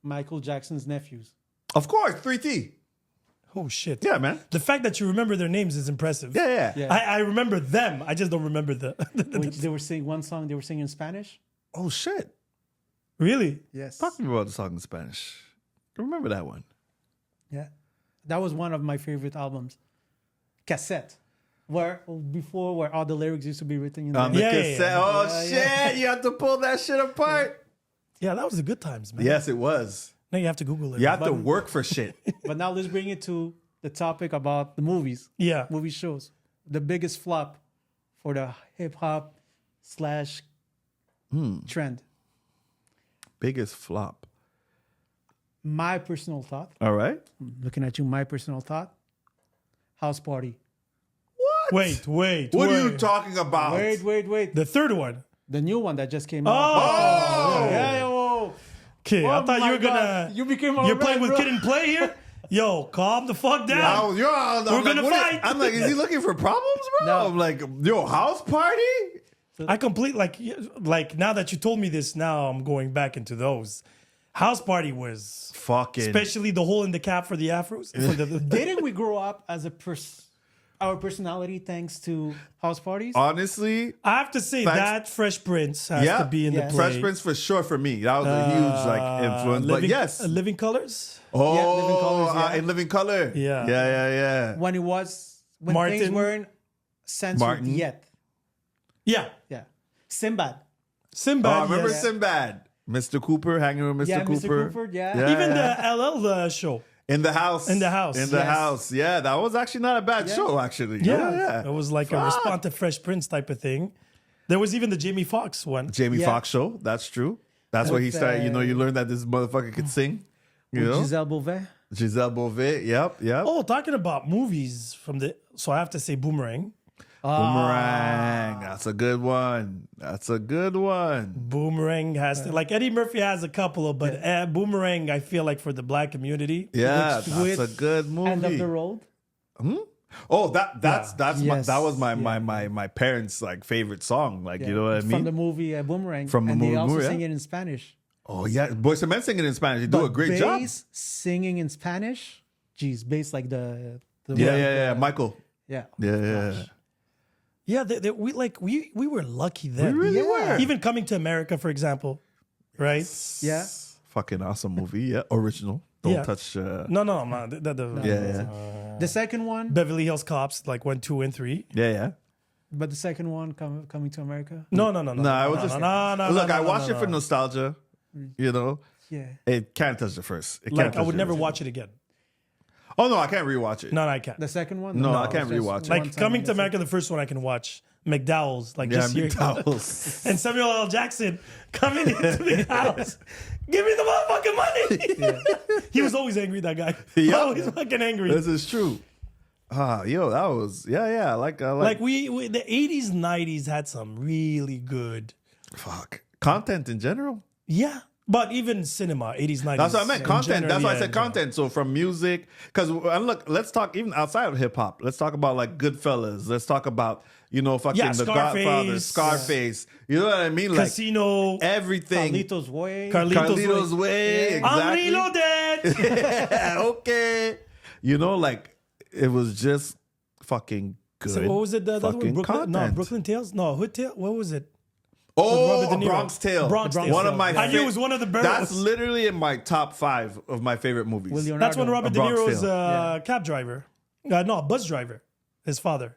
Michael Jackson's nephews? Of course, 3T. Oh shit. Yeah, man. The fact that you remember their names is impressive. Yeah, yeah. Yeah. I remember them. I just don't remember the Which they were singing one song. They were singing in Spanish. Oh shit. really. Yes. Talk to me about the song in Spanish. I remember that one. Yeah, that was one of my favorite albums. Cassette, where all the lyrics used to be written in On there. the Yeah, yeah, cassette. yeah. Oh Yeah, shit. yeah. You have to pull that shit apart. Yeah, that was the good times, man. Yes, it was. Now you have to Google it. You have to But- work for shit. But now let's bring it to the topic about the movies, Yeah. movie shows. The biggest flop for the hip hop / trend. Biggest flop. My personal thought. All right. Looking at you, my personal thought. House Party. Wait. What are you talking about? Wait. The third one. The new one that just came out. Oh! Yeah, whoa. Okay, I Oh thought you my were gonna. God. You became all You're playing red, with bro. Kid and Play here. Yo, calm the fuck down. I'm We're like, gonna what fight. I'm like, is he looking for problems, bro? No. I'm like, yo, house party? I complete like now that you told me this, now I'm going back into those. House Party was Fucking. especially the hole in the cap for the afros. For the- Didn't we grow up as our personality thanks to house parties? Honestly, I have to say Thanks. that Fresh Prince has yeah. to be in the Yes. play. Fresh Prince for sure for me. That was a huge like influence. But Living, yes. Living Colors. Oh, Yeah, Living Colours, yeah. in Living Color. Yeah. Yeah. when Martin. things weren't censored Martin. yet. Yeah, Yeah. Sinbad. Oh, Sinbad. I remember yes. Sinbad. Mr. Cooper, hanging with Mr. Yeah, Cooper. Mr. Cooper, yeah. Even the LL show. In the house. In the house, In the yes. house. Yeah, that was actually not a bad Yeah. show, actually. It was like a Fuck. response to Fresh Prince type of thing. There was even the Jamie Foxx one. Jamie Yeah. Foxx show. That's true. That's where he With, started. You learned that this motherfucker could sing. You know? Giselle Beauvais. Giselle Beauvais. Yep. Oh, talking about movies so I have to say Boomerang. Boomerang. That's a good one. Boomerang has to, like Eddie Murphy has a couple of, but Boomerang, I feel like for the black community. Yeah, Which- that's with a good movie. End of the Road. Oh, that's Yes. that was Yeah. my parents' like favorite song. Like you know what I mean? From the movie Boomerang. From the and movie they also Boomerang, sing yeah. it in Spanish. Oh yeah, Boyz II Men singing in Spanish. They do a great job. Bass singing in Spanish. Geez, bass like the Yeah. Michael. yeah. Yeah. Yeah, we were lucky then. We really Yeah. were. Even Coming to America, for example, right? Yeah. Fucking awesome movie. Yeah, original. Don't Yeah. touch. No. Yeah. The second one, Beverly Hills Cops, like 1, 2, and 3. Yeah. but the second one coming to America. No. No, I was just look. I watched it for nostalgia. You know, Yeah. it can't touch the first. It can't Like I touch would the never original. watch it again. Oh no, I can't rewatch it. No, I can't. The second one? No, I it's can't just rewatch it. one Like time Coming and to that's America, the first one I can watch. McDowell's, like Yeah, just here. McDowell's. And Samuel L. Jackson coming into the house. Give me the motherfucking money. He was always angry, that guy. Yeah. Always fucking angry. This is true. Yo, that was yeah. I like Like we the 80s, 90s had some really good, content in general. yeah. But even cinema, 80s, 90s. That's what I meant. in Content. general, That's why I yeah, said in general. content. So from music, because look, let's talk even outside of hip hop. Let's talk about like Goodfellas. Let's talk about fucking Yeah, The Godfather, Scarface. Scarface. You know what I mean? Like Casino. everything. Carlitos Way. Carlitos Way. Yeah. I'm Exactly. reloaded. Okay. Like it was just fucking good. So what was it? The other one? fucking Brooklyn? No, content. Brooklyn Tales? No, Hood Tale? What was it? Oh, Robert De Niro. Bronx Tale. Bronx Tale. One of my. I knew it was one of the barrels. That's literally in my top 5 of my favorite movies. With Leonardo. That's when Robert De Bronx Niro was Tale. a cab driver. No, bus driver. His father.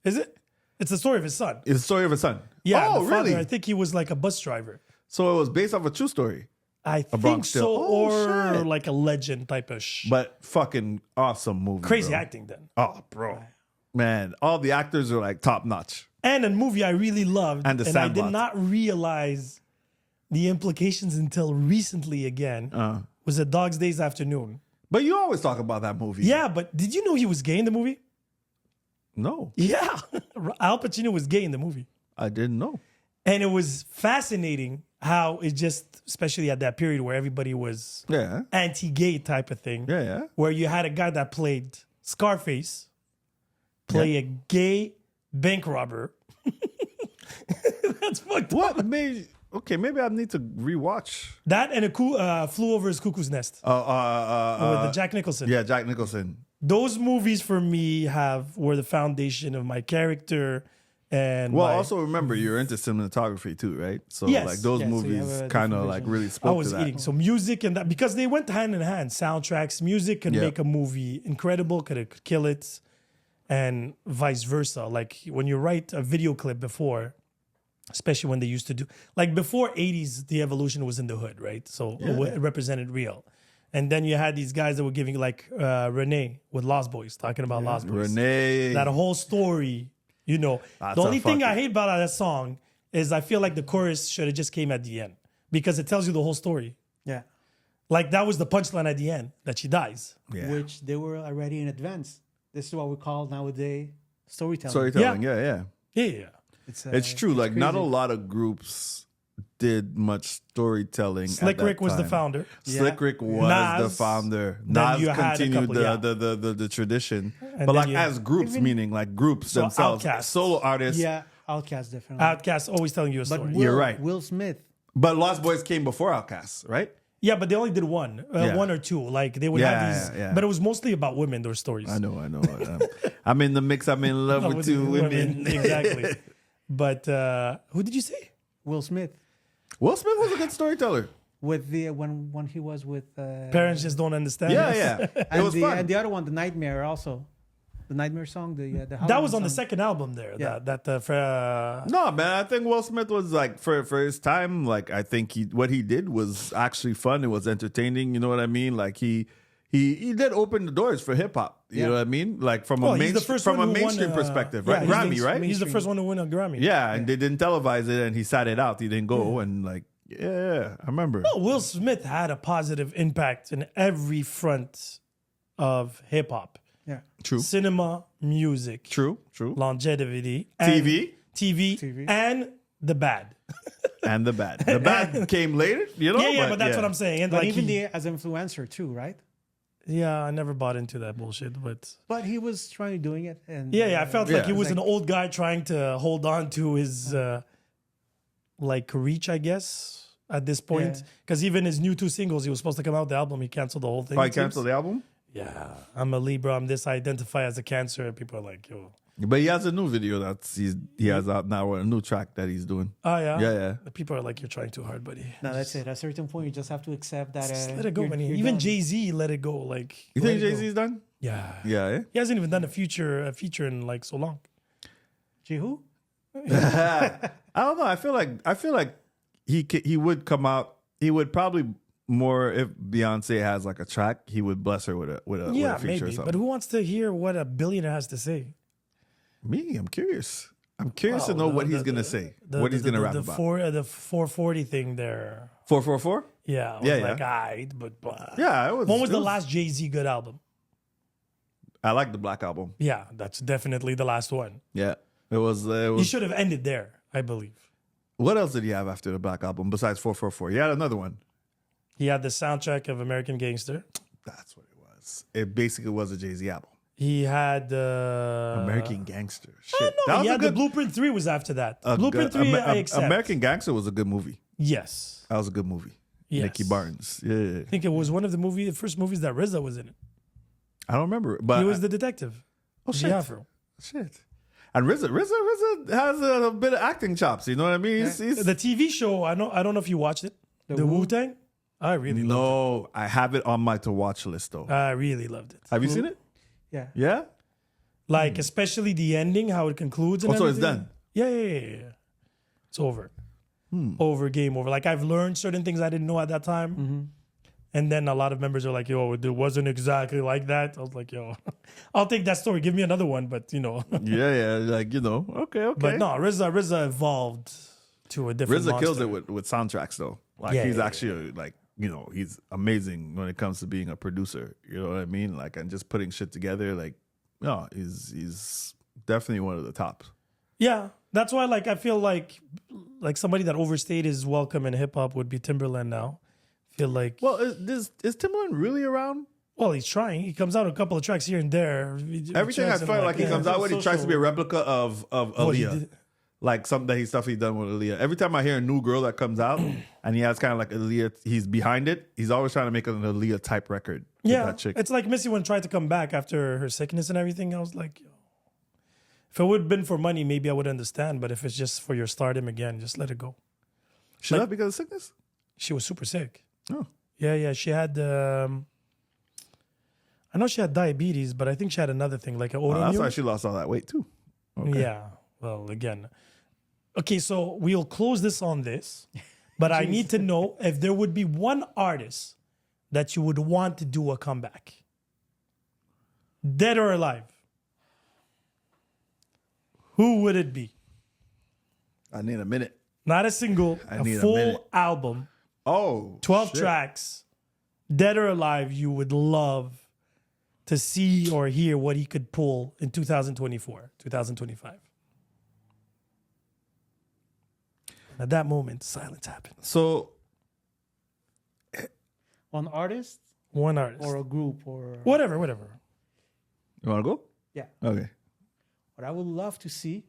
Is it? It's the story of his son. It's the story of a son. Yeah, Oh, the father, really? I think he was like a bus driver. So it was based off a true story, I think Bronx so, Tale. Oh, or shit. like a legend type of but fucking awesome movie. crazy bro. acting then. Oh, bro, man, all the actors are like top notch. And a movie I really loved, And The I Sandlot. did not realize the implications until recently again, was A Dog's Day's Afternoon. But you always talk about that movie. Yeah, but did you know he was gay in the movie? No, Yeah. Al Pacino was gay in the movie. I didn't know. And it was fascinating how it just, especially at that period where everybody was Yeah, anti-gay type of thing, yeah. where you had a guy that played Scarface play a gay bank robber. That's fucked up. What made? Okay, maybe I need to rewatch. That and Flew Over His Cuckoo's Nest with the Jack Nicholson. Yeah, Jack Nicholson. Those movies for me were the foundation of my character. And Well, my- also remember you're into cinematography too, right? So Yes. like those Yes, so you movies have a kind of different like vision. really I spoke was to that. eating. So music and that, because they went hand in hand. Soundtracks, music can Yeah. make a movie incredible, could kill it, and vice versa. Like when you write a video clip before, especially when they used to do, like before 80s, the evolution was in the hood, right? So it represented real. And then you had these guys that were giving like Renee with Lost Boys, talking about Lost Boys. Renee. That whole story, That's the a only thing I fucking- hate about that song is I feel like the chorus should have just came at the end because it tells you the whole story. Yeah. Like that was the punchline at the end, that she dies. Yeah. Which they were already in advance. This is what we call nowadays storytelling. Storytelling, yeah. Yeah. It's true. Like not a crazy. lot of groups did much storytelling. Slick at that Rick was the time. founder. Slick Rick was Nas, the founder. then Nas you had a continued couple, yeah. the tradition, And but then like you- as groups, meaning like groups So themselves, Outkast. solo artists. Yeah, Outcast definitely. Outkast always telling you a but story. Will, You're right. Will Smith. But Lost Boys came before Outkast, right? Yeah, but they only did one or two. Like they would have these, Yeah. but it was mostly about women. Those stories. I know. I'm in the mix. I'm in love with two women. exactly. But who did you say? Will Smith. Will Smith was a good storyteller. With the when he was with Parents just don't understand. Yeah. It and was the, fun. and the other one, the Nightmare also. The Nightmare song, the That Halloween was on the song. second album there. Yeah. No, man, I think Will Smith was like for his time. Like I think what he did was actually fun. It was entertaining. You know what I mean? Like he did open the doors for hip hop. You know what I mean? Like from a he's the first from a one who won, mainstream perspective, yeah, right? he's the- Grammy, right? He's the first one to win a Grammy. Yeah, and they didn't televise it, and he sat it out. He didn't go, and like, I remember. Well, Will Smith had a positive impact in every front of hip hop. Yeah. True, Cinema, music, true, longevity, and TV, and the bad. and the bad. The bad came later, you know. Yeah, but that's what I'm saying. And But like even as influencer too, right? yeah, I never bought into that bullshit, but But he was trying doing it, and yeah, I felt like Yeah. he was an Like- old guy trying to hold on to his like reach, I guess, at this point. Yeah. Because even his new 2 singles, he was supposed to come out the album, he canceled the whole thing. Why it seems. canceled the album? Yeah, I'm a Libra. I'm this. I identify as a Cancer, and people are like, "Yo, But he has a new video he has out now, a new track that he's doing. oh yeah, Yeah. The people are like, "You're trying too hard, buddy." No, that's it. At a certain point, you just have to accept that. Just let it go, man. you're Even done. Jay-Z let it go. Like, You let think it go. Jay-Z's done? Yeah, Yeah. He hasn't even done a feature in like so long. Gee, who? I don't know. I feel like he would come out. He would probably more if Beyonce has like a track. He would bless her with a Yeah, feature or maybe. something. But who wants to hear what a billionaire has to say? Me, I'm curious. I'm curious to Wow, know the- what he's the- gonna say. The- What he's the- gonna rap the about. The 440 thing there. 444. Yeah, I was Yeah, like, yeah. alright, but Yeah, it was. when was it the last Jay-Z good album? I like the Black Album. Yeah, that's definitely the last one. Yeah. It was. He should have ended there, I believe. What else did he have after the Black Album besides 444? He had another one. He had the soundtrack of American Gangster. That's what it was. It basically was a Jay-Z album. He had American Gangster. Shit. No, he had the Blueprint 3 was after that. Blueprint 3, I accept. American Gangster was a good movie. Yes. That was a good movie. Yes. Nicky Barnes. Yeah. I think it was one of the first movies that RZA was in it. I don't remember. But He was the detective. Oh, shit. The Afro. Shit. And RZA has a bit of acting chops. You know what I mean? He's The TV show, I don't know if you watched it. The Wu-Tang? I really loved no, I have it on my to watch list though. it. I really loved it. Have you seen it? Yeah. Yeah. Like, especially the ending, how it concludes. And So it's everything. done. Yeah. It's over. Over, game over. Like, I've learned certain things I didn't know at that time. And then a lot of members are like, yo, it wasn't exactly like that. I was like, yo, I'll take that story. Give me another one. But, Yeah. Like, okay. But no, RZA evolved to a different RZA kills monster. it with soundtracks though. Like Yeah, he's yeah, actually like, he's amazing when it comes to being a producer. You know what I mean? Like, and just putting shit together. Like, no, he's definitely one of the tops. Yeah, that's why, like, I feel like somebody that overstayed his welcome in hip hop would be Timberland now. Feel like, Well, is Timbaland really around? well, he's trying. He comes out a couple of tracks here and there. Everything I felt like he comes out with, he tries to be a replica of What he Aaliyah. did. Like something that stuff he's done with Aaliyah. Every time I hear a new girl that comes out and he has kind of like Aaliyah, he's behind it. He's always trying to make an Aaliyah type record. With Yeah, that chick. it's like Missy when tried to come back after her sickness and everything. I was like, yo, if it would have been for money, maybe I would understand. But if it's just for your stardom again, just let it go. She left because of sickness? She was super sick. Oh. Yeah. She had, I know she had diabetes, but I think she had another thing, like an Oh, that's autoimmune. why she lost all that weight too. Okay. Yeah. Well, again. Okay, so we'll close this on this, but I need to know if there would be one artist that you would want to do a comeback. Dead or alive. Who would it be? I need a minute. Not a single, I a need a full minute. album, Oh. 12 shit. tracks, dead or alive, you would love to see or hear what he could pull in 2024, 2025. At that moment, silence happened. So One artist One artist. or a group or Whatever. you wanna go? yeah. Okay. But I would love to see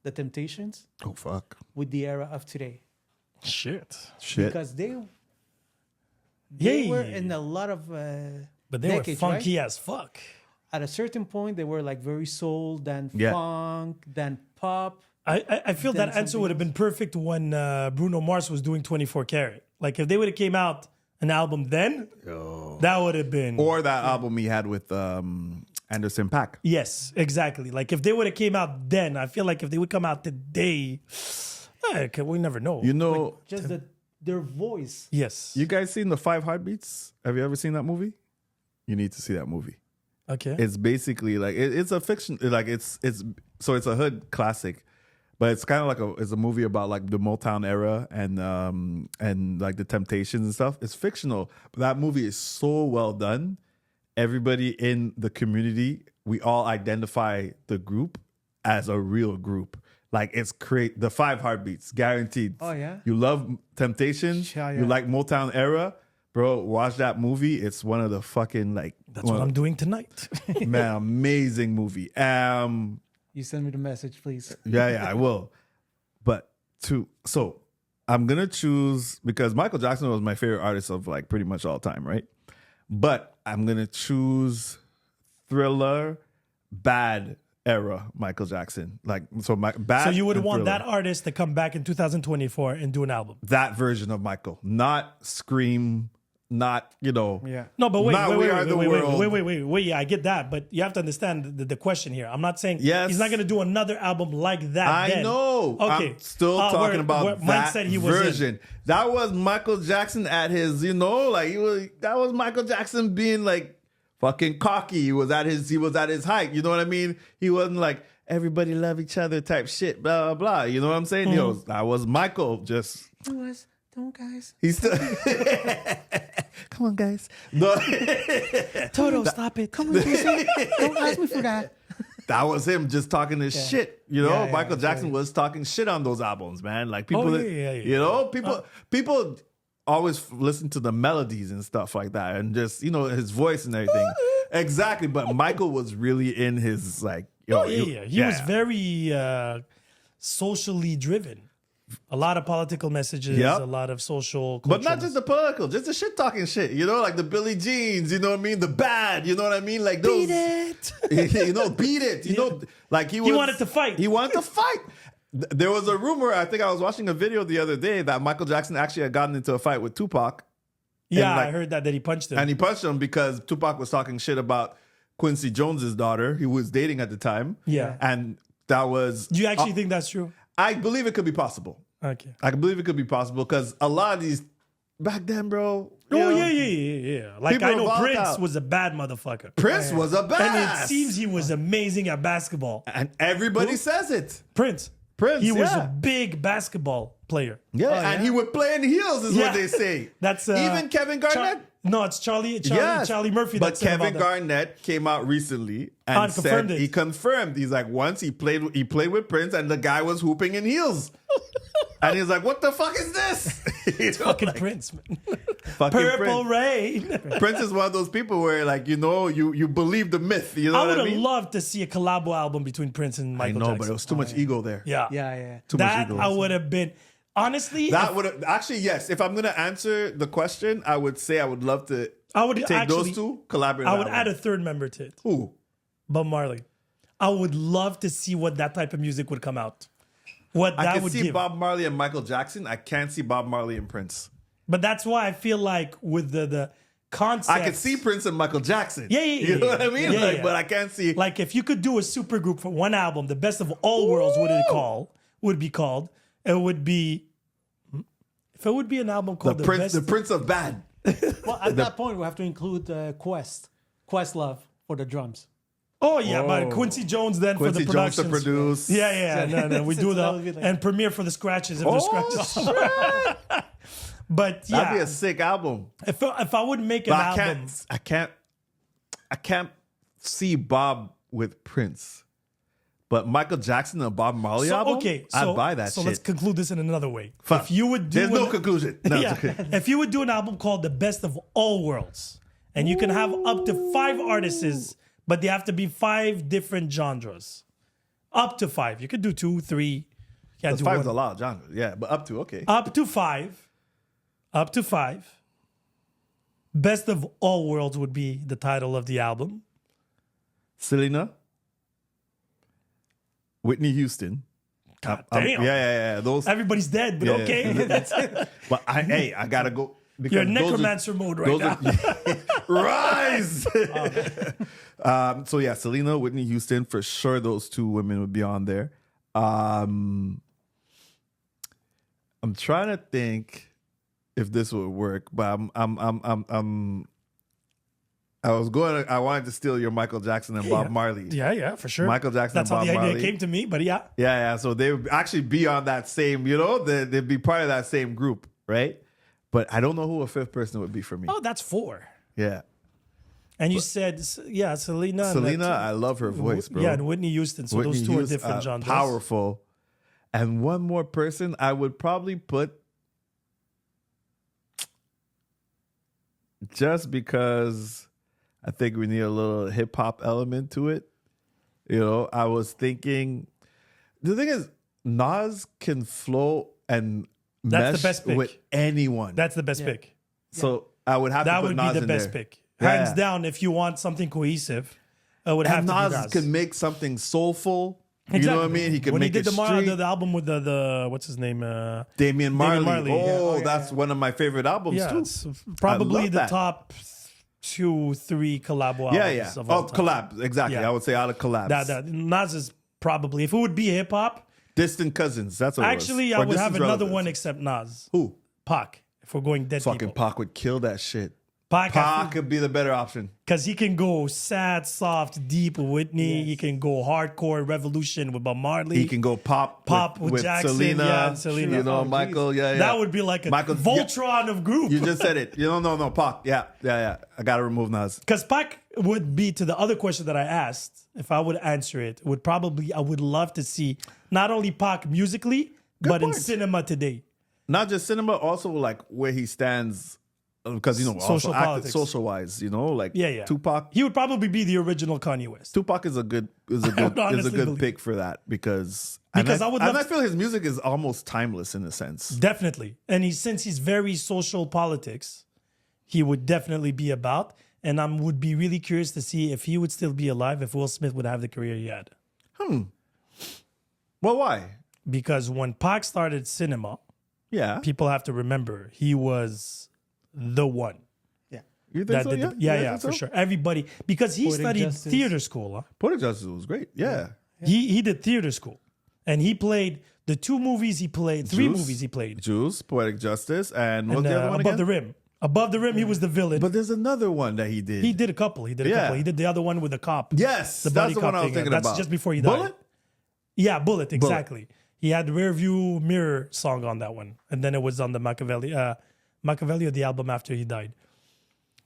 the Temptations Oh fuck. with the era of today Shit. Shit. because they Yeah. were in a lot of But they decades, were right? funky as fuck. At a certain point, they were like very soul, then Yeah. funk, then pop. I feel Then that answer something would have been perfect when Bruno Mars was doing 24 Karat. Like, if they would have came out an album then, that would have been... Or that album he had with Anderson .Paak. Yes, exactly. Like, if they would have came out then, I feel like if they would come out today, we never know. You know, Just their voice. Yes. you guys seen the 5 Heartbeats? Have you ever seen that movie? You need to see that movie. Okay. It's basically like it's a fiction. Like it's a hood classic, but it's kind of like it's a movie about like the Motown era and like the Temptations and stuff. It's fictional, but that movie is so well done. Everybody in the community, we all identify the group as a real group. Like it's the 5 Heartbeats, guaranteed. Oh, yeah? You love Temptations. Yeah, You yeah. like Motown era. Bro, watch that movie. It's one of the fucking like That's what I'm doing tonight. man, amazing movie. You send me the message, please. Yeah, I will. But so I'm gonna choose because Michael Jackson was my favorite artist of like pretty much all time, right? But I'm gonna choose Thriller, Bad era Michael Jackson. Like Bad. So you would and want Thriller. that artist to come back in 2024 and do an album. That version of Michael, not Scream, not Yeah. No, but wait, Not wait, We wait, Are wait, the wait, World. wait. Yeah, I get that, but you have to understand the question here. I'm not saying Yes. he's not going to do another album like that. I then. know. Okay. I'm still talking about Mike that said he was in. version. That was Michael Jackson at his, like that was Michael Jackson being like fucking cocky. He was at his height. You know what I mean? He wasn't like everybody love each other type shit, blah, blah, blah. You know what I'm saying? That was Michael just Don't guys. he's still Come on, guys. No. Toto, stop it. Come on, Jason. Don't ask me for that. That was him just talking his shit. You know, Yeah, Michael that's Jackson right. was talking shit on those albums, man. Like people, yeah. you know, people always listen to the melodies and stuff like that, and just his voice and everything. Exactly, but Michael was really in his like, He was very socially driven. A lot of political messages, Yep. a lot of social, But not cultural just the political, just the shit talking shit. You know, like the Billie Jeans. You know what I mean? The bad. You know what I mean? Like those. Beat it. Beat it. You know, like he wanted to fight. He wanted to fight. There was a rumor. I think I was watching a video the other day that Michael Jackson actually had gotten into a fight with Tupac. Yeah, like- I heard that he punched him. And he punched him because Tupac was talking shit about Quincy Jones's daughter, he was dating at the time. Yeah. And that was. Do you actually think that's true? I believe it could be possible. Okay. I can believe it could be possible because a lot of these back then, bro. Yeah. Like People I are know volatile. Prince was a bad motherfucker. Prince was a badass. And it seems he was amazing at basketball. And everybody says it. Prince. Prince, He was yeah. a big basketball player. Yeah, and he would play in heels, is Yeah. what they say. That's even Kevin Garnett. No, it's Charlie Yes. Charlie Murphy. But that said Kevin about that. Garnett came out recently and And confirmed said it. he confirmed. He's like, once he played with Prince, and the guy was hooping in heels, and he's like, "What the fuck is this?" You know, Fucking like, Prince, man. fucking Purple Prince. Rain. Prince is one of those people where, like, you believe the myth. You know I what would I have mean? loved to see a collabo album between Prince and I Michael know, Jackson. but it was too much ego there. Yeah. Yeah. Too much That ego. I would have been. Honestly, That would have actually, yes. If I'm gonna answer the question, I would say I would love to I would take actually, those two, collaborate. I would add a third member to it. Who? Bob Marley. I would love to see what that type of music would come out. What I that can would see give. Bob Marley and Michael Jackson. I can't see Bob Marley and Prince. But that's why I feel like with the concept. I could see Prince and Michael Jackson. Yeah. You know what I mean? Yeah, like, yeah. but I can't see. Like if you could do a super group for one album, the best of all worlds would be called. It would be if it would be an album called the Prince of Bad. Well, at that point, we have to include Questlove for the drums. Oh yeah, but Quincy Jones then Quincy for the Jones to production. produce. Yeah. No. We do that would be the like- and premiere for the scratches if Oh, there's scratches. shit. But yeah, That'd be a sick album. if I would make an But album, I can't see Bob with Prince. But Michael Jackson and Bob Marley album, I'd buy that so shit. let's conclude this in another way. Fuck. If you would do There's no conclusion. No, yeah, it's okay. if you would do an album called The Best of All Worlds, and you can have up to 5 artists, but they have to be 5 different genres. Up to 5. You could do 2, 3. Can't That's do 5 is a one. lot of genres. Yeah, but up to, okay. Up to 5. Up to 5. Best of All Worlds would be the title of the album. Selena, Whitney Houston. God damn. Yeah. Those. Everybody's dead, but Yeah, okay. yeah. That's it. But I gotta go. because You're in those are- necromancer mode right those now. are- Rise. So yeah, Selena, Whitney Houston, for sure. Those two women would be on there. I'm trying to think if this would work, but I wanted to steal your Michael Jackson and Bob Marley. Yeah, for sure. Michael Jackson That's and how Bob the idea Marley. came to me, but yeah. Yeah. So they would actually be on that same, they'd be part of that same group, right? But I don't know who a fifth person would be for me. Oh, that's 4. Yeah. And you said, yeah, Selena. and Selena, that- I love her voice, bro. Yeah, and Whitney Houston. So Whitney those 2 are Houston, different genres. Powerful. And one more person, I would probably put, just because I think we need a little hip hop element to it. I was thinking, the thing is, Nas can flow and That's mesh the best pick. with anyone. That's the best pick. So I would have That to put would Nas be the in best there. pick. Yeah. Hands down, if you want something cohesive, it would have And to Nas be Nas. can make something soulful. Exactly. You know what I mean? He can when make he did it street. the album with the what's his name? Damian Marley. Marley, Oh, yeah. that's one of my favorite albums Yeah, too. it's probably love the that. top 2, 3 collab albums Yeah. of all time. Collab. Exactly. Yeah. I would say out of collabs. That Nas is probably, if it would be hip hop, Distant Cousins. That's what actually it I was. Or would have Distant another Relatives. one except Nas. Who? Pac. If we're going dead Fucking people. Pac would kill that shit. Pac could be the better option. Because he can go sad, soft, deep with Whitney. Yes. He can go hardcore revolution with Bob Marley. He can go pop with Jackson, Selena. yeah, and Selena. You know, Oh, Michael. geez. Yeah, yeah. That would be like a Voltron of group. You just said it. No, Pac. Yeah. I gotta remove Nas. Because Pac would be, to the other question that I asked, if I would answer it, would probably, I would love to see not only Pac musically, but in point. cinema today. Not just cinema, also like where he stands, because Social politics. social wise, like Yeah. Tupac. He would probably be the original Kanye West. Tupac is a good honestly believe. pick for that because I feel his music is almost timeless in a sense. Definitely. And since he's very social politics, he would definitely be about. And I would be really curious to see if he would still be alive, if Will Smith would have the career he had. Well, why? Because when Pac started cinema, Yeah, people have to remember he was the one. Yeah. you think That so? did Yeah, yeah, You think for so? sure. Everybody, because he Poetic studied Justice. theater school. Huh? Poetic Justice was great. Yeah. He did theater school. And he played the three movies he played. Juice, Poetic Justice, and what's And, the other one Above again? the Rim. Above the Rim, he was the villain. But there's another one that he did. He did a couple. He did the other one with the cop. Yes, The that's buddy the one cop I was thing. thinking That's about. just before he died. Bullet? Yeah, Bullet, exactly. He had the Rearview Mirror song on that one. And then it was on the Machiavelli or the album after he died.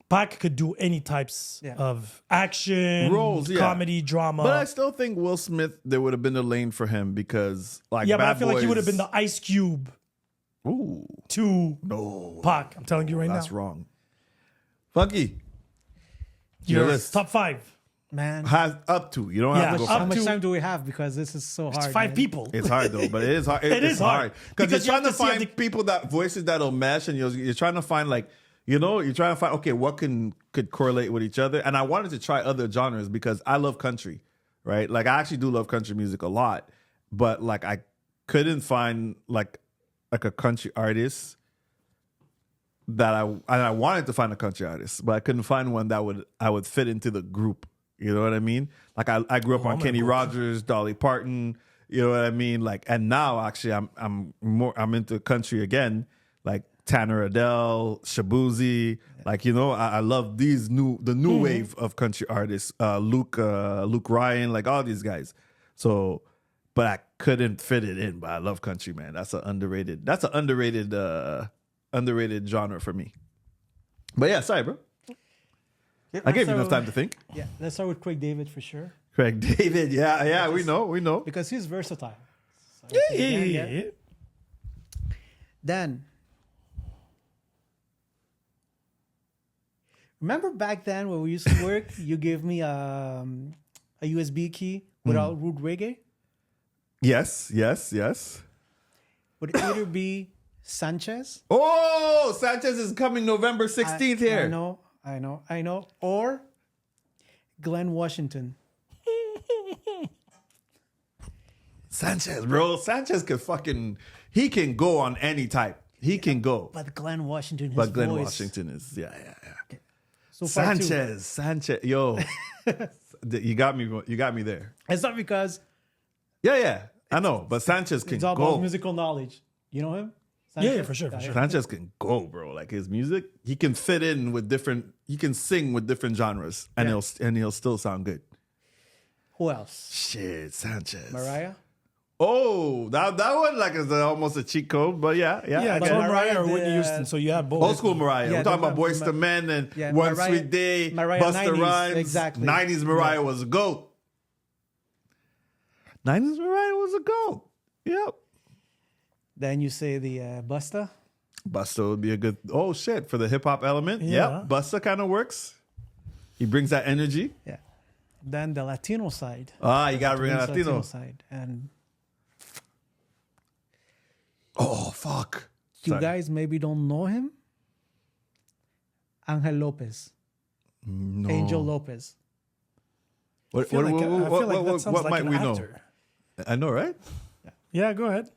Pac could do any types of action, Roles, yeah. comedy, drama. But I still think Will Smith, there would have been a lane for him because, like, yeah, but I Bad feel like he Boys- would have been the Ice Cube Ooh, to no, Pac. I'm telling you right that's now. wrong. Funky, Your list. top 5. Man. has up to. You don't Yeah, have to go up How five. much to- time do we have? Because this is so hard. 5 man. people. It's hard though, but it is hard. It is hard. Because Because you're you trying have to to see find people that voices that'll mesh, and you're trying to find you're trying to find okay, what could correlate with each other. And I wanted to try other genres because I love country, right? Like I actually do love country music a lot, but like I couldn't find like a country artist that I wanted to find a country artist, but I couldn't find one that I would fit into the group. You know what I mean? Like I grew up on Kenny Rogers, Dolly Parton. You know what I mean? Like, and now actually I'm into country again, like Tanner Adele, Shabuzi. Like, I love the new wave of country artists, Luke Ryan, like all these guys. So, but I couldn't fit it in. But I love country, man. That's an underrated genre for me. But yeah, sorry, bro. I gave you enough time to think. Yeah, let's start with Craig David for sure. Craig David, yeah, we know. Because he's versatile. So, Yeah. Then, remember back then when we used to work, you gave me a USB key without Rude Reggae? Yes. Would it either be Sanchez? Oh, Sanchez is coming November 16th here. I know. Or Glenn Washington. Sanchez, bro. Sanchez he can go on any type. He can go. But Glenn Washington, But Glenn voice. Washington is, yeah. So far too. Sanchez. Yo. You got me there. It's not because Yeah. I know, but Sanchez can it's all about go. musical knowledge. You know him? Yeah, for sure. Sanchez can go, bro. Like his music, he can fit in with he can sing with different genres and he'll still sound good. Who else? Shit, Sanchez. Mariah? Oh, that one is almost a cheat code, but yeah. Yeah, I it's get it. Mariah or Whitney the, Houston, so you have both. Old school Mariah. Yeah, We're talking the- about Boyz II Men and yeah, One Mariah- Sweet Day, Mariah Busta 90s, Rhymes. exactly. 90s Mariah was a GOAT. 90s Mariah was a GOAT. Yep. Then you say the Busta. Busta would be a good, oh shit, for the hip hop element. Yeah. Yep. Busta kind of works. He brings that energy. Yeah. Then the Latino side. You got to bring a Latino. side. And Oh, fuck. you Sorry. guys maybe don't know him. Angel Lopez. No. Angel Lopez. I feel like that sounds what like might an we actor. know? I know, right? Yeah, go ahead.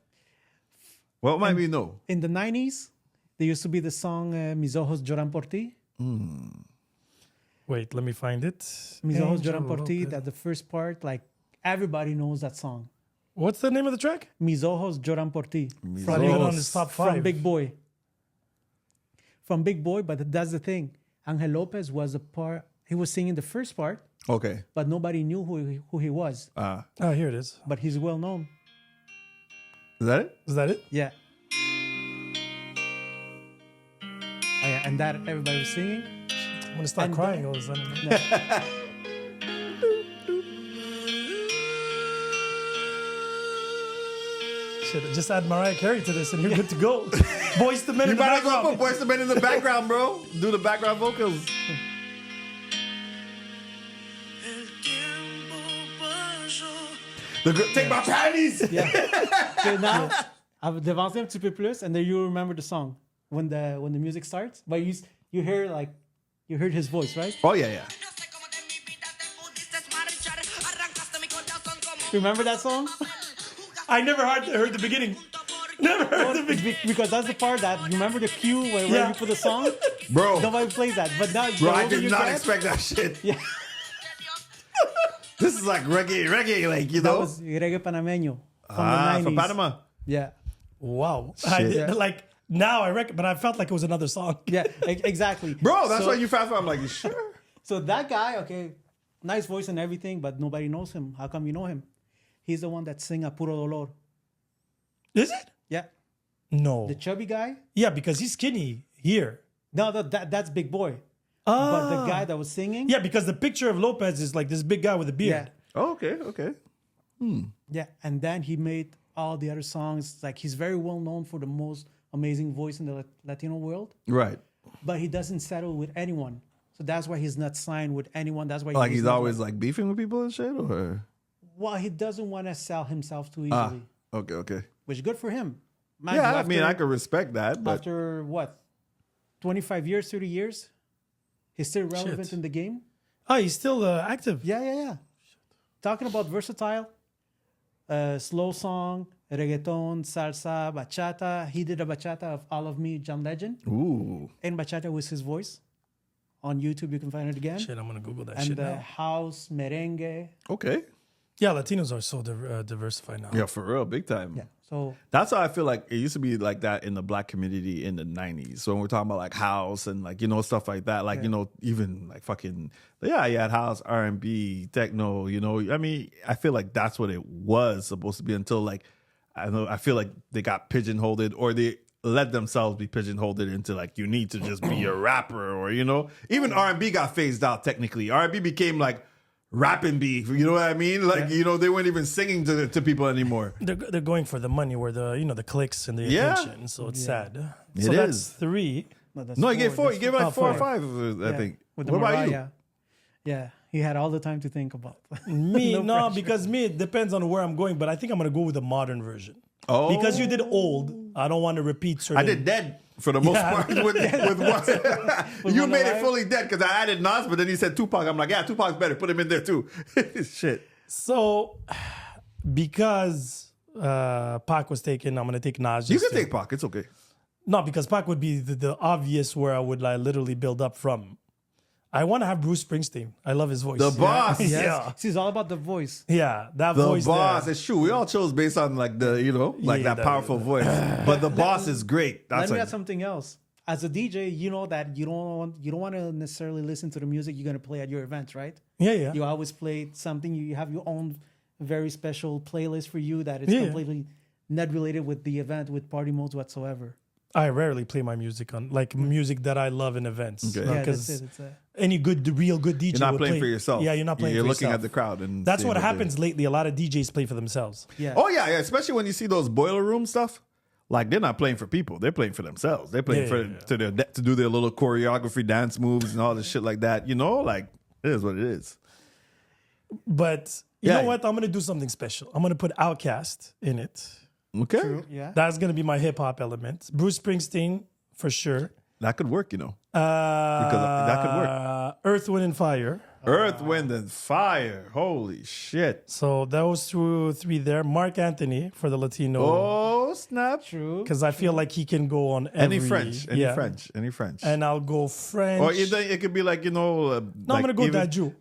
What might we know? In the 90s, there used to be the song Mis ojos lloran por ti. Wait, let me find it. Mis ojos Angel lloran por ti. Lopez. That the first part, like everybody knows that song. What's the name of the track? Mis ojos lloran por ti. Not even on his top 5. From Big Boy. From Big Boy, but that's the thing. Angel Lopez was the part. He was singing the first part, Okay. but nobody knew who he was. Oh, here it is. But he's well known. Is that it? Is that it? Yeah. Oh, yeah, and that everybody was singing. I'm gonna start And crying then- all of a sudden. No. Shit, just add Mariah Carey to this and you're good to go. Boys to Men You in the might as well background. put Boyz II Men in the background, bro. Do the background vocals. Take my panties. Yeah. So now, I've devancé un petit peu plus, and then you remember the song when the music starts. But you heard his voice, right? Oh yeah, yeah. Remember that song? I never heard the beginning. Never heard the beginning. Because that's the part that remember the cue where Yeah. you put the song. Bro, Nobody plays that, but now bro, I older did you not get- expect that shit. Yeah, This is like reggae, like, you that know. was reggae panameño from Ah, the 90s. from Panama. Yeah, Wow. Shit. I did, Yeah. like now I reckon, but I felt like it was another song. yeah, exactly. Bro, that's So- why you fast forward. I'm like, you sure? So that guy, okay, nice voice and everything, but nobody knows him. How come you know him? He's the one that sing a Puro Dolor. Is it? Yeah, No. the chubby guy. Yeah, because he's skinny here. No, that's Big Boy. Ah. But the guy that was singing. Yeah, because the picture of Lopez is like this big guy with a beard. Oh, okay, okay. Yeah, and then he made all the other songs. Like he's very well known for the most amazing voice in the Latino world, Right. but he doesn't settle with anyone. So that's why he's not signed with anyone. That's why Like was he's not always like beefing with people and shit, or well, he doesn't want to sell himself too easily, ah, okay. which is good for him. Mind Yeah, you, I mean, after- I could respect that, but after what, 25 years, 30 years, he's still relevant Shit. in the game. Oh, he's still active. Yeah. Talking about versatile, slow song, reggaeton, salsa, bachata. He did a bachata of All of Me, John Legend. ooh, And bachata was his voice. On YouTube, you can find it again. Shit, I'm gonna Google that And shit the now. house, merengue. okay. Yeah, Latinos are so diversified now. Yeah, for real, big time. Yeah. So That's how I feel like it used to be like that in the black community in the 90s. So when we're talking about like house and like, you know, stuff like that, like, you know, even like fucking, yeah, you had house, R&B, techno, you know, I mean, I feel like that's what it was supposed to be until like, I don't know, I feel like they got pigeonholed or they let themselves be pigeonholed into like, you need to just be a rapper or, you know, even R&B got phased out technically. R&B became like, rapping beef, you know what I mean? Like, you know, they weren't even singing to people anymore. They're going for the money, where the clicks and the Yeah. attention. So it's sad. It So that's is. 3. that's No, you gave four. That's You gave like Oh, 4 or four. 5, I Yeah, think. with the What about you? Mariah. Yeah, he had all the time to think about. Me, no, pressure. because me, it depends on where I'm going, but I think I'm gonna go with the modern version. Oh, Because you did old, I don't want to repeat certain. I did dead for the most Yeah. part with one. You one made it alive? fully dead because I added Nas, but then he said Tupac. I'm like, yeah, Tupac's better. Put him in there too. Shit. So, because Pac was taken, I'm gonna take Nas. You just can to- take Pac. It's okay. No, because Pac would be the obvious where I would like literally build up from. I want to have Bruce Springsteen. I love his voice. The boss. Yes. Yeah. It's all about the voice. Yeah, that The voice boss. there. It's true. We all chose based on like the, you know, like Yeah, that powerful voice. But the boss is great. Let That's me like, add something else. As a DJ, you know that you don't want to necessarily listen to the music you're gonna play at your events, right? Yeah. You always play something. You have your own very special playlist for you that is Yeah. completely not related with the event, with party modes whatsoever. I rarely play my music on like music that I love in events. Okay. Yeah, Because that's it. It's a, any real good DJ you're not would playing play. for yourself. Yeah, you're not playing You're for looking yourself. at the crowd. And That's seeing what they- happens lately. A lot of DJs play for themselves. yeah. Oh yeah, especially when you see those boiler room stuff. Like they're not playing for people; they're playing for themselves. They're playing to do their little choreography, dance moves, and all this shit like that. You know, like it is what it is. But you Yeah. know what? I'm gonna do something special. I'm gonna put Outkast in it. Okay, Yeah. That's gonna be my hip hop element. Bruce Springsteen for sure. that could work. You know, That could work. Earth, Wind, and Fire. Earth, Wind, and Fire. Holy shit! So those 3 there. Mark Anthony for the Latino. Oh snap! True. Because I feel like he can go on every... Any French? Any French? And I'll go French. Or either it could be like, you know. No, I'm gonna go Daju.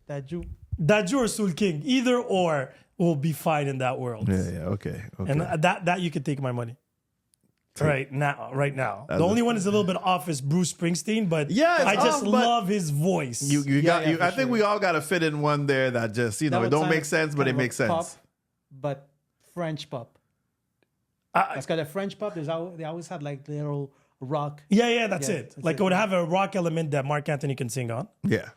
That you. Daju or Soul King. Either or will be fine in that world. Yeah. Okay. And that you could take my money. right now. The only one is a little bit off is Bruce Springsteen, but Yeah, it's I just off, but love his voice. I think we all got to fit in one there that just, it don't make sense, but it makes sense. Pop, but French pop. It's got a French pop. They always had like little rock. Yeah, that's it. Like it would have a rock element that Mark Anthony can sing on. Yeah.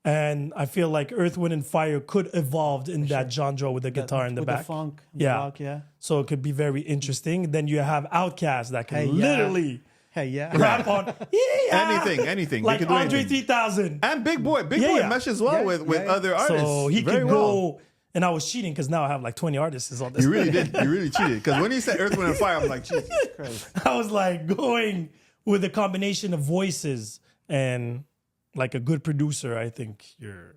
And I feel like Earth, Wind, and Fire could evolve in that genre with the guitar in the with back. The funk, yeah. The rock, yeah. So it could be very interesting. Then you have Outkast that can literally rap on anything. Like you can do Andre anything. 3000. And Big Boy meshes well with other artists. So he very could well. go. And I was cheating because now I have like 20 artists on this. You really did. You really cheated. Because when he said Earth, Wind, and Fire, I'm like, Jesus Christ. I was like going with a combination of voices and like a good producer. I think you're.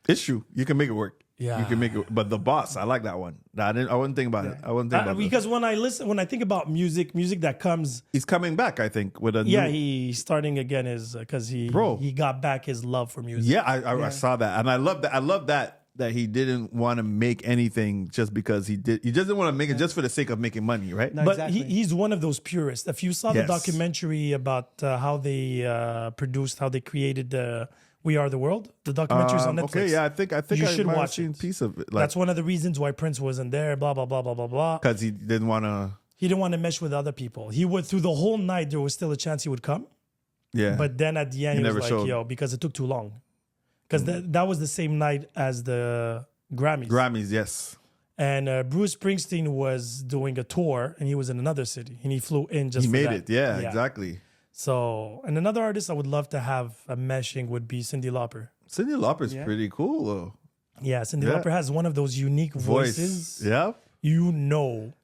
It's true. You can make it work. Yeah. You can make it. But The Boss, I like that one. I wouldn't think about it. I wouldn't think about it. Because when I think about music that comes. He's coming back, I think, with a Yeah, new... he's starting again because he got back his love for music. Yeah, I saw that. And I love that. I love that he didn't want to make anything just because he did. He just didn't want to make it just for the sake of making money, right? No, But exactly. he's one of those purists. If you saw the Yes. documentary about how they produced, how they created We Are the World, the documentary's on Netflix. Okay, yeah, I think You I should might have watch seen it. a piece of it. That's one of the reasons why Prince wasn't there, blah, blah, blah, blah, blah, blah. Because he didn't want to... He didn't want to mesh with other people. He would, through the whole night, there was still a chance he would come. Yeah. But then at the end, he was never like, showed. yo, because it took too long. Because that was the same night as the Grammys, yes. And Bruce Springsteen was doing a tour, and he was in another city, and he flew in just He for made that. it. Yeah, exactly. So, and another artist I would love to have a meshing would be Cyndi Lauper. Cyndi Lauper's pretty cool, though. Yeah, Cyndi Lauper has one of those unique voices. Yeah.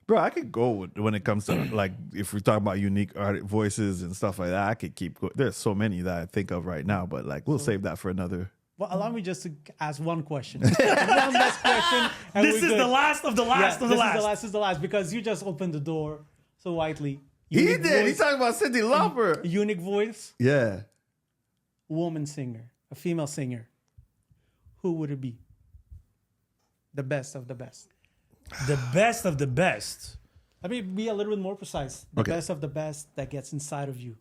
Bro, I could go when it comes to, like, if we're talking about unique voices and stuff like that, I could keep going. There's so many that I think of right now, but, like, we'll save that for another... Well, allow me just to ask one question. One last question. And this is the last of the last of the last. This is the last because you just opened the door so widely. He did. He's talking about Cyndi Lauper. Unique voice, Yeah. woman singer, a female singer. Who would it be? The best of the best. The best of the best. Let me be a little bit more precise. The Okay. best of the best that gets inside of you.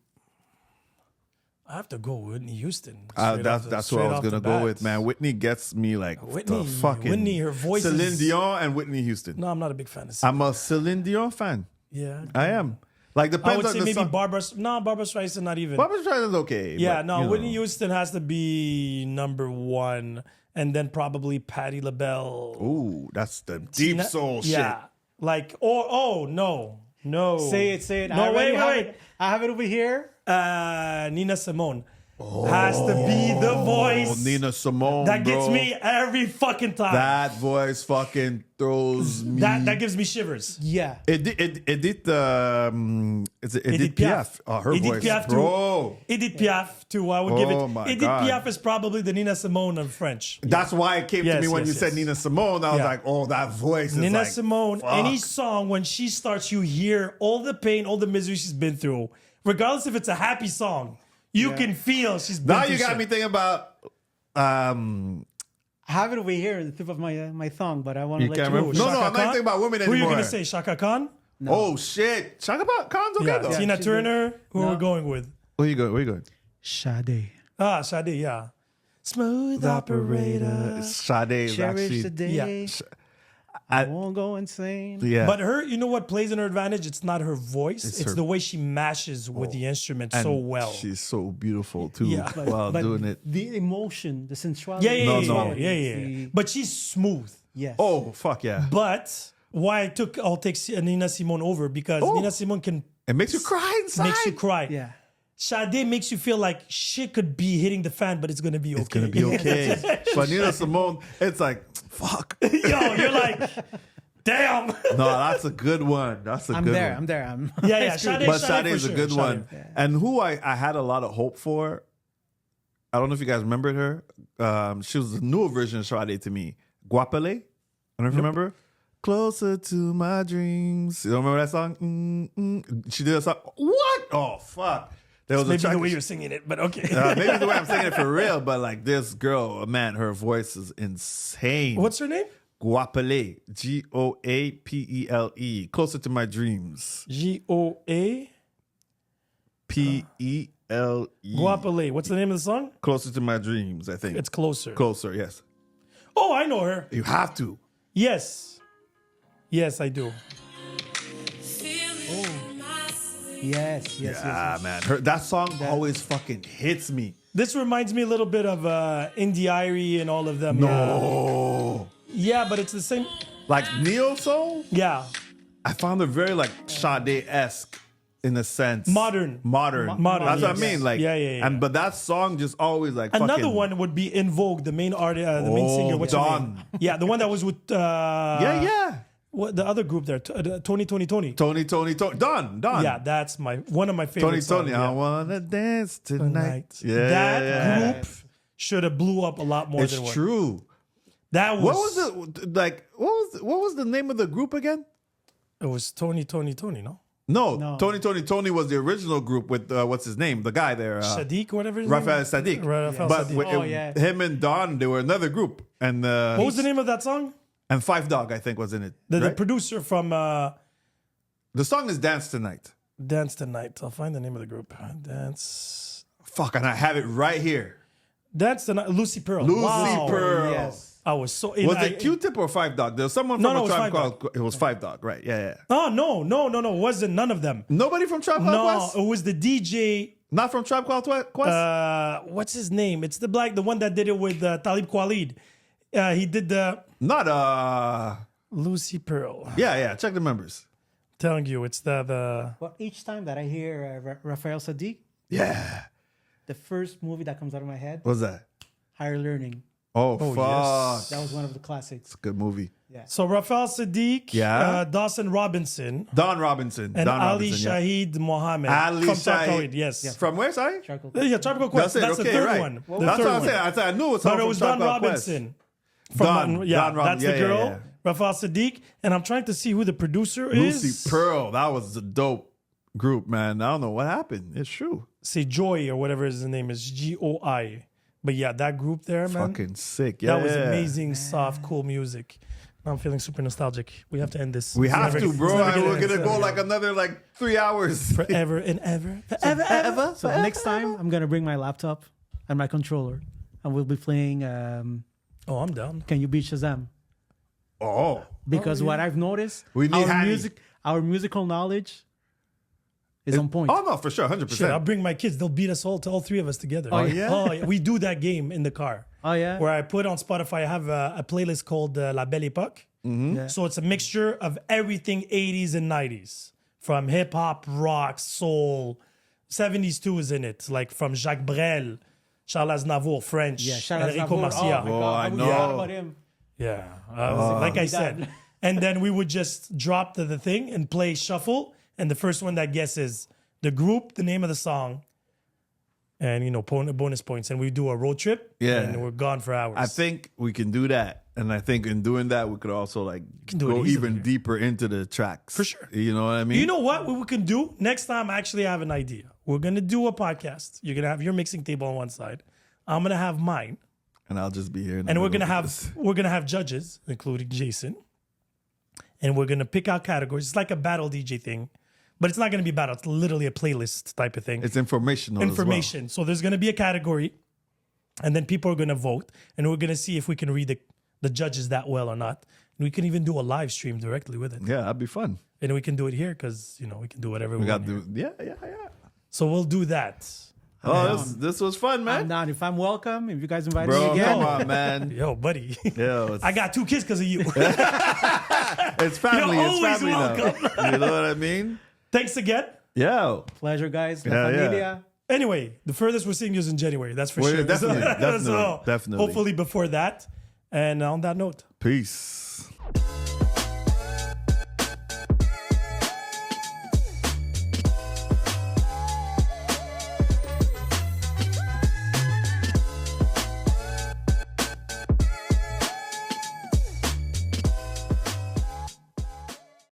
I have to go Whitney Houston. That's what I was gonna go with, man. Whitney gets me like Whitney, the fucking Whitney, her voice Celine is- Dion and Whitney Houston. No, I'm not a big fan of Celine. I'm a Celine Dion fan. Yeah. I am. Like I depends would on say the maybe song. Barbara Streisand, not even. Barbara Streisand's okay. Yeah, but, no, you know. Whitney Houston has to be number one, and then probably Patti LaBelle. Ooh, that's the deep soul Yeah, like no. Say it. No, wait. I have it over here. Nina Simone has to be the voice Oh, Nina Simone, that gets bro. me every fucking time. That voice fucking throws me. That gives me shivers. Yeah. Edith Piaf. Oh, her Edith voice, Piaf bro. Edith Piaf too. I would give Oh it. my Edith God. Piaf is probably the Nina Simone of French. That's why it came to Yes, me when yes, you said yes. Nina Simone. I was Yeah. like, oh, that voice is Nina like, Simone, fuck. any song when she starts, you hear all the pain, all the misery she's been through. Regardless if it's a happy song, you can feel she's been Now through you got shit. me thinking about. I have it over here at the tip of my tongue, but I want to You let can't you remember? know. No, I'm not thinking about women Who are you anymore. going to say? Shaka Khan? Oh shit, Chaka Khan's okay Yeah. though. Tina she's Turner? Who No. are we going with? Where you going? Sade. Sade, yeah. Smooth operator. Sade is Cherish actually. the day. I won't go insane. Yeah, But her, you know what plays in her advantage? It's not her voice. It's her- the way she mashes with the instrument and so well. she's so beautiful too Yeah. while doing it. The emotion, the sensuality. Yeah. the- But she's smooth. Yes. Oh fuck yeah! But why I'll take Nina Simone over because Nina Simone can It makes you cry inside. makes you cry. Yeah. Sade makes you feel like shit could be hitting the fan, but it's gonna be okay. It's gonna be okay. But Nina Simone, it's like fuck. Yo, you're like, damn. No, that's a good one. That's a I'm good there. one. I'm there. I'm Yeah. screwed. Sade, But Sade Sade is for a sure. good Sade. one. And who I had a lot of hope for, I don't know if you guys remembered her. She was a newer version of Sade to me. Guapele. I don't know if you remember. Closer to my dreams. You don't remember that song? She did a song. What? Oh, fuck. There was Maybe a track. the way you're singing it, but okay. Maybe the way I'm singing it for real, but like this girl, man, her voice is insane. What's her name? Guapele. Goapele. Closer to my dreams. Goa. P-E-L-E. Guapale. What's the name of the song? Closer to My Dreams, I think. It's Closer. Closer, yes. Oh, I know her. You have to. Yes. Yes, I do. Yes. Ah, man. That song always fucking hits me. This reminds me a little bit of Indie Irie and all of them. No. Yeah, but it's the same. Like Neo Soul, Yeah. I found it very like Sade-esque in a sense. Modern. Modern. That's what I yes. mean. Like, Yeah. And but that song just always like Another fucking, one would be In Vogue, the main artist, the main singer. What's her Dawn. name? Yeah, the one that was with. Yeah. What the other group there? Tony. Tony. Dawn. Yeah, that's one of my favorite Tony. songs. I wanna dance tonight. Yeah. That group should have blew up a lot more than It's what. true. That was. What was it like? What was the name of the group again? It was Tony, no? No. Tony was the original group with what's his name? The guy there. Sadiq, whatever his Raphael name. Sadiq. Raphael But Sadiq. him and Don, they were another group. And What was the name of that song? And Five Dog, I think, was in it. The right? producer from The song is Dance Tonight. Dance Tonight. I'll find the name of the group. Dance. Fuck, and I have it right here. Dance Tonight. Lucy Pearl. Lucy Wow. Pearl. Yes. I was so. Was it Q-Tip or Five Dog? There was someone from No, a it was Tribe Five Called... It was Five Dog, right. Yeah. Oh, no. It wasn't none of them. Nobody from Tribe Called No, Quest? it was the DJ. Not from Tribe Called Quest? What's his name? It's the one that did it with Talib Kweli. He did the Not... Lucy Pearl. Yeah. Check the members. Telling you, it's the. Well, each time that I hear Raphael Sadiq, Yeah. the first movie that comes out of my head, What's that? Higher Learning. Oh, Oh, fuck. yes. That was one of the classics. It's a good movie. So Raphael Sadiq, Yeah. Dawson Robinson, Don Robinson. and Don Ali Robinson, yeah. Shahid Mohammed Ali from Shahid. Talib Kweli, yes. From where, sorry? Charcoal. Yeah, Tropical Quest. That's it. the Okay, third right. one. The That's third what I'm one. saying. I said I knew it was But someone it from was Tribe Don Called Quest. Robinson. Don That's Robinson. the Yeah, girl. yeah. Raphael Sadiq. And I'm trying to see who the producer is. Lucy Pearl. That was a dope group, man. I don't know what happened. It's true. Say Joy or whatever his name is. G-O-I. But yeah, that group there, man. Fucking sick. Yeah. That was amazing, soft, cool music. Now I'm feeling super nostalgic. We have to end this. We have to, bro. It's never We're end. going to go like another 3 hours. Forever and ever. Forever. So next time, I'm going to bring my laptop and my controller, and we'll be playing Oh, I'm down. Can You Beat Shazam? Oh. Because what I've noticed, We need Hani. our musical knowledge is on point. Oh, no, for sure. 100%. Shit, I'll bring my kids. They'll beat us all three of us together. Oh, yeah? Oh, yeah. We do that game in the car. Oh, yeah? Where I put on Spotify, I have a playlist called La Belle Époque. Yeah. So it's a mixture of everything 80s and 90s. From hip hop, rock, soul. 70s too is in it. Like from Jacques Brel, Charles Aznavour, French, Yeah, Charles Enrico Aznavour. Macias. Oh, my Oh, God. I We know. forgot about him. Yeah. Like I said. And then we would just drop the thing and play shuffle. And the first one that guesses the group, the name of the song, and, bonus points. And we do a road trip. Yeah. And we're gone for hours. I think we can do that. And I think in doing that, we could also can do it go easily. even deeper into the tracks. For sure. You know what I mean? You know what we can do? Next time, I actually have an idea. We're going to do a podcast. You're going to have your mixing table on one side. I'm going to have mine. And I'll just be here. And we're gonna have judges, including Jason, and we're gonna pick out categories. It's like a battle DJ thing, but it's not gonna be battle. It's literally a playlist type of thing. It's informational. Information. So there's gonna be a category, and then people are gonna vote, and we're gonna see if we can read the judges that well or not. And we can even do a live stream directly with it, Yeah, that'd be fun. and we can do it here because we can do whatever we We got want. to Here. yeah. So we'll do that. Oh, this was fun, I'm man. down. If I'm welcome, if you guys invite me Bro, again. come on, man. Yo, buddy. Yo, I got 2 kids because of you. it's family. You're It's always family now. welcome. You know what I mean? Thanks again. Yo. Pleasure, guys. La Yeah, yeah. familia. Anyway, the furthest we're seeing you is in January. That's for Well, sure. definitely, So, definitely. hopefully before that. And on that note. Peace.